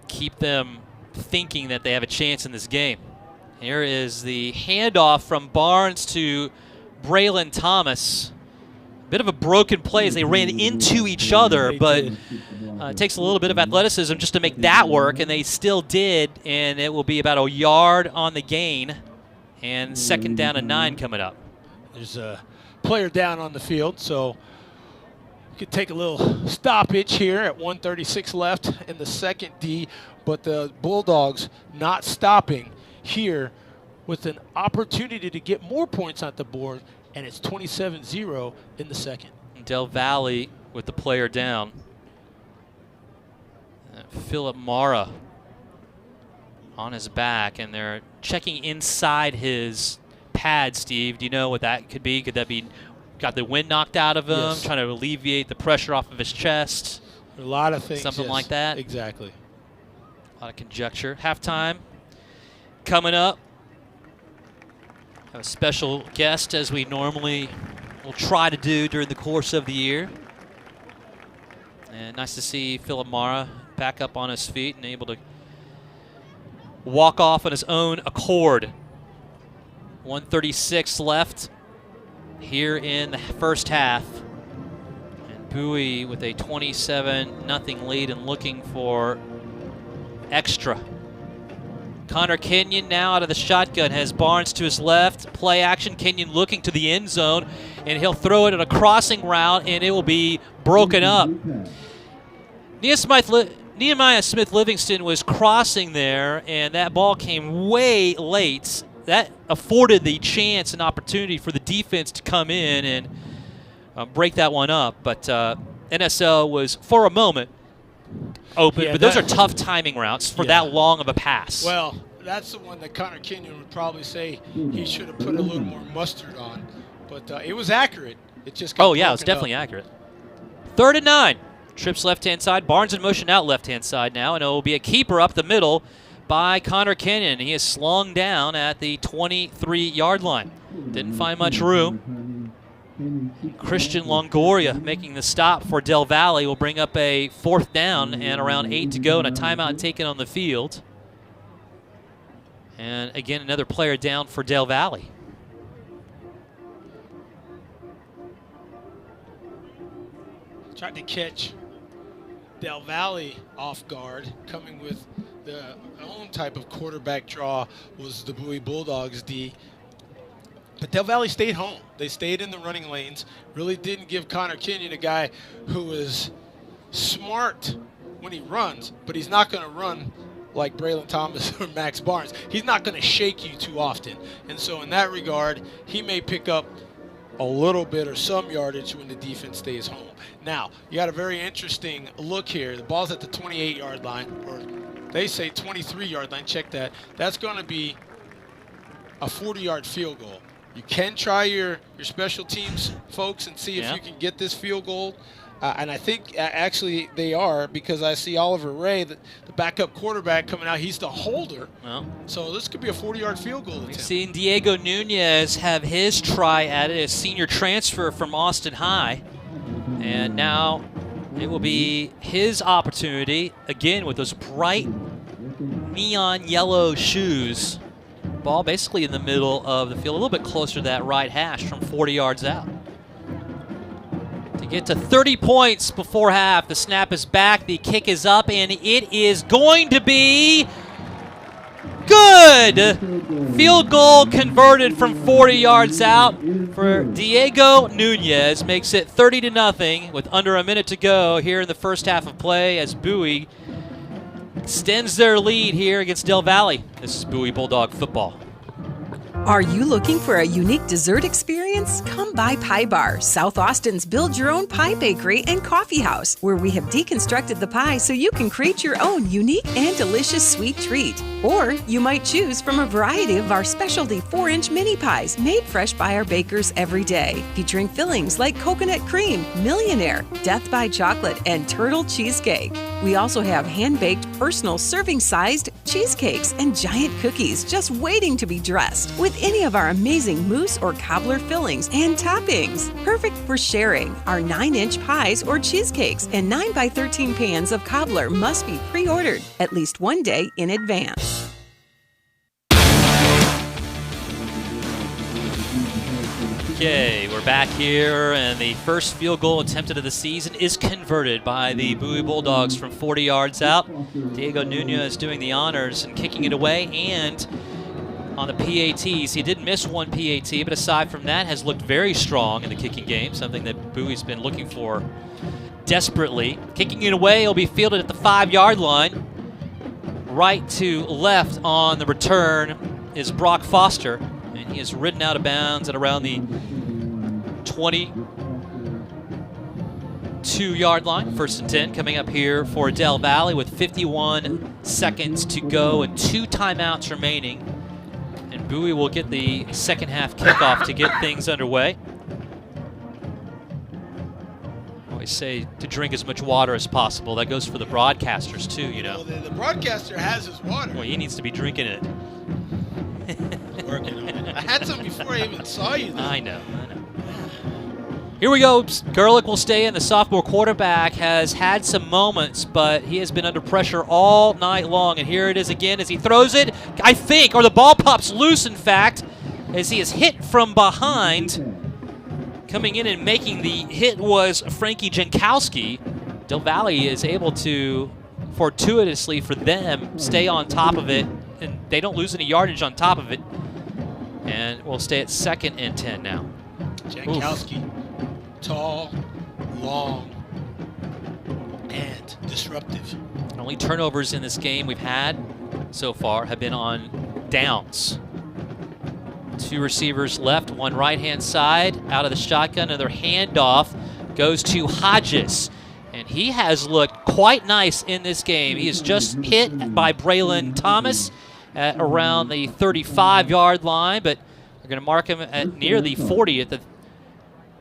keep them thinking that they have a chance in this game. Here is the handoff from Barnes to Braylon Thomas. Bit of a broken play as they ran into each other, but it takes a little bit of athleticism just to make that work, and they still did, and it will be about a yard on the gain, and 2nd down and 9 coming up. There's a player down on the field, so we could take a little stoppage here at 1:36 left in the 2nd D, but the Bulldogs not stopping here with an opportunity to get more points on the board, and it's 27-0 in the 2nd. Del Valle with the player down. Philip Mara on his back, and they're checking inside his pad, Steve. Do you know what that could be? Could that be got the wind knocked out of him, yes, trying to alleviate the pressure off of his chest? A lot of things. Something yes, like that? Exactly. A lot of conjecture. Halftime coming up. Have a special guest, as we normally will try to do during the course of the year. And nice to see Philip Mara back up on his feet and able to walk off on his own accord. 1:36 left here in the first half. And Bowie with a 27-0 lead and looking for extra. Connor Kenyon now out of the shotgun has Barnes to his left. Play action, Kenyon looking to the end zone, and he'll throw it at a crossing route, and it will be broken up. Nehemiah Smith-Livingston was crossing there, and that ball came way late. That afforded the chance and opportunity for the defense to come in and break that one up. But NSL was, for a moment, open. Yeah, but those are tough timing routes for that long of a pass. Well, that's the one that Connor Kenyon would probably say he should have put a little more mustard on. But it was accurate. It just got it was definitely accurate. 3rd and 9. Trips left-hand side. Barnes in motion out left-hand side now, and it will be a keeper up the middle. by Connor Kenyon. He is slung down at the 23-yard line. Didn't find much room. Christian Longoria making the stop for Del Valle will bring up a 4th down and around 8 to go and a timeout taken on the field. And again, another player down for Del Valle. Tried to catch Del Valle off guard, coming with the own type of quarterback draw was the Bowie Bulldogs D. But Del Valle stayed home. They stayed in the running lanes, really didn't give Connor Kenyon, a guy who is smart when he runs, but he's not going to run like Braylon Thomas or Max Barnes. He's not going to shake you too often. And so in that regard, he may pick up a little bit or some yardage when the defense stays home. Now, you got a very interesting look here. The ball's at the 28-yard line, or they say 23-yard line. Check that. That's going to be a 40-yard field goal. You can try your special teams folks and see if you can get this field goal. And I think actually they are, because I see Oliver Ray, the backup quarterback, coming out. He's the holder. Well, so this could be a 40-yard field goal attempt. We've seen Diego Nunez have his try at it, a senior transfer from Austin High. And now it will be his opportunity, again with those bright neon yellow shoes. Ball basically in the middle of the field, a little bit closer to that right hash from 40 yards out. To get to 30 points before half, the snap is back, the kick is up, and it is going to be good! Field goal converted from 40 yards out for Diego Nunez. Makes it 30-0 with under a minute to go here in the first half of play as Bowie extends their lead here against Del Valle. This is Bowie Bulldog football. Are you looking for a unique dessert experience? Come by Pie Bar, South Austin's build-your-own pie bakery and coffee house, where we have deconstructed the pie so you can create your own unique and delicious sweet treat. Or you might choose from a variety of our specialty 4-inch mini pies made fresh by our bakers every day, featuring fillings like coconut cream, millionaire, death by chocolate, and turtle cheesecake. We also have hand-baked, personal serving-sized cheesecakes and giant cookies just waiting to be dressed with any of our amazing mousse or cobbler fillings and toppings. Perfect for sharing. Our 9-inch pies or cheesecakes and 9x13 pans of cobbler must be pre-ordered at least one day in advance. Okay, we're back here, and the first field goal attempted of the season is converted by the Bowie Bulldogs from 40 yards out. Diego Nunez doing the honors and kicking it away, and on the PATs, he did miss one PAT, but aside from that, has looked very strong in the kicking game, something that Bowie's been looking for desperately. Kicking it away, he'll be fielded at the 5-yard line. Right to left on the return is Brock Foster, and he is ridden out of bounds at around the 22-yard line. 1st and 10 coming up here for Del Valle with 51 seconds to go and 2 timeouts remaining. And Bowie will get the second half kickoff to get things underway. I always say to drink as much water as possible. That goes for the broadcasters too, you know. Well, the broadcaster has his water. Well, he needs to be drinking it. I'm working on it. I had some before I even saw you, though. I know. Here we go. Gerlich will stay in. The sophomore quarterback has had some moments, but he has been under pressure all night long. And here it is again as he throws it, I think, or the ball pops loose, in fact, as he is hit from behind. Coming in and making the hit was Frankie Jankowski. Del Valle is able to, fortuitously for them, stay on top of it, and they don't lose any yardage on top of it. And we'll stay at 2nd and 10 now. Jankowski. Tall, long, and disruptive. Only turnovers in this game we've had so far have been on downs. 2 receivers left, one right-hand side, out of the shotgun, another handoff goes to Hodges. And he has looked quite nice in this game. He is just hit by Braylon Thomas at around the 35-yard line, but they're going to mark him at near the 40 at the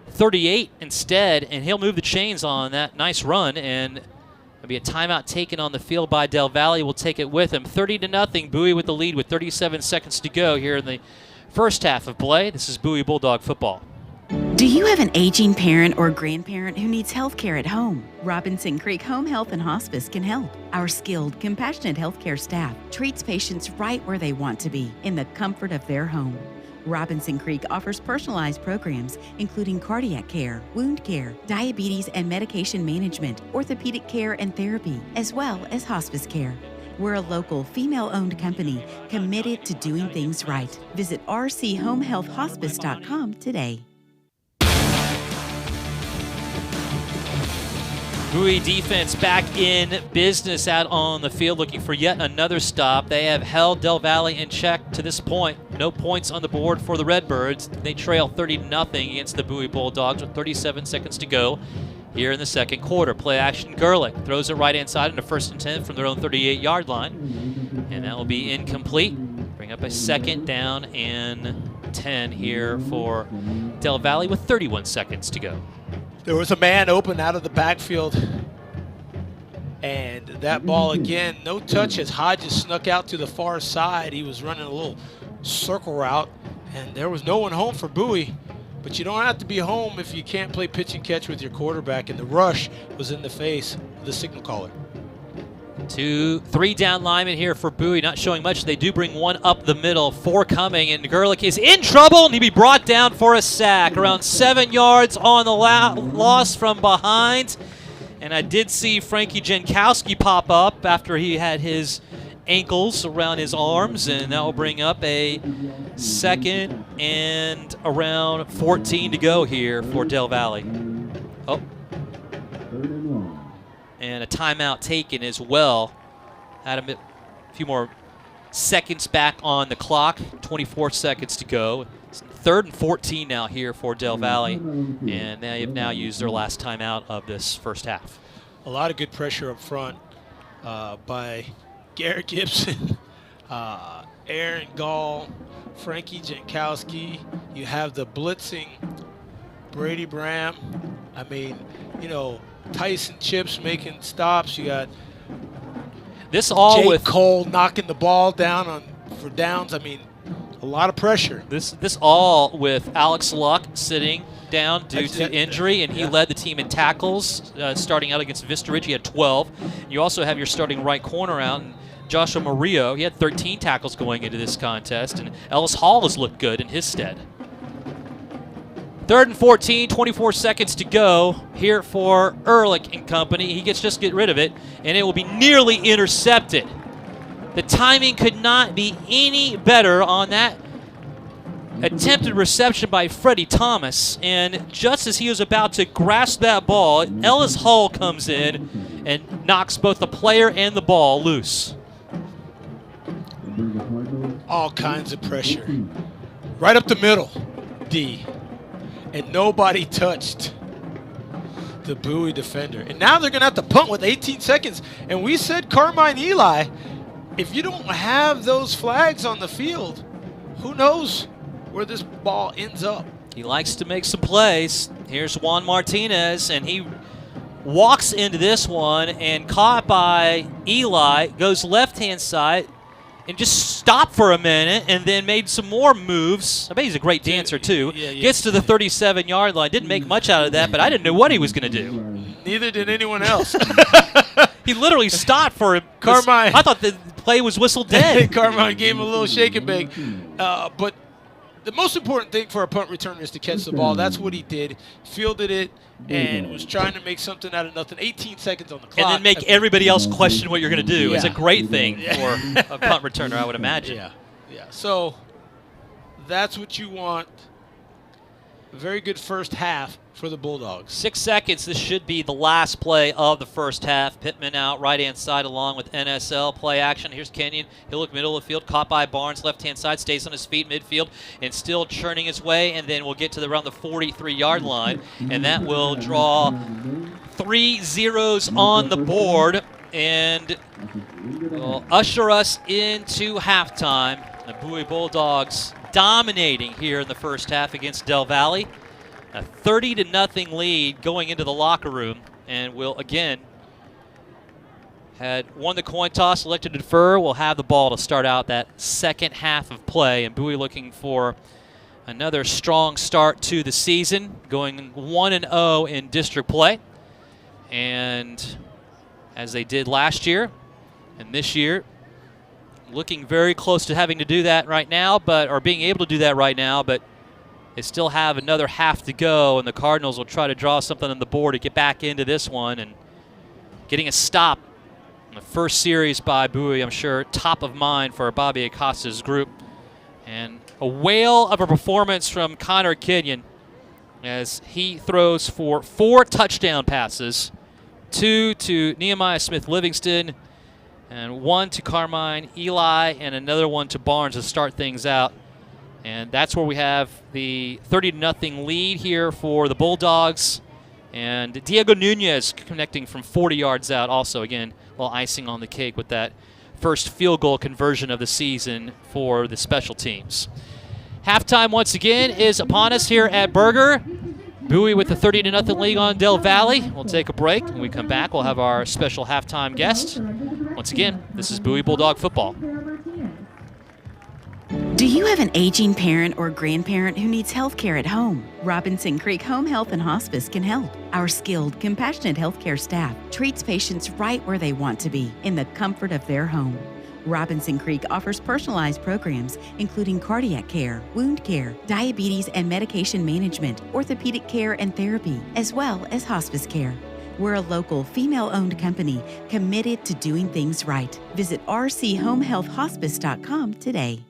38 instead, and he'll move the chains on that nice run, and There'll be a timeout taken on the field by Del Valle. Will take it with him. 30-0. Bowie with the lead with 37 seconds to go here in the first half of play. This is Bowie Bulldog football. Do you have an aging parent or grandparent who needs health care at home? Robinson Creek Home Health and Hospice can help. Our skilled, compassionate healthcare staff treats patients right where they want to be, in the comfort of their home. Robinson Creek offers personalized programs, including cardiac care, wound care, diabetes and medication management, orthopedic care and therapy, as well as hospice care. We're a local, female-owned company committed to doing things right. Visit rchomehealthhospice.com today. Bowie defense back in business out on the field looking for yet another stop. They have held Del Valle in check to this point. No points on the board for the Redbirds. They trail 30-0 against the Bowie Bulldogs with 37 seconds to go here in the second quarter. Play action, Gerlich throws it right-hand side into 1st and 10 from their own 38-yard line. And that will be incomplete. Bring up a 2nd down and 10 here for Del Valle with 31 seconds to go. There was a man open out of the backfield, and that ball again, no touch as Hodges snuck out to the far side. He was running a little circle route, and there was no one home for Bowie. But you don't have to be home if you can't play pitch and catch with your quarterback, and the rush was in the face of the signal caller. 2-3 down linemen here for Bowie, not showing much. They do bring one up the middle, 4 coming, and Gerlich is in trouble, and he'll be brought down for a sack. Around 7 yards on the loss from behind. And I did see Frankie Jankowski pop up after he had his ankles around his arms, and that will bring up a 2nd and around 14 to go here for Del Valle. Oh. And a timeout taken as well. Had a few more seconds back on the clock. 24 seconds to go. It's 3rd and 14 now here for Del Valle. And they have now used their last timeout of this first half. A lot of good pressure up front by Garrett Gibson, Aaron Gall, Frankie Jankowski. You have the blitzing Brady Bram. I mean, you know, Tyson Chips making stops. You got this all Jake with Cole knocking the ball down for downs. I mean, a lot of pressure. This all with Alex Luck sitting down due to injury, and he led the team in tackles starting out against Vista Ridge. He had 12. You also have your starting right corner out, and Joshua Murillo. He had 13 tackles going into this contest, and Ellis Hall has looked good in his stead. 3rd and 14, 24 seconds to go here for Ehrlich and company. He gets just get rid of it, and it will be nearly intercepted. The timing could not be any better on that attempted reception by Freddie Thomas, and just as he was about to grasp that ball, Ellis Hull comes in and knocks both the player and the ball loose. All kinds of pressure. Right up the middle, D. And nobody touched the Bowie defender. And now they're going to have to punt with 18 seconds. And we said Carmine Eli, if you don't have those flags on the field, who knows where this ball ends up. He likes to make some plays. Here's Juan Martinez, and he walks into this one and caught by Eli, goes left-hand side, and just stopped for a minute and then made some more moves. I bet he's a great dancer, too. Gets to the 37-yard line. Didn't make much out of that, but I didn't know what he was going to do. Neither did anyone else. He literally stopped for him. Carmine. I thought the play was whistled dead. Carmine gave him a little shake and bake. But the most important thing for a punt returner is to catch the ball. That's what he did. Fielded it and was trying to make something out of nothing. 18 seconds on the clock. And then make everybody else question what you're going to do. It's a great thing for a punt returner, I would imagine. Yeah. So that's what you want. A very good first half for the Bulldogs. 6 seconds. This should be the last play of the first half. Pittman out right-hand side along with NSL. Play action. Here's Kenyon. He'll look middle of the field. Caught by Barnes. Left-hand side. Stays on his feet midfield and still churning his way. And then we'll get to around the 43-yard line. And that will draw 3 zeros on the board. And will usher us into halftime. The Bowie Bulldogs dominating here in the first half against Del Valle. A 30-0 lead going into the locker room, and will again had won the coin toss, elected to defer, will have the ball to start out that second half of play. And Bowie looking for another strong start to the season, going 1-0 in district play. And as they did last year and this year, looking very close to having to do that right now, or being able to do that right now, but they still have another half to go, and the Cardinals will try to draw something on the board to get back into this one. And getting a stop in the first series by Bowie, I'm sure, top of mind for Bobby Acosta's group. And a whale of a performance from Connor Kenyon as he throws for 4 touchdown passes, 2 to Nehemiah Smith-Livingston, and 1 to Carmine Eli, and another one to Barnes to start things out. And that's where we have the 30-0 lead here for the Bulldogs. And Diego Nunez connecting from 40 yards out also. Again, a little icing on the cake with that first field goal conversion of the season for the special teams. Halftime once again is upon us here at Berger. Bowie with the 30-0 lead on Del Valle. We'll take a break. When we come back, we'll have our special halftime guest. Once again, this is Bowie Bulldog Football. Do you have an aging parent or grandparent who needs health care at home? Robinson Creek Home Health and Hospice can help. Our skilled, compassionate healthcare staff treats patients right where they want to be, in the comfort of their home. Robinson Creek offers personalized programs including cardiac care, wound care, diabetes and medication management, orthopedic care and therapy, as well as hospice care. We're a local, female-owned company committed to doing things right. Visit rchomehealthhospice.com today.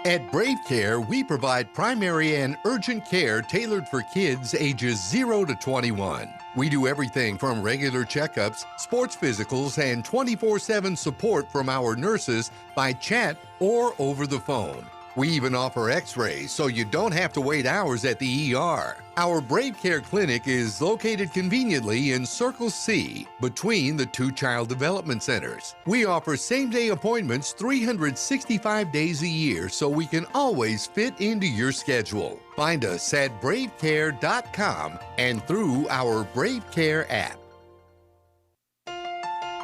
At Brave Care, we provide primary and urgent care tailored for kids ages 0 to 21. We do everything from regular checkups, sports physicals, and 24/7 support from our nurses by chat or over the phone. We even offer x-rays so you don't have to wait hours at the ER. Our Brave Care Clinic is located conveniently in Circle C between the 2 child development centers. We offer same-day appointments 365 days a year so we can always fit into your schedule. Find us at bravecare.com and through our Brave Care app.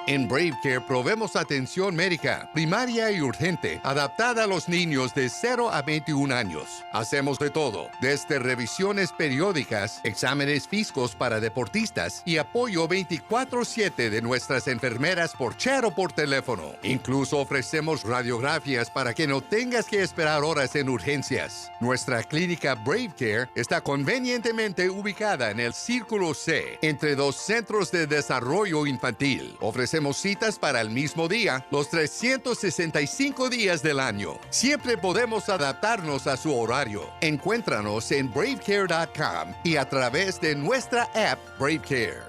En Brave Care proveemos atención médica, primaria y urgente, adaptada a los niños de 0 a 21 años. Hacemos de todo, desde revisiones periódicas, exámenes físicos para deportistas y apoyo 24/7 de nuestras enfermeras por chat o por teléfono. Incluso ofrecemos radiografías para que no tengas que esperar horas en urgencias. Nuestra clínica Brave Care está convenientemente ubicada en el Círculo C, entre 2 centros de desarrollo infantil. Ofrecemos citas para el mismo día, los 365 días del año. Siempre podemos adaptarnos a su horario. Encuéntranos en bravecare.com y a través de nuestra app Brave Care.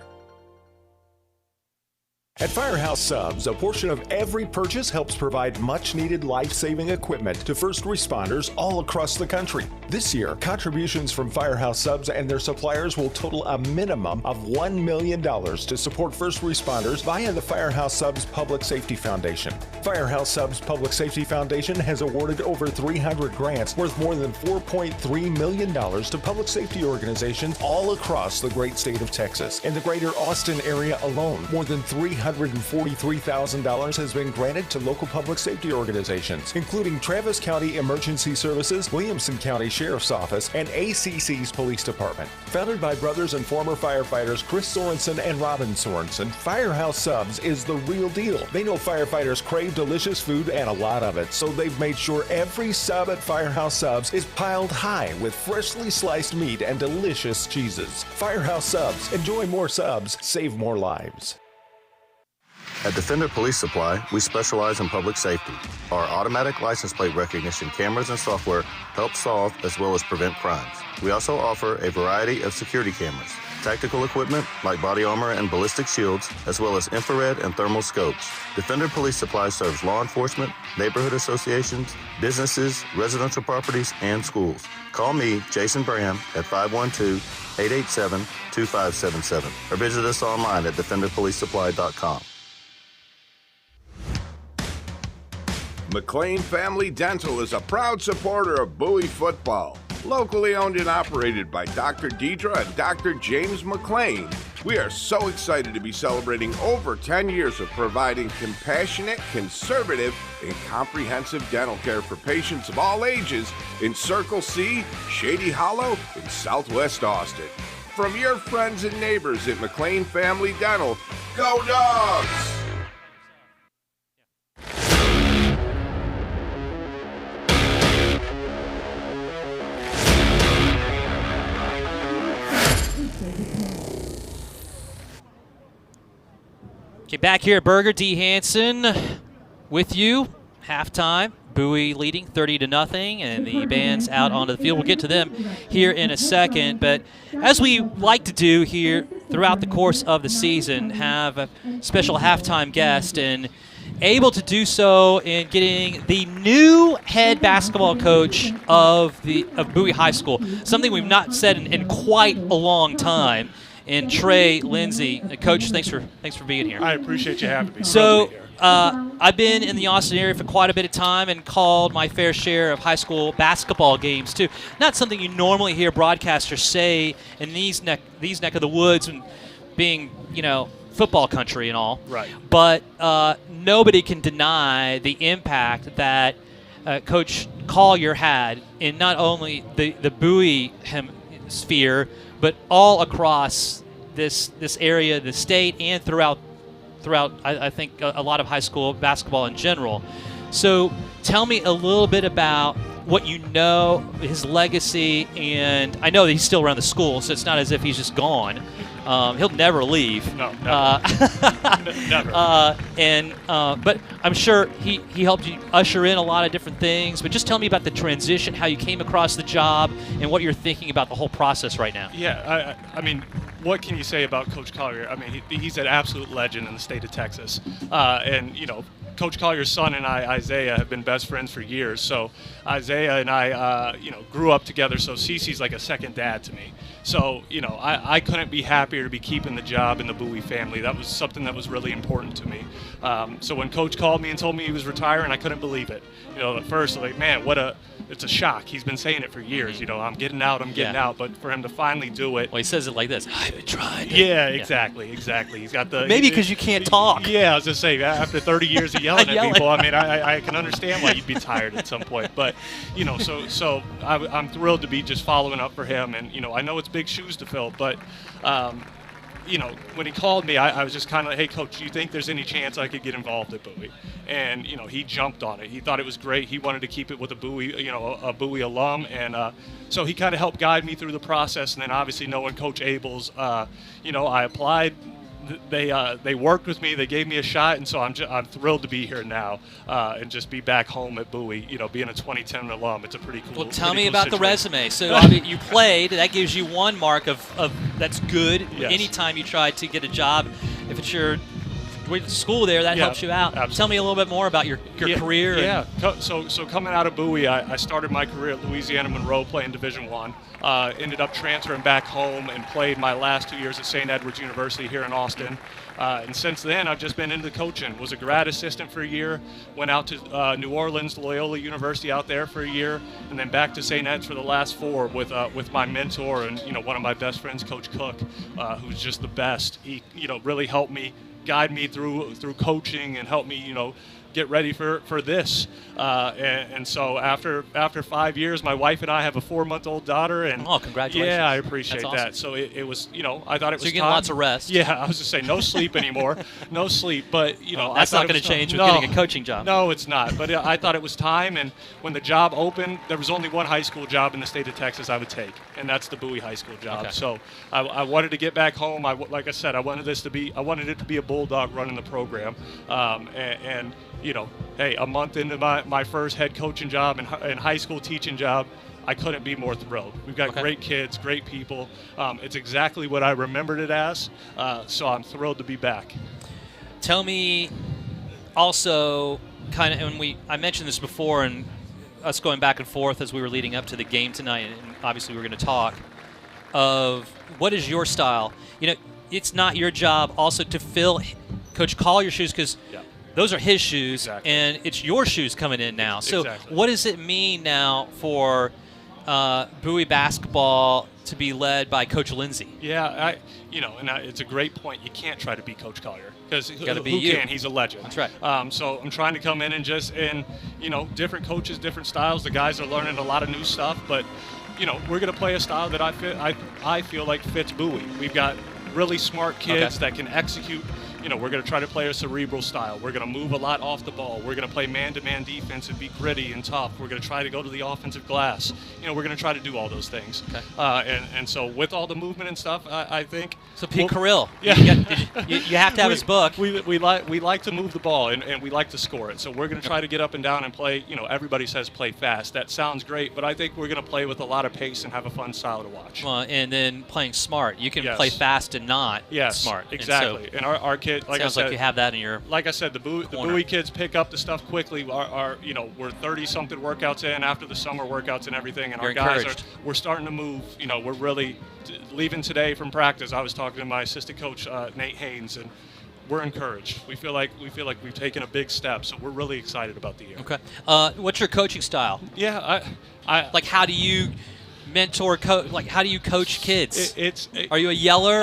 At Firehouse Subs, a portion of every purchase helps provide much-needed life-saving equipment to first responders all across the country. This year, contributions from Firehouse Subs and their suppliers will total a minimum of $1 million to support first responders via the Firehouse Subs Public Safety Foundation. Firehouse Subs Public Safety Foundation has awarded over 300 grants worth more than $4.3 million to public safety organizations all across the great state of Texas. In the greater Austin area alone, more than $343,000 has been granted to local public safety organizations, including Travis County Emergency Services, Williamson County Sheriff's Office, and ACC's Police Department. Founded by brothers and former firefighters Chris Sorensen and Robin Sorensen, Firehouse Subs is the real deal. They know firefighters crave delicious food and a lot of it, so they've made sure every sub at Firehouse Subs is piled high with freshly sliced meat and delicious cheeses. Firehouse Subs. Enjoy more subs, save more lives. At Defender Police Supply, we specialize in public safety. Our automatic license plate recognition cameras and software help solve as well as prevent crimes. We also offer a variety of security cameras, tactical equipment like body armor and ballistic shields, as well as infrared and thermal scopes. Defender Police Supply serves law enforcement, neighborhood associations, businesses, residential properties, and schools. Call me, Jason Bram, at 512-887-2577 or visit us online at defenderpolicesupply.com. McLean Family Dental is a proud supporter of Bowie football. Locally owned and operated by Dr. Deidre and Dr. James McLean, We are so excited to be celebrating over 10 years of providing compassionate, conservative, and comprehensive dental care for patients of all ages in Circle C, Shady Hollow, and Southwest Austin. From your friends and neighbors at McLean Family Dental, go Dogs! Okay, back here at Burger, D. Hansen with you. Halftime, Bowie leading 30-0, and the band's out onto the field. We'll get to them here in a second, but as we like to do here throughout the course of the season, have a special halftime guest, and able to do so in getting the new head basketball coach of Bowie High School, something we've not said in quite a long time. And Trey Lindsay, Coach, thanks for being here. I appreciate you having me. So I've been in the Austin area for quite a bit of time and called my fair share of high school basketball games too. Not something you normally hear broadcasters say in these neck of the woods, and being football country and all. Right. But nobody can deny the impact that Coach Collier had in not only the Bowie sphere, but all across this area, the state, and throughout I think a lot of high school basketball in general. So tell me a little bit about what you know, his legacy, and I know that he's still around the school, so it's not as if he's just gone. He'll never leave. No, never. Never. But I'm sure he helped you usher in a lot of different things. But just tell me about the transition, how you came across the job, and what you're thinking about the whole process right now. Yeah, I mean, what can you say about Coach Collier? I mean, he's an absolute legend in the state of Texas. And Coach Collier's son and I, Isaiah, have been best friends for years. So Isaiah and I, grew up together. So Cece's like a second dad to me. So, I couldn't be happier to be keeping the job in the Bowie family. That was something that was really important to me. So when Coach called me and told me he was retiring, I couldn't believe it. At first, like, man, it's a shock. He's been saying it for years. I'm getting out. But for him to finally do it. Well, he says it like this. I've been trying. Yeah, exactly. He's got the. Maybe because you can't talk. Yeah, I was just saying, after 30 years of yelling at people, I mean, I can understand why you'd be tired at some point. But, so I'm thrilled to be just following up for him. And, I know it's big shoes to fill, but, when he called me, I was just kind of like, hey, Coach, do you think there's any chance I could get involved at Bowie? And, he jumped on it. He thought it was great. He wanted to keep it with a Bowie alum. And so he kind of helped guide me through the process. And then obviously knowing Coach Abels, I applied. They worked with me. They gave me a shot, and so I'm thrilled to be here now and just be back home at Bowie. Being a 2010 alum, it's a pretty cool. Well, tell me cool about situation. the resume. So you played. That gives you one mark of that's good. Yes. Anytime you try to get a job, if it's your school there, that helps you out. Absolutely. Tell me a little bit more about your career. Yeah. So coming out of Bowie, I started my career at Louisiana Monroe playing Division I. Ended up transferring back home and played my last 2 years at St. Edward's University here in Austin. And since then, I've just been into coaching. Was a grad assistant for a year. Went out to New Orleans, Loyola University out there for a year, and then back to St. Ed's for the last 4 with my mentor and one of my best friends, Coach Cook, who's just the best. He really helped me, guide me through coaching, and help me get ready for this. And so after 5 years, my wife and I have a 4-month-old daughter. And oh, congratulations! Yeah, I appreciate That's that. awesome. So it was, I thought it was. So you're getting lots of rest. Yeah, I was just saying, no sleep anymore, no sleep. But that's not going to change with getting a coaching job. No, it's not. But I thought it was time. And when the job opened, there was only one high school job in the state of Texas I would take, and that's the Bowie High School job. Okay. So I wanted to get back home. Like I said, I wanted it to be a Bulldog running the program, and hey, a month into my first head coaching job and high school teaching job, I couldn't be more thrilled. We've got great kids, great people. It's exactly what I remembered it as, so I'm thrilled to be back. Tell me also, kind of, and I mentioned this before, and us going back and forth as we were leading up to the game tonight, and obviously we were going to talk, of what is your style? It's not your job also to fill Coach Collier's shoes, because those are his shoes, exactly. And it's your shoes coming in now. So exactly. What does it mean now for Bowie basketball to be led by Coach Lindsay. Yeah, it's a great point. You can't try to be Coach Collier because who you. can? He's a legend. That's right. So I'm trying to come in and different coaches, different styles. The guys are learning a lot of new stuff, but we're going to play a style that I feel like fits Bowie. We've got really smart kids that can execute. We're going to try to play a cerebral style. We're going to move a lot off the ball. We're going to play man-to-man defense and be gritty and tough. We're going to try to go to the offensive glass. We're going to try to do all those things. Okay. And so with all the movement and stuff, I think. So Pete Carrill, yeah, you have to have his book. We like to move the ball and we like to score it. So we're going to try to get up and down and play. Everybody says play fast. That sounds great, but I think we're going to play with a lot of pace and have a fun style to watch. Well, and then playing smart. You can play fast and not smart. Exactly. And our kids. Like sounds I said, like you have that in your. Like I said, the Bowie kids pick up the stuff quickly. We're 30-something workouts in after the summer workouts and everything, and You're our guys encouraged. we're starting to move. We're really leaving today from practice. I was talking to my assistant coach Nate Haynes, and we're encouraged. We feel like we've taken a big step, so we're really excited about the year. Okay. What's your coaching style? Yeah, I like. How do you mentor coach? Like, how do you coach kids? Are you a yeller?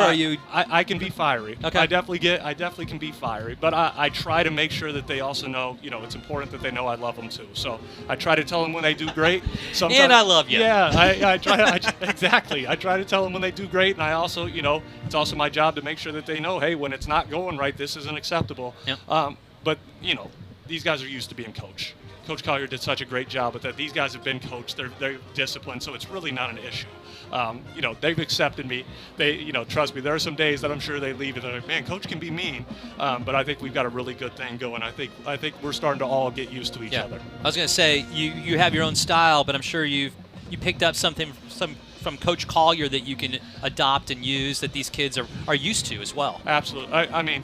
I can be fiery. Okay. I definitely can be fiery, but I try to make sure that they also know, it's important that they know I love them too. So I try to tell them when they do great. Sometimes, and I love you. Yeah, I try. Exactly. I try to tell them when they do great, and I also, it's also my job to make sure that they know, hey, when it's not going right, this isn't acceptable. Yeah. But these guys are used to being coached. Coach Collier did such a great job with that. These guys have been coached. They're disciplined, so it's really not an issue. They've accepted me. They, trust me. There are some days that I'm sure they leave and they're like, man, Coach can be mean. But I think we've got a really good thing going. I think we're starting to all get used to each other. I was going to say you have your own style, but I'm sure you picked up something from Coach Collier that you can adopt and use that these kids are used to as well. Absolutely. I mean.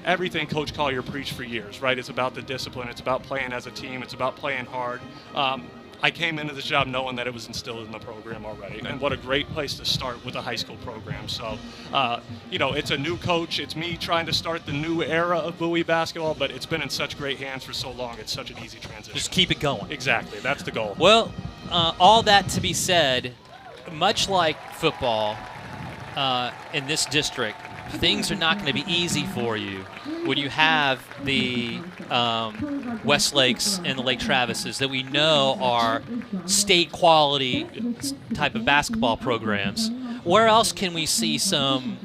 Everything Coach Collier preached for years, right? It's about the discipline. It's about playing as a team. It's about playing hard. I came into this job knowing that it was instilled in the program already, and what a great place to start with a high school program. So, it's a new coach. It's me trying to start the new era of Bowie basketball, but it's been in such great hands for so long. It's such an easy transition. Just keep it going. Exactly. That's the goal. Well, all that to be said, much like football in this district, things are not going to be easy for you when you have the West Lakes and the Lake Travises that we know are state quality type of basketball programs. Where else can we see some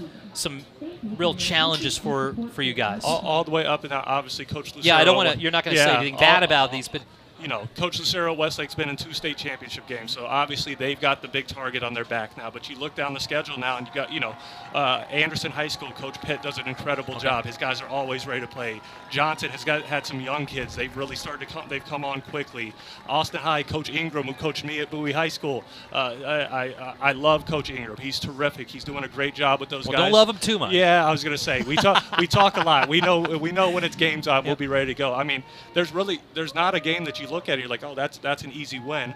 real challenges for you guys? All the way up and down. Obviously, Coach Lucero. Yeah, I don't want to. You're not going to say anything bad about these, but. Coach Lucero, Westlake's been in 2 state championship games, so obviously they've got the big target on their back now. But you look down the schedule now, and you got, Anderson High School, Coach Pitt does an incredible job. His guys are always ready to play. Johnson has had some young kids. They've really started to come. They've come on quickly. Austin High, Coach Ingram, who coached me at Bowie High School. I love Coach Ingram. He's terrific. He's doing a great job with those guys. Don't love him too much. Yeah, I was going to say we talk a lot. We know when it's game time, we'll be ready to go. I mean, there's not a game that you look at it, you're like, oh, that's an easy win.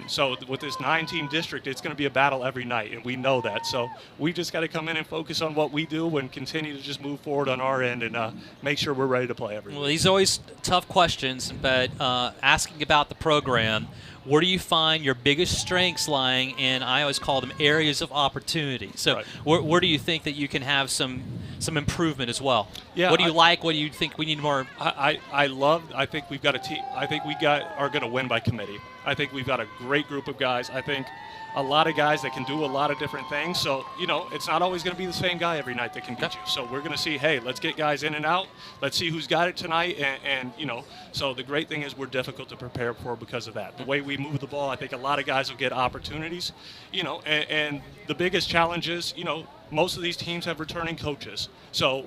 So with this 9-team district, it's going to be a battle every night, and we know that. So we just got to come in and focus on what we do and continue to just move forward on our end and make sure we're ready to play every night. Well, these are always tough questions, but asking about the program, where do you find your biggest strengths lying in, I always call them areas of opportunity. So right. where do you think that you can have some improvement as well? Yeah, what do you like? What do you think we need more? I think we've got a team. I think are going to win by committee. I think we've got a great group of guys. I think a lot of guys that can do a lot of different things. So, it's not always going to be the same guy every night that can beat you. So we're going to see, hey, let's get guys in and out. Let's see who's got it tonight. And so the great thing is we're difficult to prepare for because of that. The way we move the ball, I think a lot of guys will get opportunities, and the biggest challenge is, most of these teams have returning coaches. So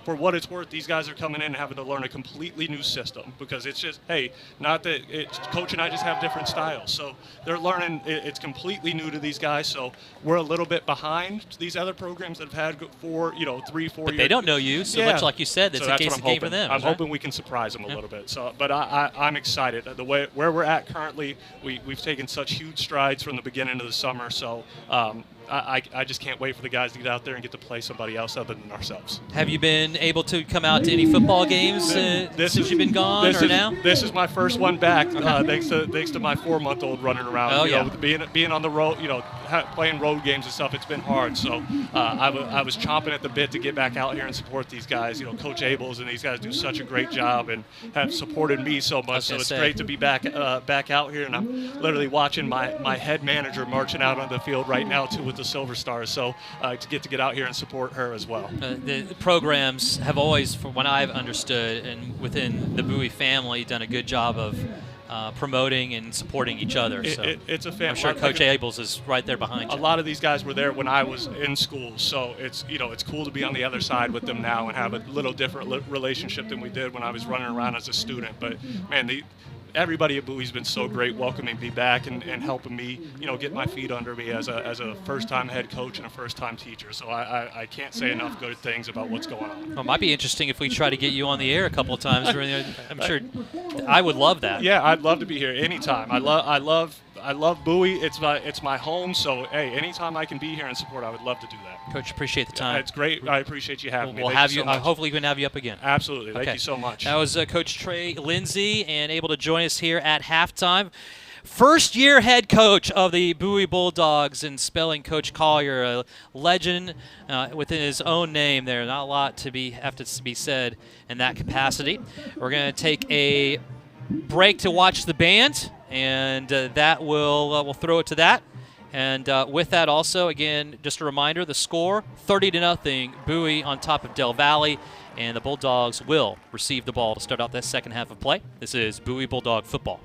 for what it's worth, these guys are coming in and having to learn a completely new system because it's just, hey, not that Coach and I just have different styles. So they're learning, it's completely new to these guys. So we're a little bit behind these other programs that have had 3-4 years. But they don't know you, so much like you said, that's a case of game for them. I'm hoping we can surprise them a little bit. So, but I'm excited. The way where we're at currently, we've taken such huge strides from the beginning of the summer. So I just can't wait for the guys to get out there and get to play somebody else other than ourselves. Have you been able to come out to any football games since you've been gone now? This is my first one back, thanks to my 4-month-old running around. Oh, being on the road, playing road games and stuff, it's been hard. So I was chomping at the bit to get back out here and support these guys. You know, Coach Abels and these guys do such a great job and have supported me so much. So it's great to be back out here, and I'm literally watching my head manager marching out on the field right now too with the Silver Stars. So to get out here and support her as well. The programs have always, from what I've understood, and within the Bowie family, done a good job of promoting and supporting each other. It's a family. I'm sure Coach Abels is right there behind you. A lot of these guys were there when I was in school, so it's cool to be on the other side with them now and have a little different relationship than we did when I was running around as a student. But man, everybody at Bowie's been so great welcoming me back and helping me, get my feet under me as a first-time head coach and a first-time teacher. So I can't say enough good things about what's going on. Well, it might be interesting if we try to get you on the air a couple of times. I'm sure I would love that. Yeah, I'd love to be here anytime. I love Bowie. It's my home. So hey, anytime I can be here and support, I would love to do that. Coach, appreciate the time. It's great. I appreciate you having me. We'll have you. Hopefully, we can have you up again. Absolutely. Okay. Thank you so much. That was Coach Trey Lindsay, and able to join us here at halftime. First-year head coach of the Bowie Bulldogs, and spelling Coach Collier, a legend within his own name. There, not a lot to be said in that capacity. We're going to take a break to watch the band, and that we'll throw it to that. And with that, also, again, just a reminder: the score 30-0, Bowie on top of Del Valle, and the Bulldogs will receive the ball to start out that second half of play. This is Bowie Bulldog football.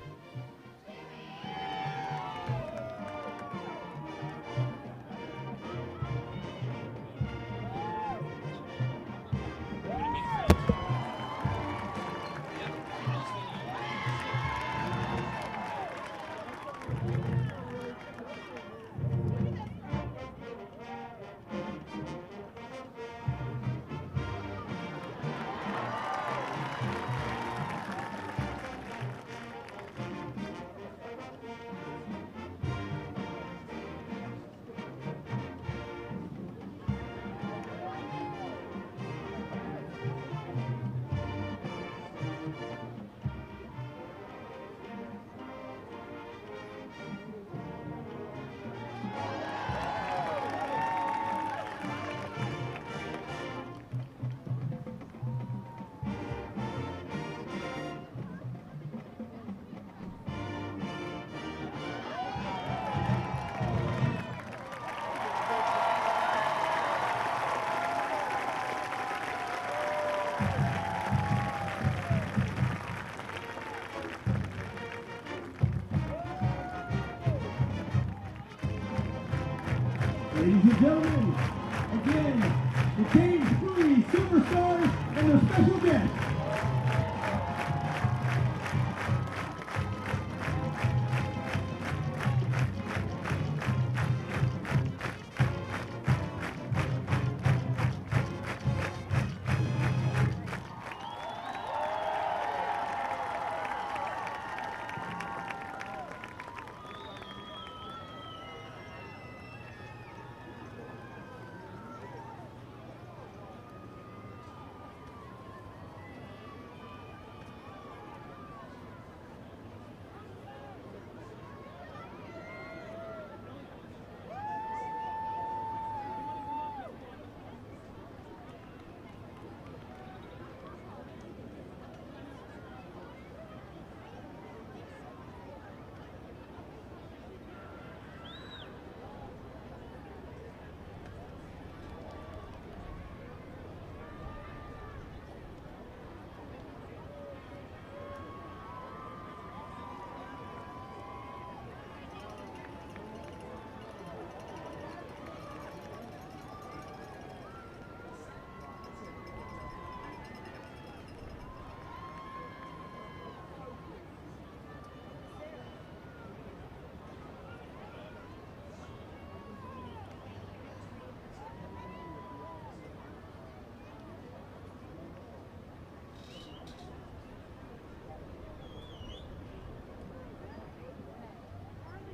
Ladies and gentlemen, again, the James Bowie Superstars and their special guest.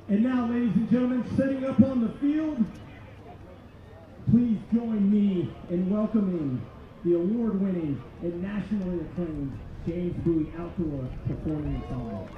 And now, ladies and gentlemen, setting up on the field, please join me in welcoming the award-winning and nationally acclaimed James Bowie Outdoor Performing Ensemble.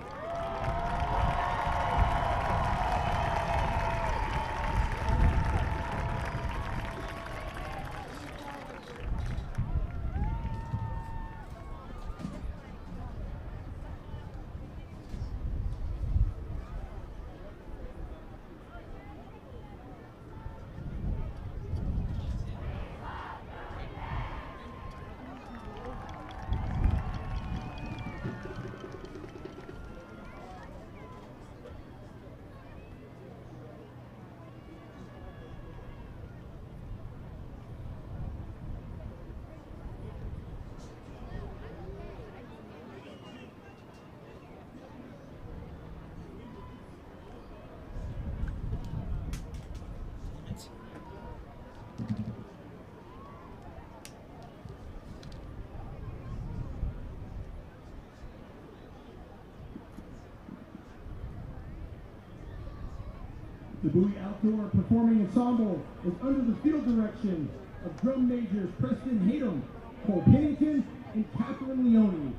The Bowie Outdoor Performing Ensemble is under the field direction of drum majors Preston Hayden, Cole Pennington, and Catherine Leone.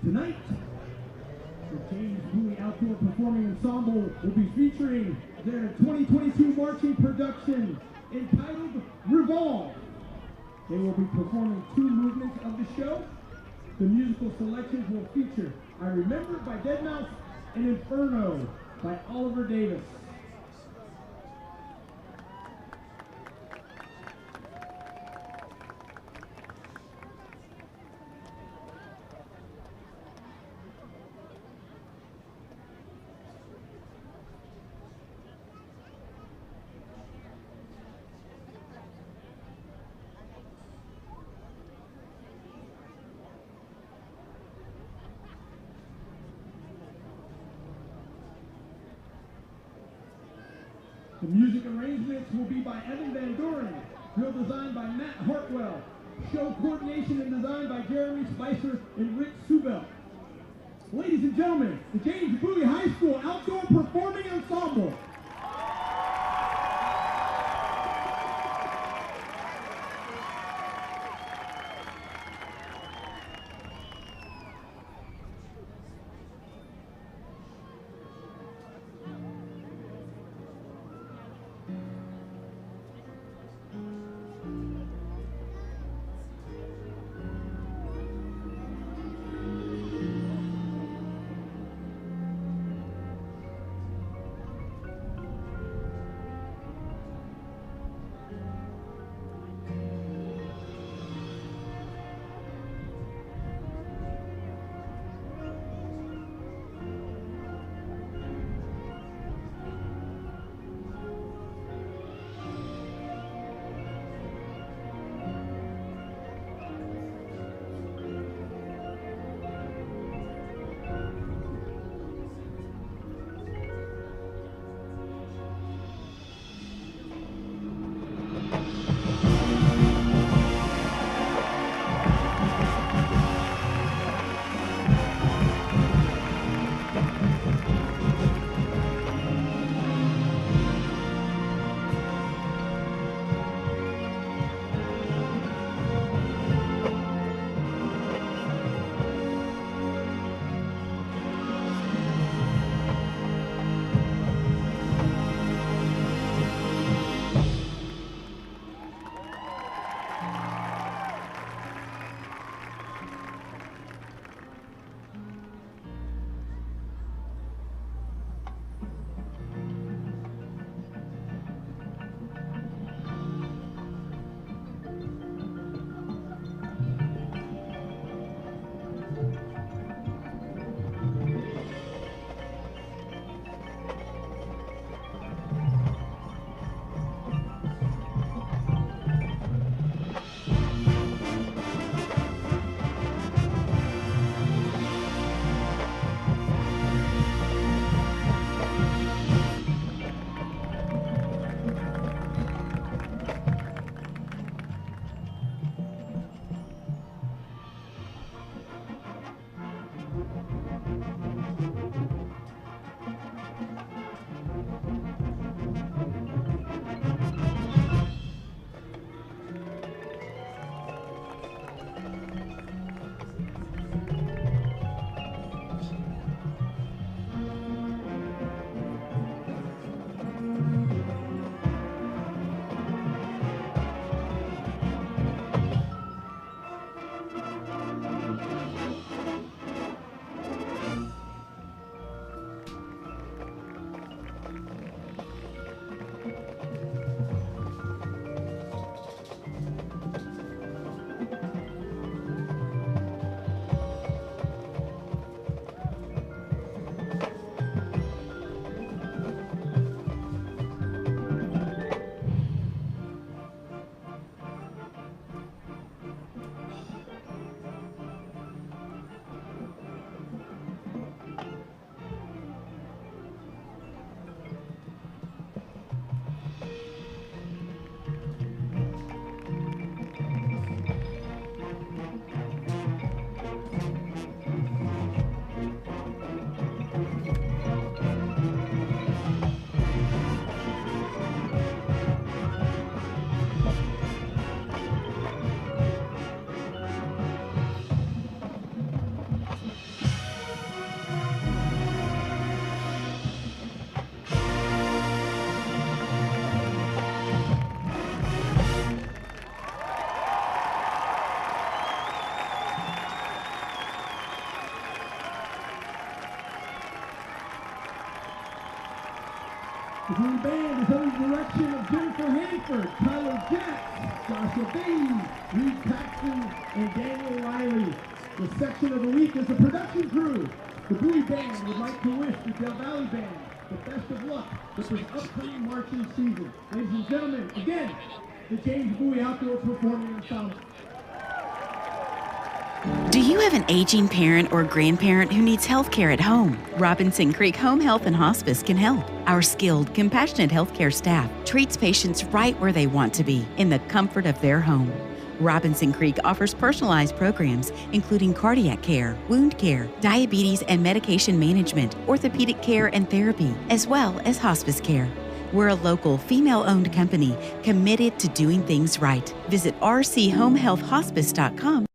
Tonight, the James Bowie Outdoor Performing Ensemble will be featuring their 2022 marching production entitled Revolve. They will be performing 2 movements of the show. The musical selections will feature I Remember by Deadmau5 and Inferno by Oliver Davis. The music arrangements will be by Evan Van Doren, drill design by Matt Hartwell, show coordination and design by Jeremy Spicer and Rick Subel. Ladies and gentlemen, the James Bowie High School Outdoor Performing Ensemble. The Blue Band is under the direction of Jennifer Hanford, Tyler Jacks, Joshua Bailey, Reed Paxton, and Daniel Riley. The section of the week is the production crew. The Bowie Band would like to wish the Del Valle Band the best of luck with this upcoming marching season. Ladies and gentlemen, again, the James Bowie Outdoor Performing Ensemble. Do you have an aging parent or grandparent who needs health care at home? Robinson Creek Home Health and Hospice can help. Our skilled, compassionate healthcare staff treats patients right where they want to be, in the comfort of their home. Robinson Creek offers personalized programs including cardiac care, wound care, diabetes and medication management, orthopedic care and therapy, as well as hospice care. We're a local, female-owned company committed to doing things right. Visit rchomehealthhospice.com.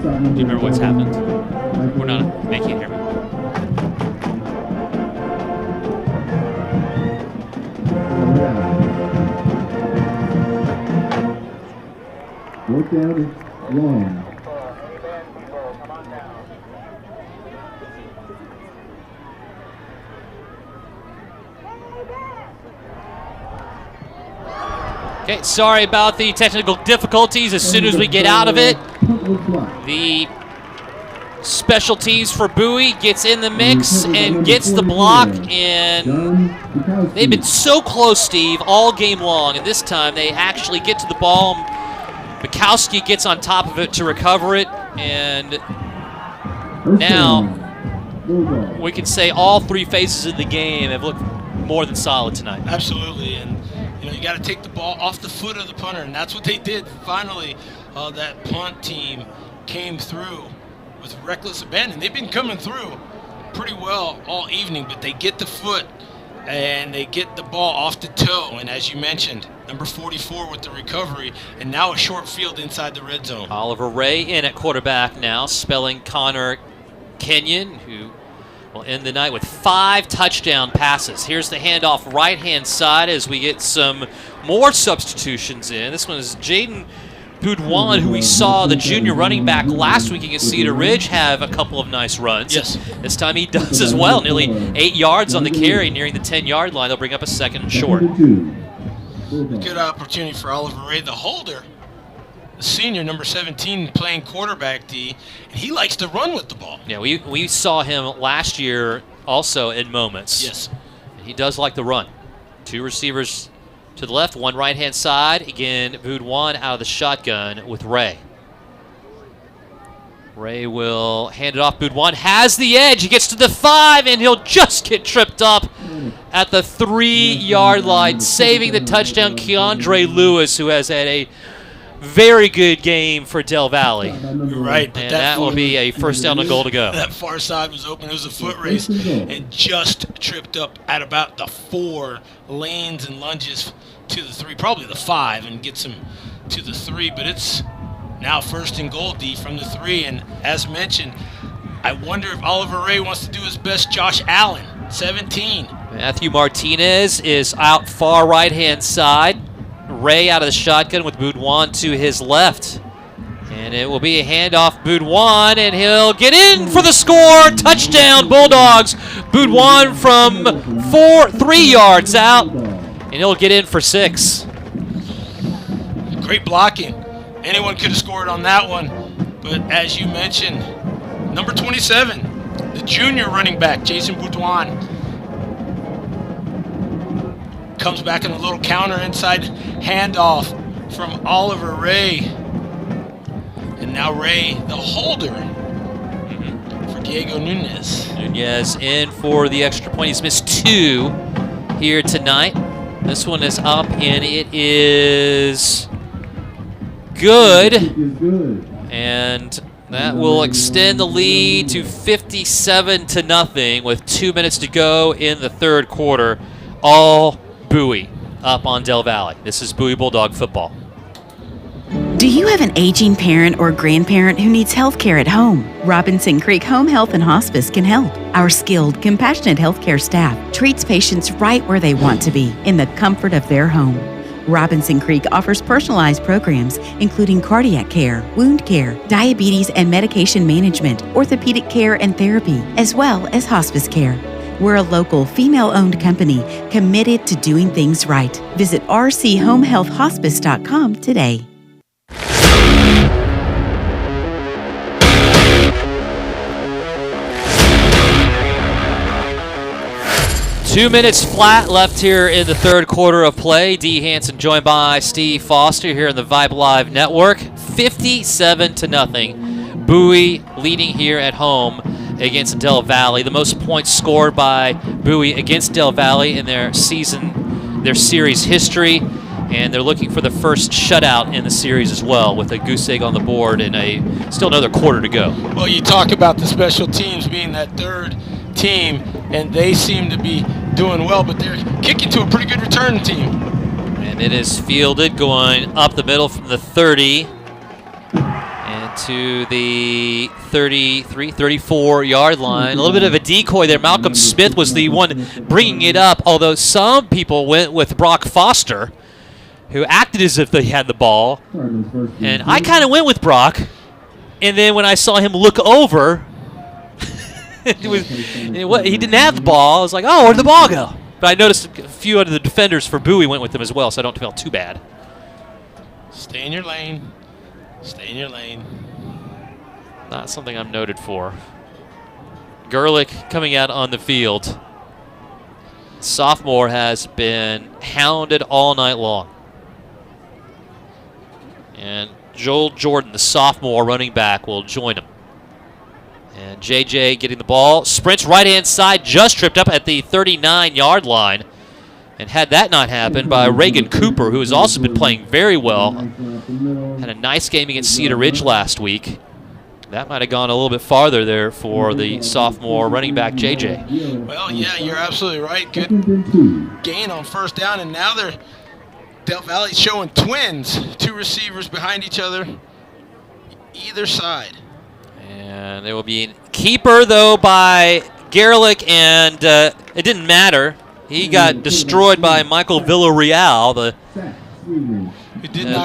Do you remember what's happened? We're not making it hear me. Fourth down is long. Okay, sorry about the technical difficulties. As soon as we get out of it, the special teams for Bowie gets in the mix and gets the block, and they've been so close, Steve, all game long, and this time they actually get to the ball. Bukowski gets on top of it to recover it, and now we can say all three phases of the game have looked more than solid tonight. Absolutely, and you got to take the ball off the foot of the punter, and that's what they did. Finally, that punt team came through with reckless abandon. They've been coming through pretty well all evening, but they get the foot and they get the ball off the toe. And as you mentioned, number 44 with the recovery, and now a short field inside the red zone. Oliver Ray in at quarterback now, spelling Connor Kenyon, who will end the night with 5 touchdown passes. Here's the handoff right-hand side as we get some more substitutions in. This one is Jaden Boudouin, who we saw, the junior running back last week against Cedar Ridge, have a couple of nice runs. Yes. This time he does as well. Nearly 8 yards on the carry, nearing the 10-yard line. They'll bring up a second and short. Good opportunity for Oliver Ray, the holder. The senior, number 17, playing quarterback D, and he likes to run with the ball. Yeah, we saw him last year also in moments. Yes. He does like the run. 2 receivers to the left, 1 right-hand side. Again, Boudouin out of the shotgun with Ray. Ray will hand it off. Boudouin has the edge. He gets to the 5, and he'll just get tripped up at the 3-yard line, saving the touchdown. Keandre Lewis, who has had a very good game for Del Valle. Right. And that will be a first down and goal to go. That far side was open. It was a foot race and just tripped up at about the 4 lanes and lunges to the 3, probably the 5, and gets him to the 3. But it's now first and goal, D, from the 3. And as mentioned, I wonder if Oliver Ray wants to do his best. Josh Allen, 17. Matthew Martinez is out far right-hand side. Ray out of the shotgun with Boudouin to his left. And it will be a handoff. Boudouin, and he'll get in for the score. Touchdown, Bulldogs. Boudouin from 3 yards out, and he'll get in for 6. Great blocking. Anyone could have scored on that one. But as you mentioned, number 27, the junior running back, Jason Boudouin, comes back in a little counter inside handoff from Oliver Ray. And now Ray, the holder, for Diego Nunez. Nunez in for the extra point. He's missed 2 here tonight. This one is up, and it is good. And that will extend the lead to 57-0 with 2 minutes to go in the third quarter. All Bowie up on Del Valle. This is Bowie Bulldog football. Do you have an aging parent or grandparent who needs health care at home? Robinson Creek Home Health and Hospice can help. Our skilled, compassionate healthcare staff treats patients right where they want to be, in the comfort of their home. Robinson Creek offers personalized programs including cardiac care, wound care, diabetes and medication management, orthopedic care and therapy, as well as hospice care. We're a local, female-owned company committed to doing things right. Visit rchomehealthhospice.com today. Two minutes flat left here in the third quarter of play. Dee Hanson joined by Steve Foster here in the Vype Live Network. 57-0. Bowie leading here at home against Del Valle. The most points scored by Bowie against Del Valle in their series history, and they're looking for the first shutout in the series as well, with a goose egg on the board and still another quarter to go. Well, you talk about the special teams being that third team, and they seem to be doing well, but they're kicking to a pretty good return team. And it is fielded going up the middle from the 30. And to the 33, 34-yard line. A little bit of a decoy there. Malcolm Smith was the one bringing it up, although some people went with Brock Foster, who acted as if they had the ball. And I kind of went with Brock. And then when I saw him look over, he didn't have the ball. I was like, oh, where'd the ball go? But I noticed a few of the defenders for Bowie went with him as well, so I don't feel too bad. Stay in your lane. Stay in your lane. Not something I'm noted for. Gerlich coming out on the field. Sophomore has been hounded all night long. And Joel Jordan, the sophomore running back, will join him. And JJ getting the ball. Sprints right-hand side, just tripped up at the 39-yard line. And had that not happened by Reagan Cooper, who has also been playing very well. Had a nice game against Cedar Ridge last week. That might have gone a little bit farther there for the sophomore running back, JJ. Well, yeah, you're absolutely right. Good gain on first down, and now Del Valle showing twins. 2 receivers behind each other, either side. And there will be a keeper, though, by Gerlich, and it didn't matter. He got destroyed by Michael Villarreal, the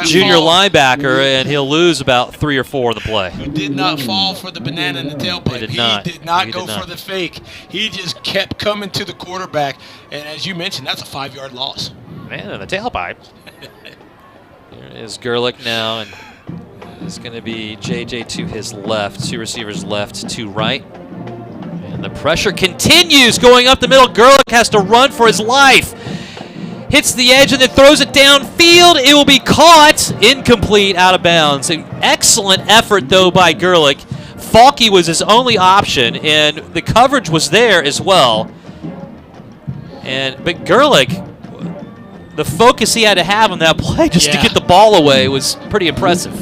junior linebacker, and he'll lose about 3 or 4 in the play. Who did not fall for the banana in the tailpipe. He did not go for the fake. He just kept coming to the quarterback, and as you mentioned, that's a 5-yard loss. Man, in the tailpipe. Here is Gerlich now, and it's going to be JJ to his left. 2 receivers left, 2 right. And the pressure continues going up the middle. Gerlich has to run for his life. Hits the edge and then throws it downfield. It will be caught. Incomplete, out of bounds. An excellent effort, though, by Gerlich. Falke was his only option, and the coverage was there as well. But Gerlich, the focus he had to have on that play just to get the ball away was pretty impressive.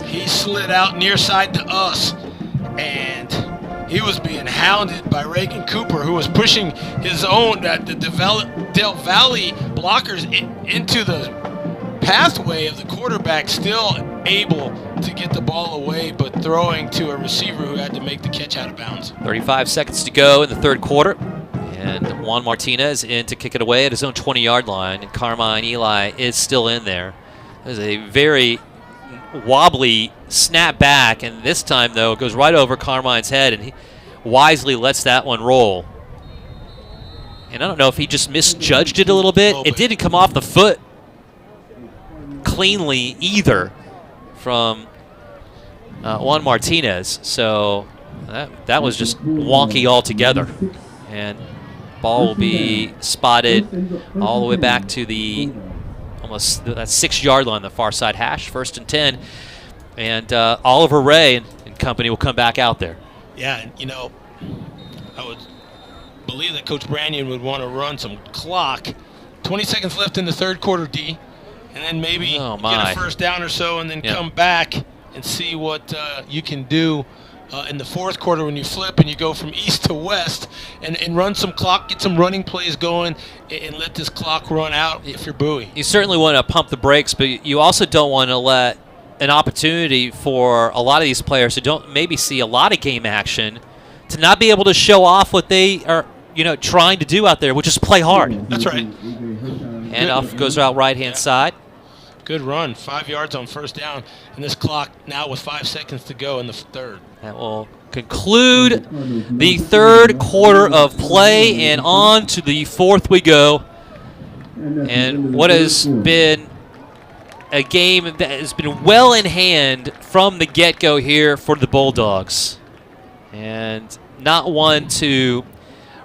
He slid out near side to us, and he was being hounded by Reagan Cooper, who was pushing his own the Del Valle blockers into the pathway of the quarterback, still able to get the ball away, but throwing to a receiver who had to make the catch out of bounds. 35 seconds to go in the third quarter. And Juan Martinez in to kick it away at his own 20-yard line. And Carmine Eli is still in there. There's a very wobbly snap back, and this time, though, it goes right over Carmine's head, and he wisely lets that one roll. And I don't know if he just misjudged it a little bit. It didn't come off the foot cleanly either from Juan Martinez. So that was just wonky altogether. And ball will be spotted all the way back to the almost that 6-yard line, the far side hash, 1st and 10. And Oliver Ray and company will come back out there. Yeah, and I would believe that Coach Brannion would want to run some clock. 20 seconds left in the third quarter, D. And then maybe get a first down or so and then come back and see what you can do in the fourth quarter when you flip and you go from east to west and run some clock, get some running plays going, and let this clock run out if you're Bowie. You certainly want to pump the brakes, but you also don't want to let an opportunity for a lot of these players who don't maybe see a lot of game action to not be able to show off what they are trying to do out there, which is play hard. That's right. And off goes out right-hand side. Good run, 5 yards on first down, and this clock now with 5 seconds to go in the third. That will conclude the third quarter of play, and on to the fourth we go. And what has been a game that has been well in hand from the get-go here for the Bulldogs. And not one to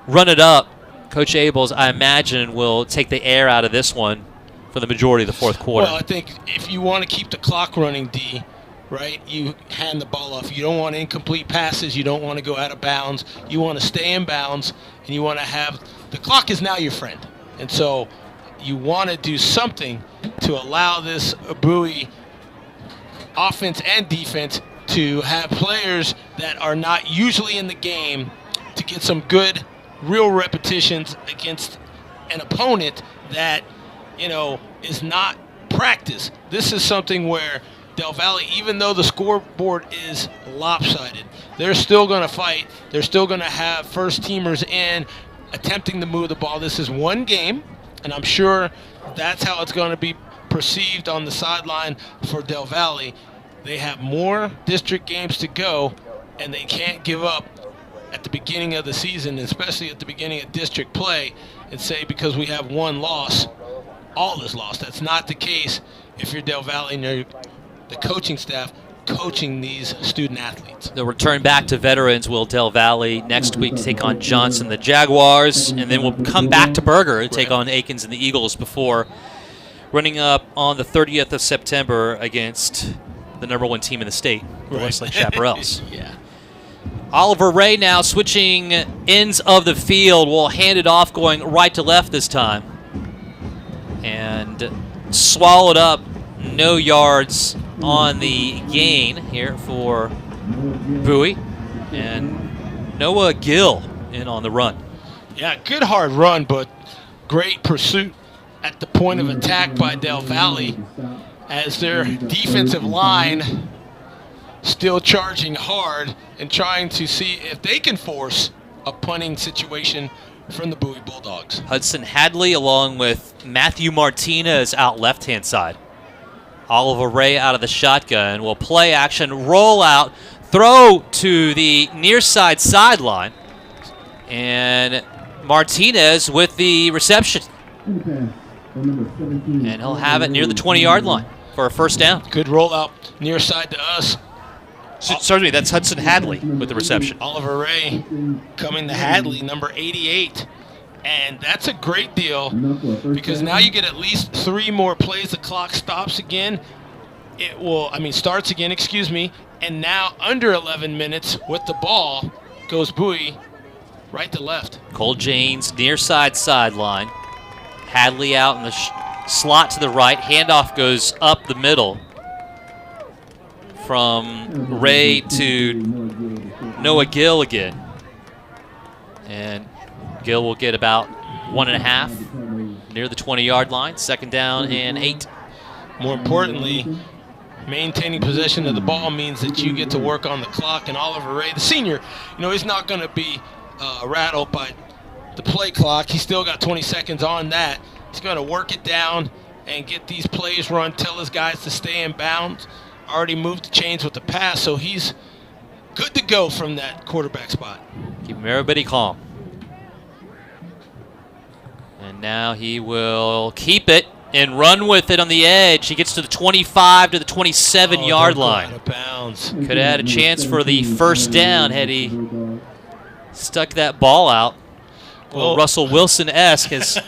run it up. Coach Abels, I imagine, will take the air out of this one for the majority of the fourth quarter. Well, I think if you want to keep the clock running, D, right, you hand the ball off. You don't want incomplete passes. You don't want to go out of bounds. You want to stay in bounds, and you want to have – the clock is now your friend. And so you want to do something to allow this Bowie offense and defense to have players that are not usually in the game to get some good, real repetitions against an opponent that – is not practice. This is something where Del Valle, even though the scoreboard is lopsided, they're still going to fight. They're still going to have first-teamers in attempting to move the ball. This is one game, and I'm sure that's how it's going to be perceived on the sideline for Del Valle. They have more district games to go, and they can't give up at the beginning of the season, especially at the beginning of district play, and say because we have one loss, all is lost. That's not the case if you're Del Valle and you're the coaching staff coaching these student athletes. They'll return back to veterans, will Del Valle, next week to take on Johnson, the Jaguars, and then we'll come back to Berger to take on Aikens and the Eagles before running up on the 30th of September against the #1 team in the state, the Westlake Chaparrals. Yeah. Oliver Ray now switching ends of the field, will hand it off going right to left this time. And swallowed up, no yards on the gain here for Bowie. And Noah Gill in on the run. Yeah, good hard run, but great pursuit at the point of attack by Del Valle as their defensive line still charging hard and trying to see if they can force a punting situation from the Bowie Bulldogs. Hudson Hadley along with Matthew Martinez out left-hand side. Oliver Ray out of the shotgun will play action, roll out, throw to the near side sideline, and Martinez with the reception. And he'll have it near the 20-yard line for a first down. Good rollout near side to us. Certainly, that's Hudson Hadley with the reception. Oliver Ray coming to Hadley, number 88. And that's a great deal because now you get at least 3 more plays. The clock stops again. Starts again, excuse me. And now under 11 minutes with the ball goes Bowie right to left. Cole Janes near side sideline. Hadley out in the slot to the right. Handoff goes up the middle from Ray to Noah Gill again. And Gill will get about 1.5 near the 20-yard line. Second down and 8. More importantly, maintaining possession of the ball means that you get to work on the clock. And Oliver Ray, the senior, he's not going to be rattled by the play clock. He's still got 20 seconds on that. He's going to work it down and get these plays run, tell his guys to stay in bounds. Already moved the chains with the pass, so he's good to go from that quarterback spot. Keeping everybody calm. And now he will keep it and run with it on the edge. He gets to the 25 to the 27-yard line. Out of bounds. Could have had a chance for the first down had he stuck that ball out. Well, Russell Wilson-esque, as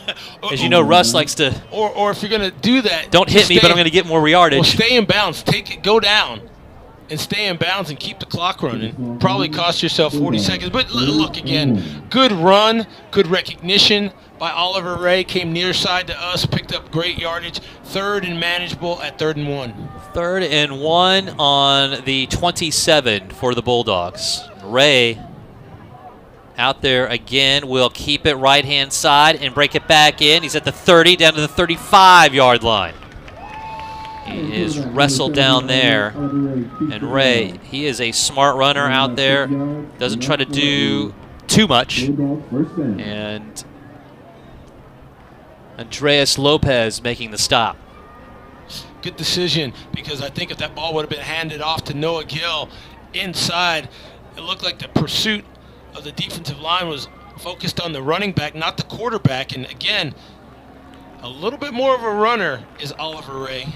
you know, Russ likes to. Or if you're going to do that, don't hit me, but I'm going to get more yardage. Well, stay in bounds. Go down, and stay in bounds and keep the clock running. Probably cost yourself 40 seconds. But look again, good run, good recognition by Oliver Ray. Came near side to us, picked up great yardage. 3rd and manageable at 3rd and 1. 3rd and 1 on the 27 for the Bulldogs. Ray out there again, will keep it right-hand side and break it back in. He's at the 30, down to the 35-yard line. He is wrestled down there. And Ray, he is a smart runner out there. Doesn't try to do too much. And Andreas Lopez making the stop. Good decision, because I think if that ball would have been handed off to Noah Gill inside, it looked like the pursuit of the defensive line was focused on the running back, not the quarterback. And again, a little bit more of a runner is Oliver Ray.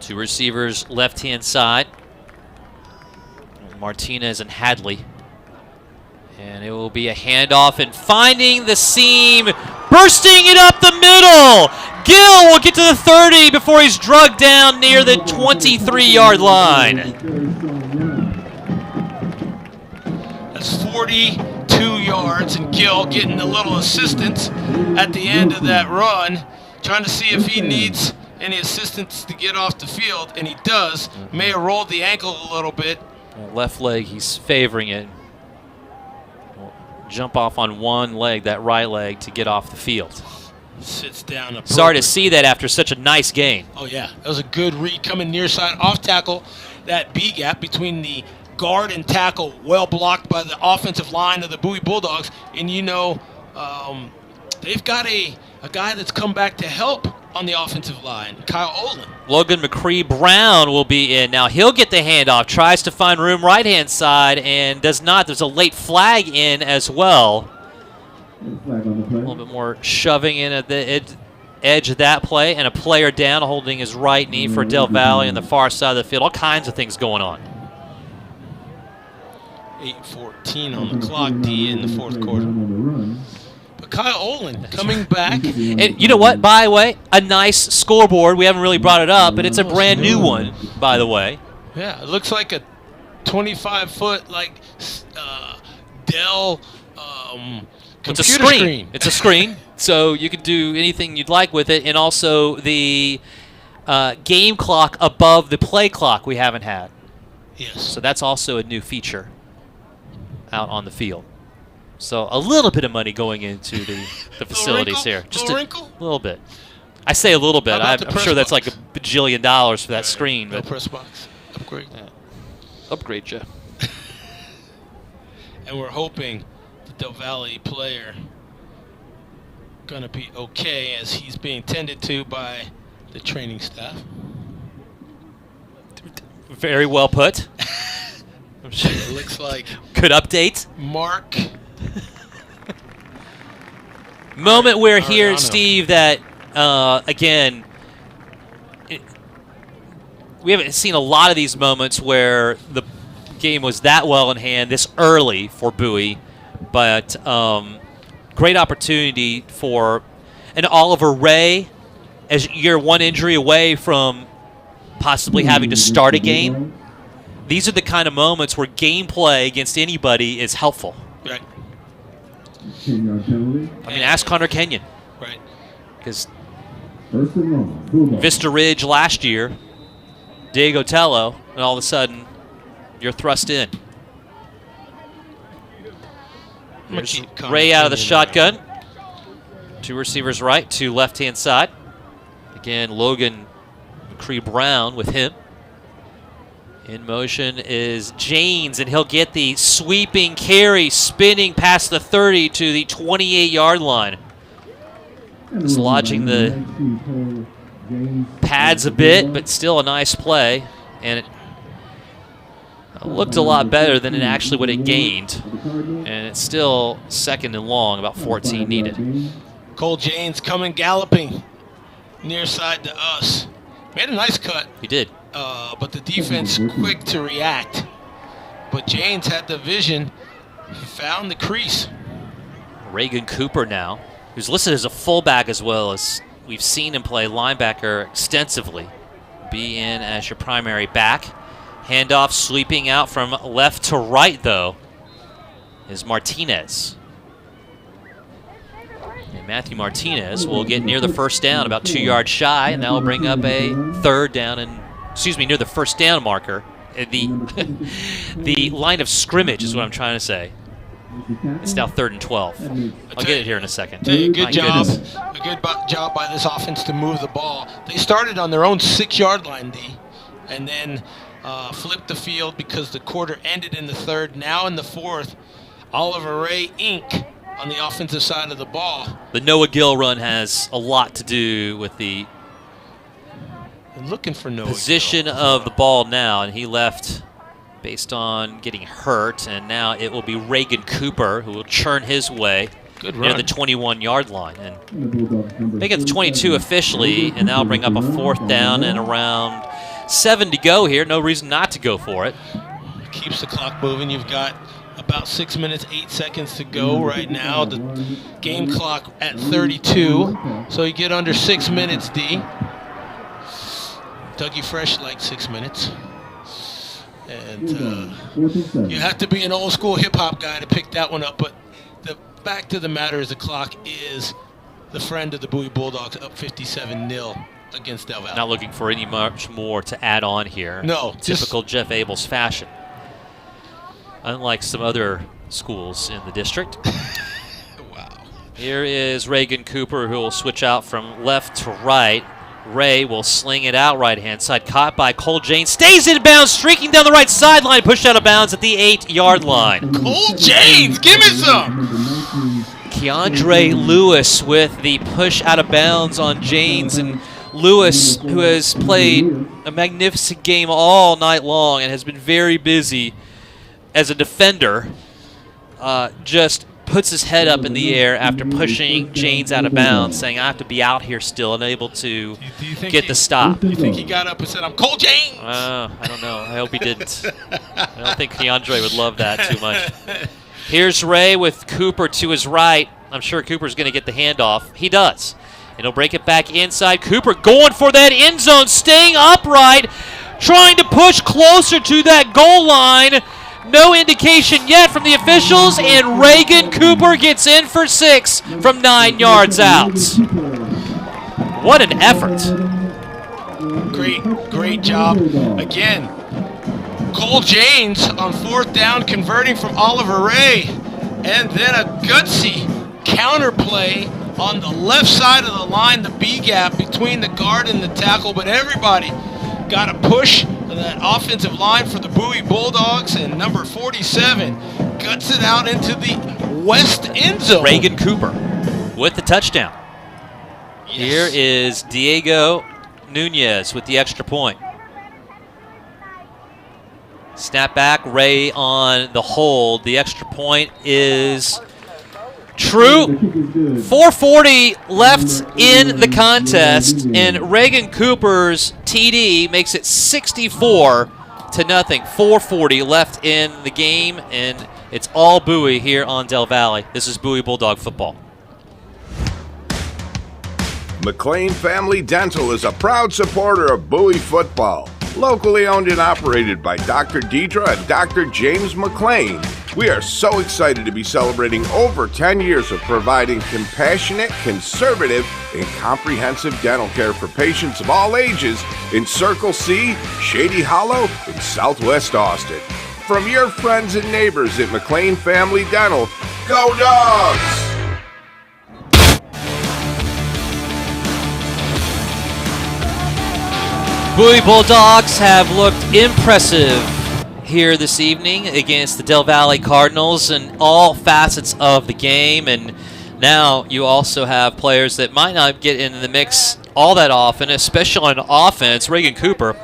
2 receivers left-hand side. Martinez and Hadley. And it will be a handoff and finding the seam, bursting it up the middle. Gill will get to the 30 before he's drugged down near the 23-yard line. 42 yards, and Gill getting a little assistance at the end of that run, trying to see if he needs any assistance to get off the field, and he does. May have rolled the ankle a little bit. Left leg, he's favoring it. Jump off on one leg, that right leg, to get off the field. Sits down. Sorry to see that after such a nice game. Oh, yeah. That was a good read coming near side off tackle. That B gap between the guard and tackle, well blocked by the offensive line of the Bowie Bulldogs. And, they've got a guy that's come back to help on the offensive line, Kyle Olin. Logan McCree-Brown will be in. Now he'll get the handoff, tries to find room right-hand side, and does not. There's a late flag in as well. A little bit more shoving in at the edge of that play, and a player down holding his right knee for Del Valle on the far side of the field. All kinds of things going on. 8:14 on the clock, D, in the fourth quarter. But Kyle Olin coming back. And you know what, by the way, a nice scoreboard. We haven't really brought it up, but it's a brand new one, by the way. Yeah, it looks like a 25-foot, Dell computer screen. It's a screen, so you can do anything you'd like with it. And also the game clock above the play clock we haven't had. Yes. So that's also a new feature out on the field. So a little bit of money going into the facilities here. Just a little bit. I say a little bit. I'm sure that's like $1 bajillion for that screen. No but press box. Upgrade. Yeah. Upgrade you. And we're hoping the Del Valle player going to be okay as he's being tended to by the training staff. Very well put. It looks like good update. Mark. Moment where here, Steve, that again, we haven't seen a lot of these moments where the game was that well in hand this early for Bowie, but great opportunity for an Oliver Ray as you're one injury away from possibly having to start a game. These are the kind of moments where gameplay against anybody is helpful. Right. I mean, ask Connor Kenyon. Right. Because Vista Ridge last year, Diego Tello, and all of a sudden, you're thrust in. There's Ray out of the shotgun. Two receivers right, two left-hand side. Again, Logan McCree-Brown with him. In motion is Janes, and he'll get the sweeping carry, spinning past the 30 to the 28-yard line. Dislodging the pads a bit, but still a nice play. And it looked a lot better than it actually would have gained. And it's still second and long, about 14 needed. Cole Janes coming galloping near side to us. Made a nice cut. He did. But the defense quick to react. But Janes had the vision. He found the crease. Reagan Cooper now, who's listed as a fullback as well as we've seen him play linebacker extensively. Be in as your primary back. Handoff sweeping out from left to right, though, is Martinez. And Matthew Martinez will get near the first down, about 2 yards shy, and that will bring up a third down and, near the first down marker. The line of scrimmage is what I'm trying to say. It's now 3rd and 12. I'll get it here in a second. Good job. A good job by this offense to move the ball. They started on their own 6-yard line, D, and then flipped the field because the quarter ended in the 3rd. Now in the 4th, Oliver Ray Inc. on the offensive side of the ball. The Noah Gill run has a lot to do with the looking for Noah position Gill of the ball now, and he left based on getting hurt, and now it will be Reagan Cooper who will churn his way near the 21-yard line. And make it the 22 officially, and that'll bring up a 4th down and around 7 to go here. No reason not to go for it. Keeps the clock moving. You've got about 6 minutes, 8 seconds to go right now. The game clock at 32. So you get under 6 minutes, D. Dougie Fresh like 6 minutes. And you have to be an old school hip hop guy to pick that one up. But the fact of the matter is the clock is the friend of the Bowie Bulldogs, up 57-0 against Del Valle. Not looking for any much more to add on here. No. Typical Jeff Abels fashion. Unlike some other schools in the district. Wow. Here is Reagan Cooper, who will switch out from left to right. Ray will sling it out right-hand side. Caught by Cole James. Stays in bounds, streaking down the right sideline. Pushed out of bounds at the 8-yard line. Cole James, give me some. Keandre Lewis with the push out of bounds on James. And Lewis, who has played a magnificent game all night long and has been very busy as a defender, just puts his head up in the air after pushing James out of bounds, saying, I have to be out here still and able to get the stop. Do you think he got up and said, I'm Cole James? I don't know. I hope he didn't. I don't think Keandre would love that too much. Here's Ray with Cooper to his right. I'm sure Cooper's going to get the handoff. He does. And he'll break it back inside. Cooper going for that end zone, staying upright, trying to push closer to that goal line. No indication yet from the officials, and Reagan Cooper gets in for 6 from 9 yards out. What an effort. Great job. Again, Cole James on 4th down, converting from Oliver Ray, and then a gutsy counter play on the left side of the line, the B gap between the guard and the tackle, but everybody got a push on that offensive line for the Bowie Bulldogs, and number 47 guts it out into the west end zone. Reagan Cooper with the touchdown. Yes. Here is Diego Nunez with the extra point. Snap back, Ray on the hold. The extra point is true. 4:40 left in the contest, and Reagan Cooper's TD makes it 64-0. 4:40 left in the game, and it's all Bowie here on Del Valle. This is Bowie Bulldog football. McLean Family Dental is a proud supporter of Bowie football. Locally owned and operated by Dr. Deidre and Dr. James McLean. We are so excited to be celebrating over 10 years of providing compassionate, conservative, and comprehensive dental care for patients of all ages in Circle C, Shady Hollow, and Southwest Austin. From your friends and neighbors at McLean Family Dental, go Dogs! Bowie Bulldogs have looked impressive here this evening against the Del Valle Cardinals in all facets of the game, and now you also have players that might not get in the mix all that often, especially on offense. Reagan Cooper,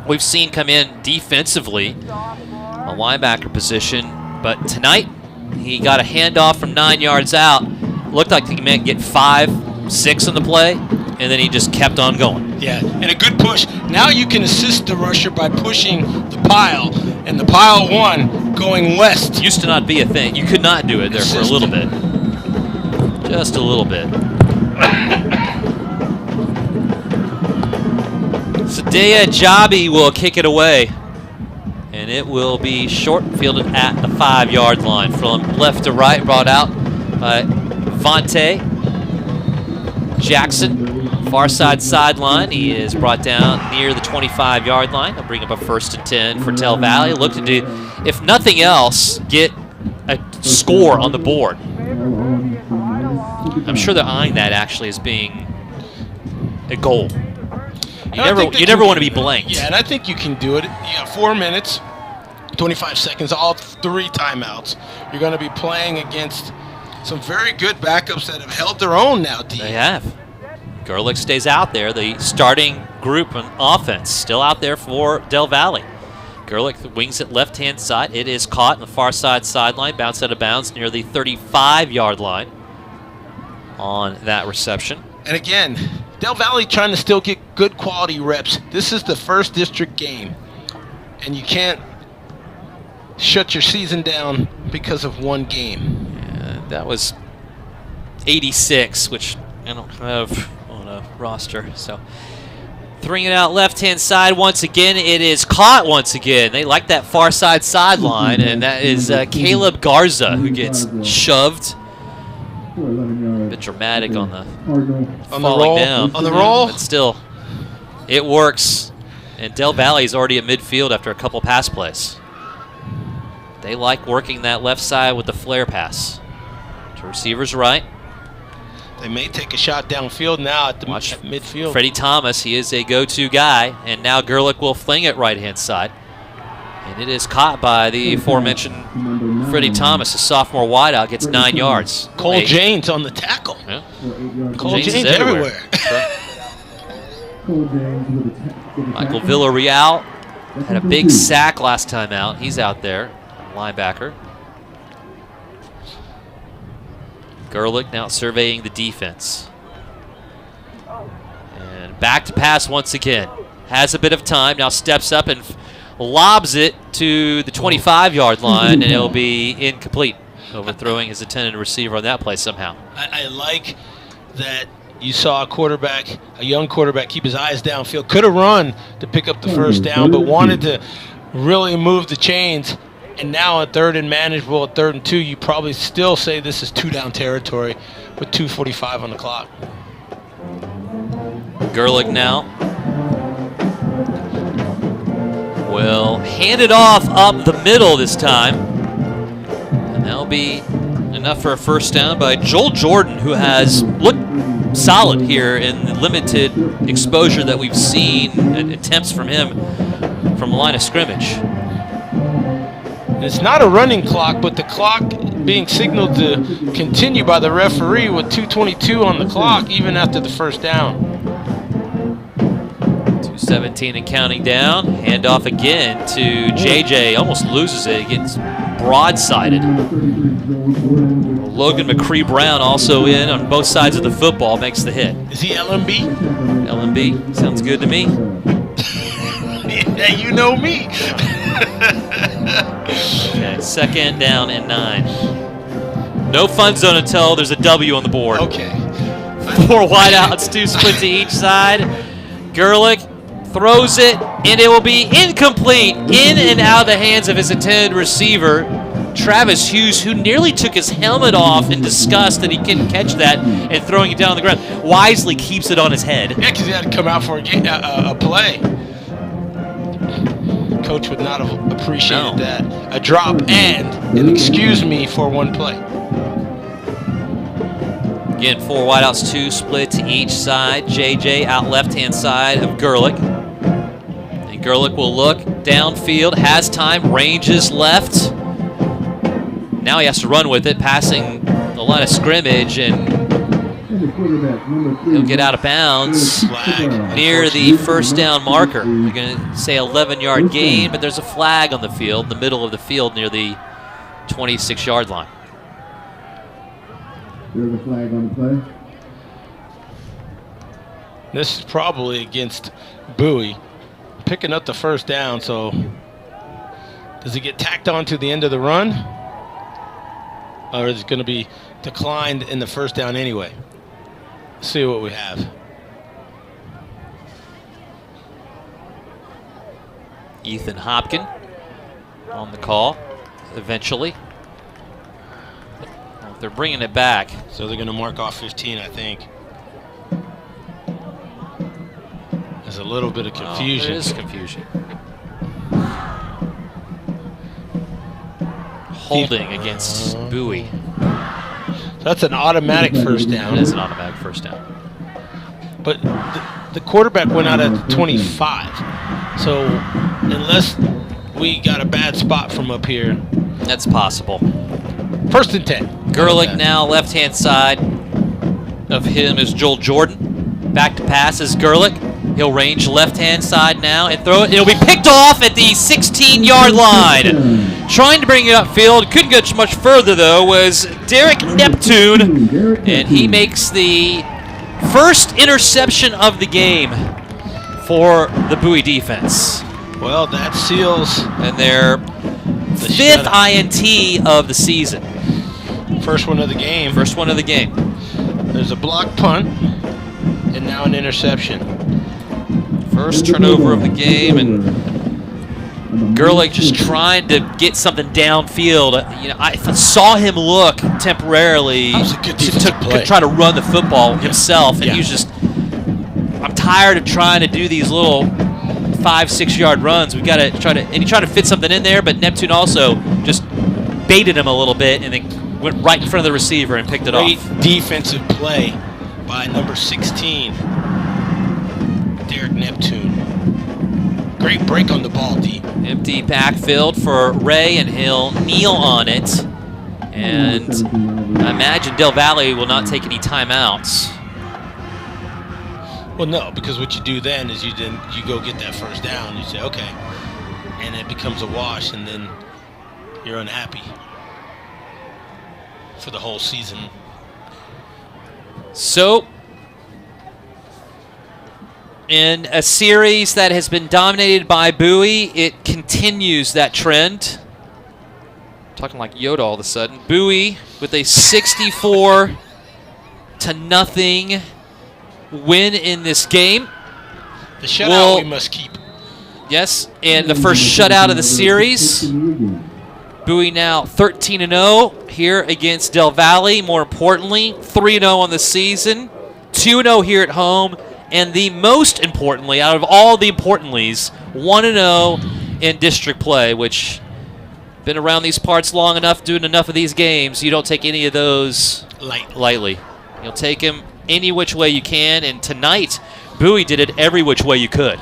we've seen come in defensively, a linebacker position, but tonight he got a handoff from 9 yards out. Looked like he might get 5, 6 on the play, and then he just kept on going. Yeah, and a good push. Now you can assist the rusher by pushing the pile, and the pile one going west. Used to not be a thing. You could not do it there for a little bit. Just a little bit. Sadea Jabi will kick it away, and it will be short fielded at the 5-yard line. From left to right, brought out by Vontae Jackson. Far side sideline. He is brought down near the 25-yard line. They'll bring up a 1st and 10 for Del Valle. Look to do, if nothing else, get a score on the board. I'm sure they're eyeing that actually as being a goal. You never want to be blanked. Yeah, and I think you can do it. You got 4 minutes, 25 seconds, all 3 timeouts. You're going to be playing against some very good backups that have held their own now, D. They have. Gerlich stays out there. The starting group on offense still out there for Del Valle. Gerlich wings it left-hand side. It is caught in the far side sideline, bounced out of bounds near the 35-yard line on that reception. And again, Del Valle trying to still get good quality reps. This is the first district game, and you can't shut your season down because of one game. Yeah, that was 86, which I don't have on a roster. So throwing it out left-hand side once again. It is caught once again. They like that far side sideline, and that is Caleb Garza who gets shoved. A bit dramatic on the falling down. On the roll. But still, it works. And Del Valle is already at midfield after a couple pass plays. They like working that left side with the flare pass. To receiver's right. They may take a shot downfield now at midfield. Freddie Thomas, he is a go-to guy, and now Gerlich will fling it right-hand side. And it is caught by the aforementioned Freddie Thomas, a sophomore wideout, gets 9 yards. Cole Janes on the tackle. Yeah. Cole Janes everywhere. Michael Villarreal had a big sack last time out. He's out there, linebacker. Gerlich now surveying the defense. And back to pass once again. Has a bit of time, now steps up and lobs it to the 25-yard line, and it'll be incomplete, overthrowing his intended receiver on that play somehow. I like that you saw a young quarterback, keep his eyes downfield. Could have run to pick up the first down, but wanted to really move the chains. And now at 3rd and manageable, at 3rd and 2, you probably still say this is 2-down territory with 2:45 on the clock. Gerlich now will hand it off up the middle this time. And that'll be enough for a first down by Joel Jordan, who has looked solid here in the limited exposure that we've seen, attempts from him from the line of scrimmage. It's not a running clock, but the clock being signaled to continue by the referee with 2:22 on the clock, even after the first down. 2:17 and counting down. Handoff again to JJ. Almost loses it. Gets broadsided. Logan McCree Brown also in on both sides of the football. Makes the hit. Is he LMB? LMB. Sounds good to me. Yeah, you know me. Okay, 2nd down and 9. No fun zone until there's a W on the board. Okay. 4 wideouts, 2 split to each side. Gerlich throws it, and it will be incomplete, in and out of the hands of his intended receiver, Travis Hughes, who nearly took his helmet off in disgust that he couldn't catch that, and throwing it down on the ground. Wisely keeps it on his head. Yeah, because he had to come out for a play. Coach would not have appreciated that. A drop and an excuse me for one play. Again, 4 wideouts, 2 split to each side. JJ out left-hand side of Gerlich. And Gerlich will look downfield, has time, ranges left. Now he has to run with it, passing the line of scrimmage, and he'll get out of bounds near the first down marker. They're going to say 11-yard gain, but there's a flag on the field, in the middle of the field near the 26-yard line. There's a flag on the play. This is probably against Bowie. Picking up the first down, so does it get tacked on to the end of the run? Or is it going to be declined in the first down anyway? Let's see what we have. Ethan Hopkin on the call eventually. Well, they're bringing it back. So they're going to mark off 15, I think. There's a little bit of confusion. There is confusion. Holding against Bowie. That's an automatic first down. It is an automatic first down. But the quarterback went out at 25. So unless we got a bad spot from up here. That's possible. 1st and 10. Gerlich now left-hand side of him is Joel Jordan. Back to pass is Gerlich. He'll range left-hand side now and throw it. It'll be picked off at the 16-yard line. Trying to bring it upfield. Couldn't get much further, though, was Derek Neptune. And he makes the first interception of the game for the Bowie defense. Well, that seals. And their 5th INT of the season. First one of the game. First one of the game. There's a block punt and now an interception. First turnover of the game, and Gerlich just trying to get something downfield. You know, I saw him look temporarily to try to run the football himself, and he was just, I'm tired of trying to do these little 5-6 yard runs. We've got to try to, and he tried to fit something in there, but Neptune also just baited him a little bit and then went right in front of the receiver and picked it off. Great defensive play by number 16, Derek Neptune. Great break on the ball, D. Empty backfield for Ray, and he'll kneel on it. And I imagine Del Valle will not take any timeouts. Well, no, because what you do then is you go get that first down. You say, okay, and it becomes a wash, and then you're unhappy for the whole season. So, in a series that has been dominated by Bowie, it continues that trend. Talking like Yoda all of a sudden. Bowie with a 64-0 win in this game. The shutout we must keep. Yes, and the first shutout of the series. Bowie now 13-0 here against Del Valle. More importantly, 3-0 on the season, 2-0 here at home, and the most importantly, out of all the importantlies, 1-0 in district play, which been around these parts long enough, doing enough of these games, you don't take any of those lightly. You'll take them any which way you can, and tonight, Bowie did it every which way you could.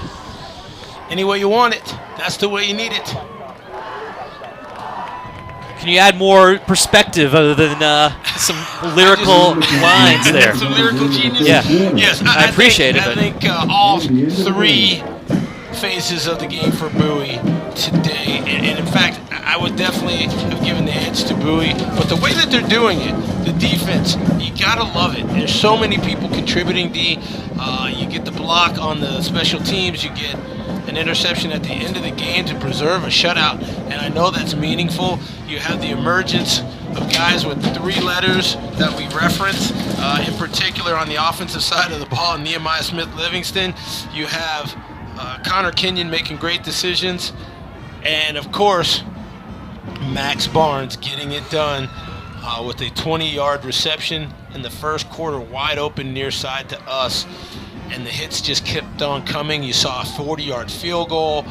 Any way you want it. That's the way you need it. Can you add more perspective other than some lyrical lines there? Some lyrical genius? Yeah. Yes, I appreciate it. I think all three phases of the game for Bowie today, and in fact, I would definitely have given the edge to Bowie, but the way that they're doing it, the defense, you gotta love it. There's so many people contributing, D. You get the block on the special teams, you get an interception at the end of the game to preserve a shutout, and I know that's meaningful. You have the emergence of guys with 3 letters that we reference, in particular on the offensive side of the ball, Nehemiah Smith-Livingston. You have Connor Kenyon making great decisions, and of course, Max Barnes getting it done with a 20-yard reception in the first quarter, wide open near side to us. And the hits just kept on coming. You saw a 40-yard field goal.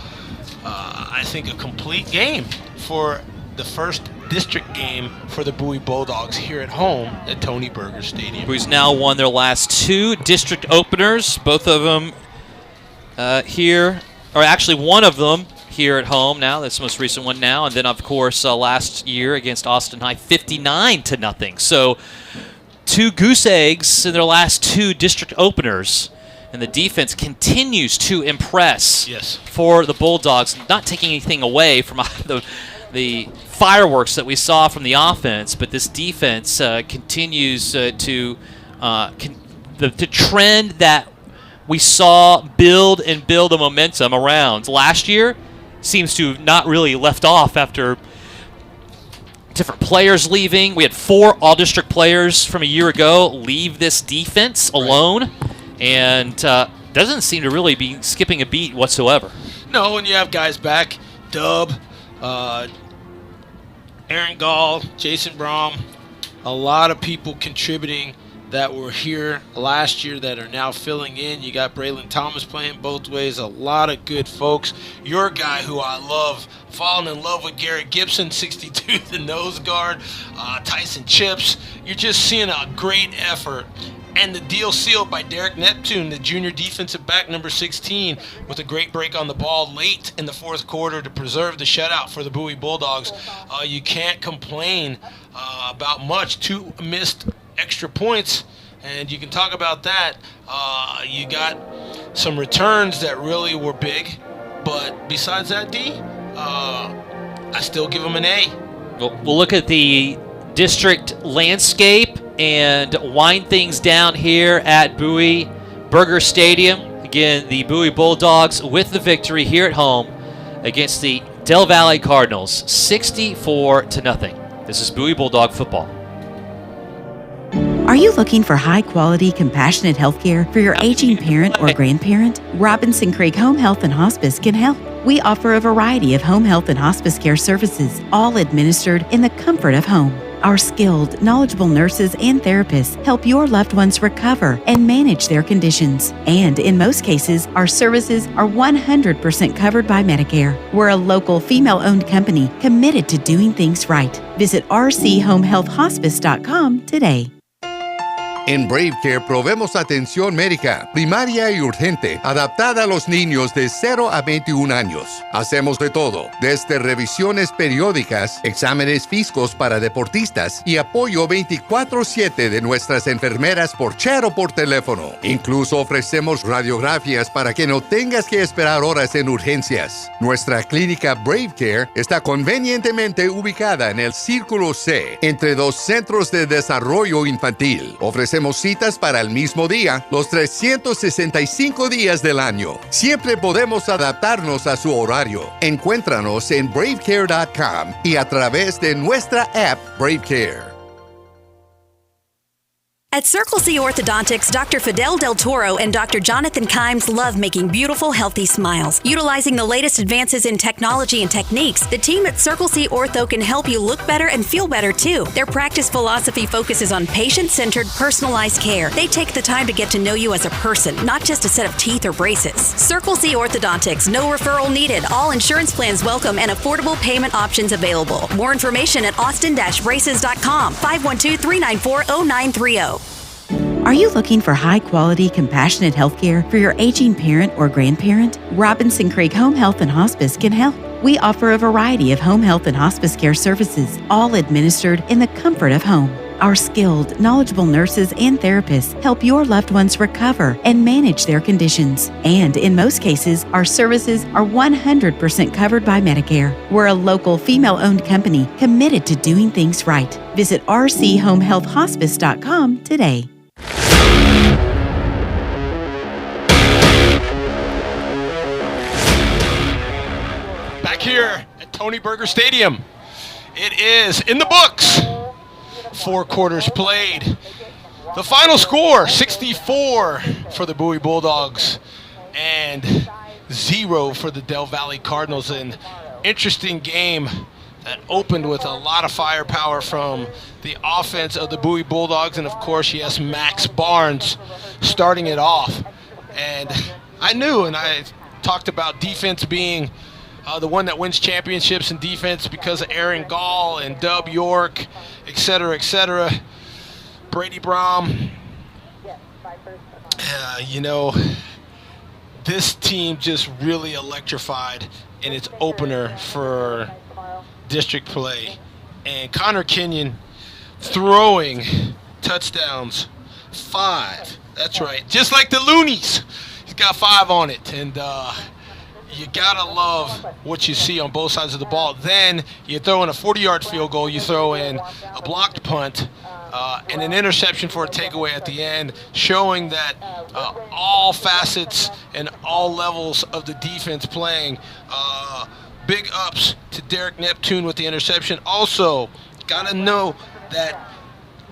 I think a complete game for the first district game for the Bowie Bulldogs here at home at Tony Berger Stadium. Bowie's now won their last 2 district openers, both of them here, or actually one of them here at home now. That's the most recent one now. And then, of course, last year against Austin High, 59-0. So 2 goose eggs in their last 2 district openers. And the defense continues to impress for the Bulldogs, not taking anything away from the fireworks that we saw from the offense, but this defense continues to the trend that we saw build a momentum around last year seems to have not really left off after different players leaving. We had 4 all-district players from a year ago leave this defense alone. And doesn't seem to really be skipping a beat whatsoever. No, and you have guys back, Dub, Aaron Gall, Jason Brom, a lot of people contributing that were here last year that are now filling in. You got Braylon Thomas playing both ways, a lot of good folks. Your guy who I love, falling in love with Garrett Gibson, 62, the nose guard, Tyson Chips. You're just seeing a great effort. And the deal sealed by Derek Neptune, the junior defensive back, number 16, with a great break on the ball late in the fourth quarter to preserve the shutout for the Bowie Bulldogs. You can't complain about much. 2 missed extra points, and you can talk about that. You got some returns that really were big, but besides that, D, I still give them an A. We'll look at the district landscape and wind things down here at Bowie Berger Stadium. Again, the Bowie Bulldogs with the victory here at home against the Del Valle Cardinals, 64-0. This is Bowie Bulldog football. Are you looking for high-quality, compassionate health care for your aging parent or grandparent? Robinson Creek Home Health and Hospice can help. We offer a variety of home health and hospice care services, all administered in the comfort of home. Our skilled, knowledgeable nurses and therapists help your loved ones recover and manage their conditions. And in most cases, our services are 100% covered by Medicare. We're a local female-owned company committed to doing things right. Visit rchomehealthhospice.com today. En Brave Care proveemos atención médica, primaria y urgente, adaptada a los niños de 0 a 21 años. Hacemos de todo, desde revisiones periódicas, exámenes físicos para deportistas y apoyo 24/7 de nuestras enfermeras por chat o por teléfono. Incluso ofrecemos radiografías para que no tengas que esperar horas en urgencias. Nuestra clínica Brave Care está convenientemente ubicada en el Círculo C, entre 2 centros de desarrollo infantil. Ofrecemos citas para el mismo día, los 365 días del año. Siempre podemos adaptarnos a su horario. Encuéntranos en bravecare.com y a través de nuestra app Brave Care. At Circle C Orthodontics, Dr. Fidel Del Toro and Dr. Jonathan Kimes love making beautiful, healthy smiles. Utilizing the latest advances in technology and techniques, the team at Circle C Ortho can help you look better and feel better too. Their practice philosophy focuses on patient-centered, personalized care. They take the time to get to know you as a person, not just a set of teeth or braces. Circle C Orthodontics, no referral needed. All insurance plans welcome and affordable payment options available. More information at austin-braces.com, 512-394-0930. Are you looking for high-quality, compassionate health care for your aging parent or grandparent? Robinson Creek Home Health and Hospice can help. We offer a variety of home health and hospice care services, all administered in the comfort of home. Our skilled, knowledgeable nurses and therapists help your loved ones recover and manage their conditions. And in most cases, our services are 100% covered by Medicare. We're a local, female-owned company committed to doing things right. Visit rchomehealthhospice.com today. Back here at Tony Berger Stadium. It is in the books. 4 quarters played. The final score, 64 for the Bowie Bulldogs and 0 for the Del Valle Cardinals. An interesting game that opened with a lot of firepower from the offense of the Bowie Bulldogs. And, of course, yes, Max Barnes starting it off. And I knew, and I talked about defense being the one that wins championships in defense because of Aaron Gall and Dub York, et cetera, Brady Brom. This team just really electrified in its opener for district play. And Connor Kenyon throwing touchdowns, 5. That's right, just like the Loonies. He's got 5 on it. And you gotta love what you see on both sides of the ball. Then you throw in a 40-yard field goal, you throw in a blocked punt, and an interception for a takeaway at the end, showing that all facets and all levels of the defense playing. Big ups to Derek Neptune with the interception. Also, gotta know that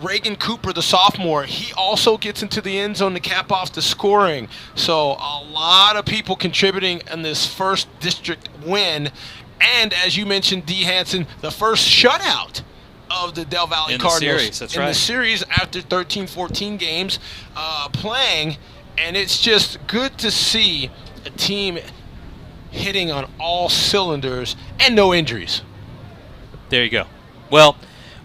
Reagan Cooper, the sophomore, he also gets into the end zone to cap off the scoring. So a lot of people contributing in this first district win. And as you mentioned, D. Hansen, the first shutout of the Del Valle Cardinals. Series, that's right. In the series after 13-14 games playing. And it's just good to see a team hitting on all cylinders and no injuries. There you go. Well,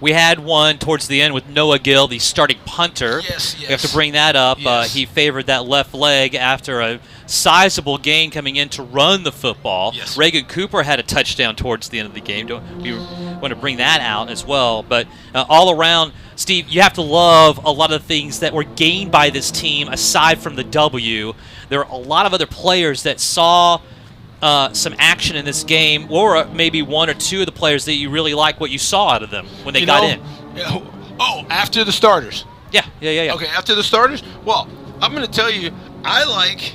we had one towards the end with Noah Gill, the starting punter. Yes. We have to bring that up. Yes. He favored that left leg after a sizable gain coming in to run the football. Yes. Reagan Cooper had a touchdown towards the end of the game. We want to bring that out as well. But all around, Steve, you have to love a lot of the things that were gained by this team aside from the W. There are a lot of other players that saw some action in this game, or maybe one or two of the players that you really like what you saw out of them when they got in. After the starters. Yeah. Okay, after the starters? Well, I'm going to tell you, I like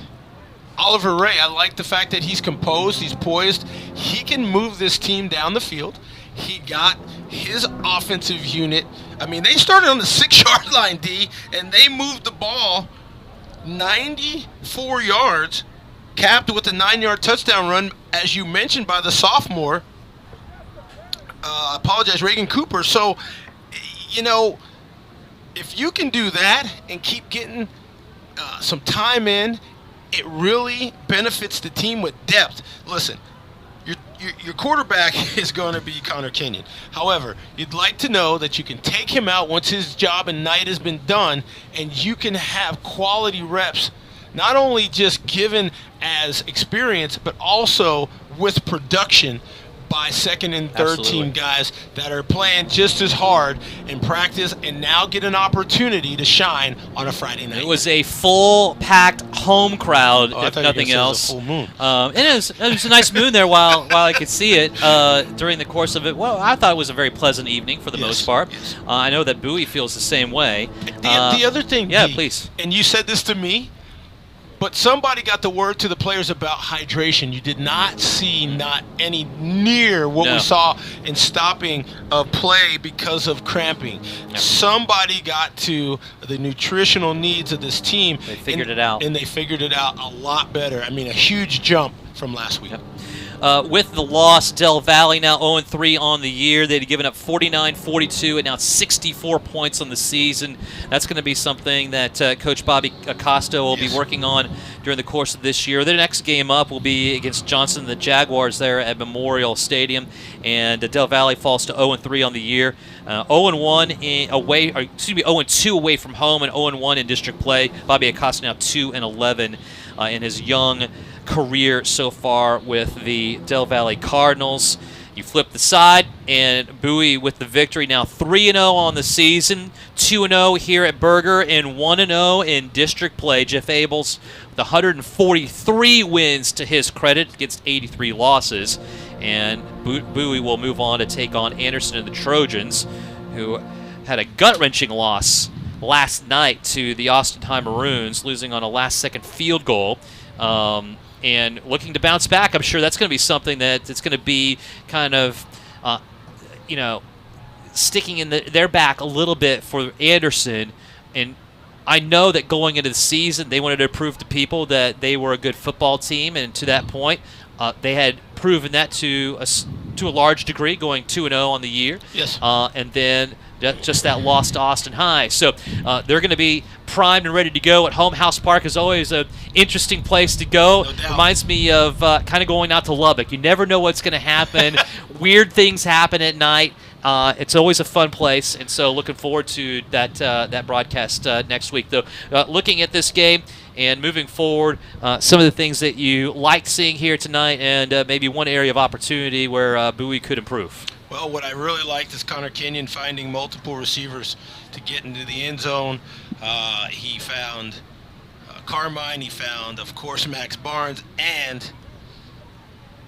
Oliver Ray. I like the fact that he's composed, he's poised. He can move this team down the field. He got his offensive unit. I mean, they started on the 6-yard line, D, and they moved the ball 94 yards, capped with a 9-yard touchdown run, as you mentioned, by the sophomore. Reagan Cooper. So, if you can do that and keep getting some time in, it really benefits the team with depth. Listen, your quarterback is going to be Connor Kenyon. However, you'd like to know that you can take him out once his job and night has been done, and you can have quality reps, not only just given as experience, but also with production by second and third team guys that are playing just as hard in practice and now get an opportunity to shine on a Friday night. It was a full packed home crowd, if nothing else. It was a full moon. And it was a nice moon there while I could see it during the course of it. Well, I thought it was a very pleasant evening for the most part. Yes. I know that Bowie feels the same way. The other thing, yeah, please. And you said this to me, but somebody got the word to the players about hydration. You did not see not any near what we saw in stopping of play because of cramping. Somebody got to the nutritional needs of this team. They figured it out. And they figured it out a lot better. I mean, a huge jump from last week. With the loss, Del Valle now 0-3 on the year. They'd given up 49-42 and now 64 points on the season. That's going to be something that Coach Bobby Acosta will be working on during the course of this year. Their next game up will be against Johnson and the Jaguars there at Memorial Stadium. And Del Valle falls to 0-3 on the year. 0-1 away, or excuse me, 0-2 away from home and 0-1 in district play. Bobby Acosta now 2-11 in his young career so far with the Del Valle Cardinals. You flip the side, and Bowie with the victory, now 3-0 on the season, 2-0 here at Berger, and 1-0 in district play. Jeff Abels with 143 wins to his credit against 83 losses. And Bowie will move on to take on Anderson and the Trojans, who had a gut-wrenching loss last night to the Austin High Maroons, losing on a last-second field goal. And looking to bounce back. I'm sure that's going to be something that it's going to be kind of, sticking in their back a little bit for Anderson. And I know that going into the season, they wanted to prove to people that they were a good football team. And to that point, they had proven that to a large degree, going 2-0 on the year. Yes. And then just that loss to Austin High. So they're going to be primed and ready to go at home. House Park is always an interesting place to go. No doubt. Reminds me of kind of going out to Lubbock. You never know what's going to happen. Weird things happen at night. It's always a fun place, and so looking forward to that broadcast next week. Though, looking at this game and moving forward, some of the things that you liked seeing here tonight, and maybe one area of opportunity where Bowie could improve. Well, what I really liked is Connor Kenyon finding multiple receivers to get into the end zone. He found Carmine. He found, of course, Max Barnes and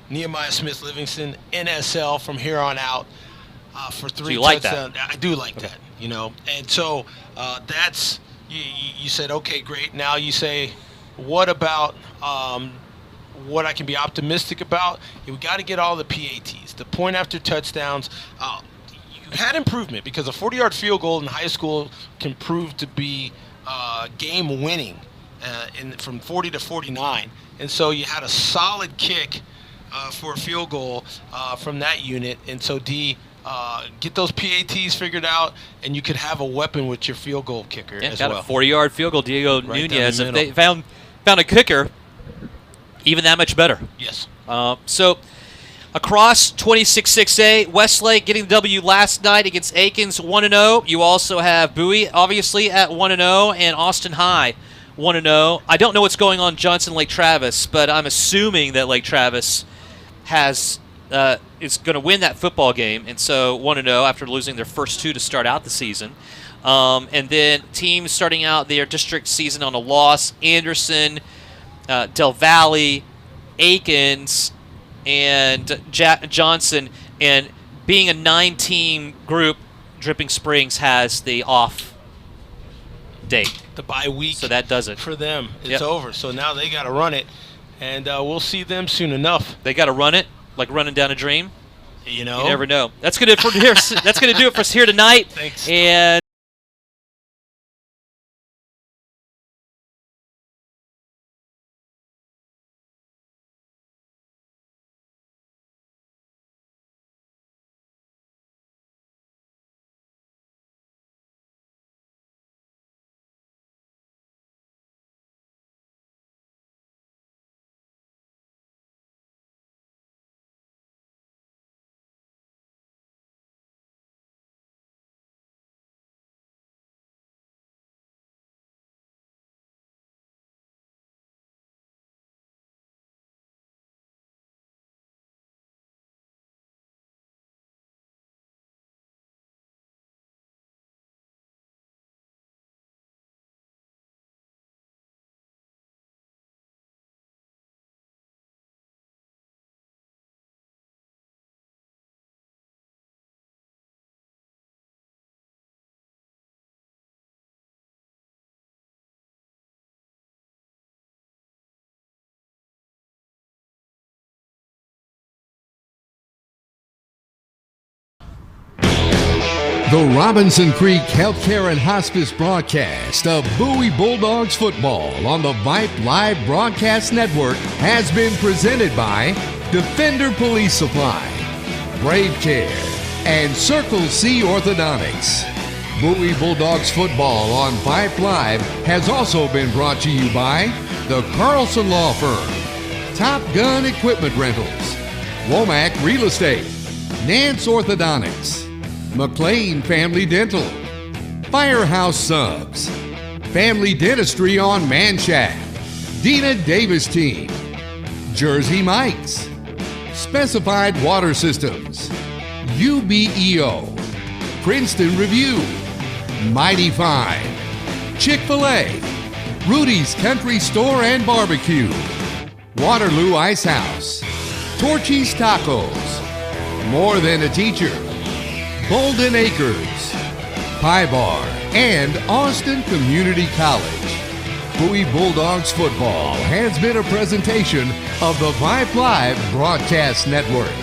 Nehemiah Smith-Livingston, NSL from here on out for 3 touchdowns. I do like that, And so that's you said, okay, great. Now you say, what about what I can be optimistic about? We got to get all the PATs, the point after touchdowns. You had improvement because a 40-yard field goal in high school can prove to be game winning from 40 to 49. And so you had a solid kick for a field goal from that unit. And so get those PATs figured out, and you could have a weapon with your field goal kicker as got well. A 40-yard field goal, Diego Nunez. If they found a kicker, even that much better. Yes. So across 26-6A, Westlake getting the W last night against Aikens, 1-0. You also have Bowie, obviously, at 1-0, and Austin High, 1-0. I don't know what's going on Johnson Lake Travis, but I'm assuming that Lake Travis is going to win that football game, and so 1-0 after losing their first two to start out the season. And then teams starting out their district season on a loss: Anderson, Del Valle, Aikens, and Johnson. And being a 9-team group, Dripping Springs has the off date. The bye week. So that does it. For them. It's over. So now they got to run it, and we'll see them soon enough. They got to run it like running down a dream. You know. You never know. That's going to do it for us here tonight. Thanks. And The Robinson Creek Healthcare and Hospice broadcast of Bowie Bulldogs football on the Vype Live Broadcast Network has been presented by Defender Police Supply, Brave Care, and Circle C Orthodontics. Bowie Bulldogs football on Vype Live has also been brought to you by the Carlson Law Firm, Top Gun Equipment Rentals, Womack Real Estate, Nance Orthodontics, McLean Family Dental, Firehouse Subs, Family Dentistry on Manshaft, Dina Davis Team, Jersey Mike's, Specified Water Systems, UBEO, Princeton Review, Mighty Five, Chick-fil-A, Rudy's Country Store and Barbecue, Waterloo Ice House, Torchy's Tacos, More Than a Teacher, Golden Acres, Pie Bar, and Austin Community College. Bowie Bulldogs football has been a presentation of the Vype Live Broadcast Network.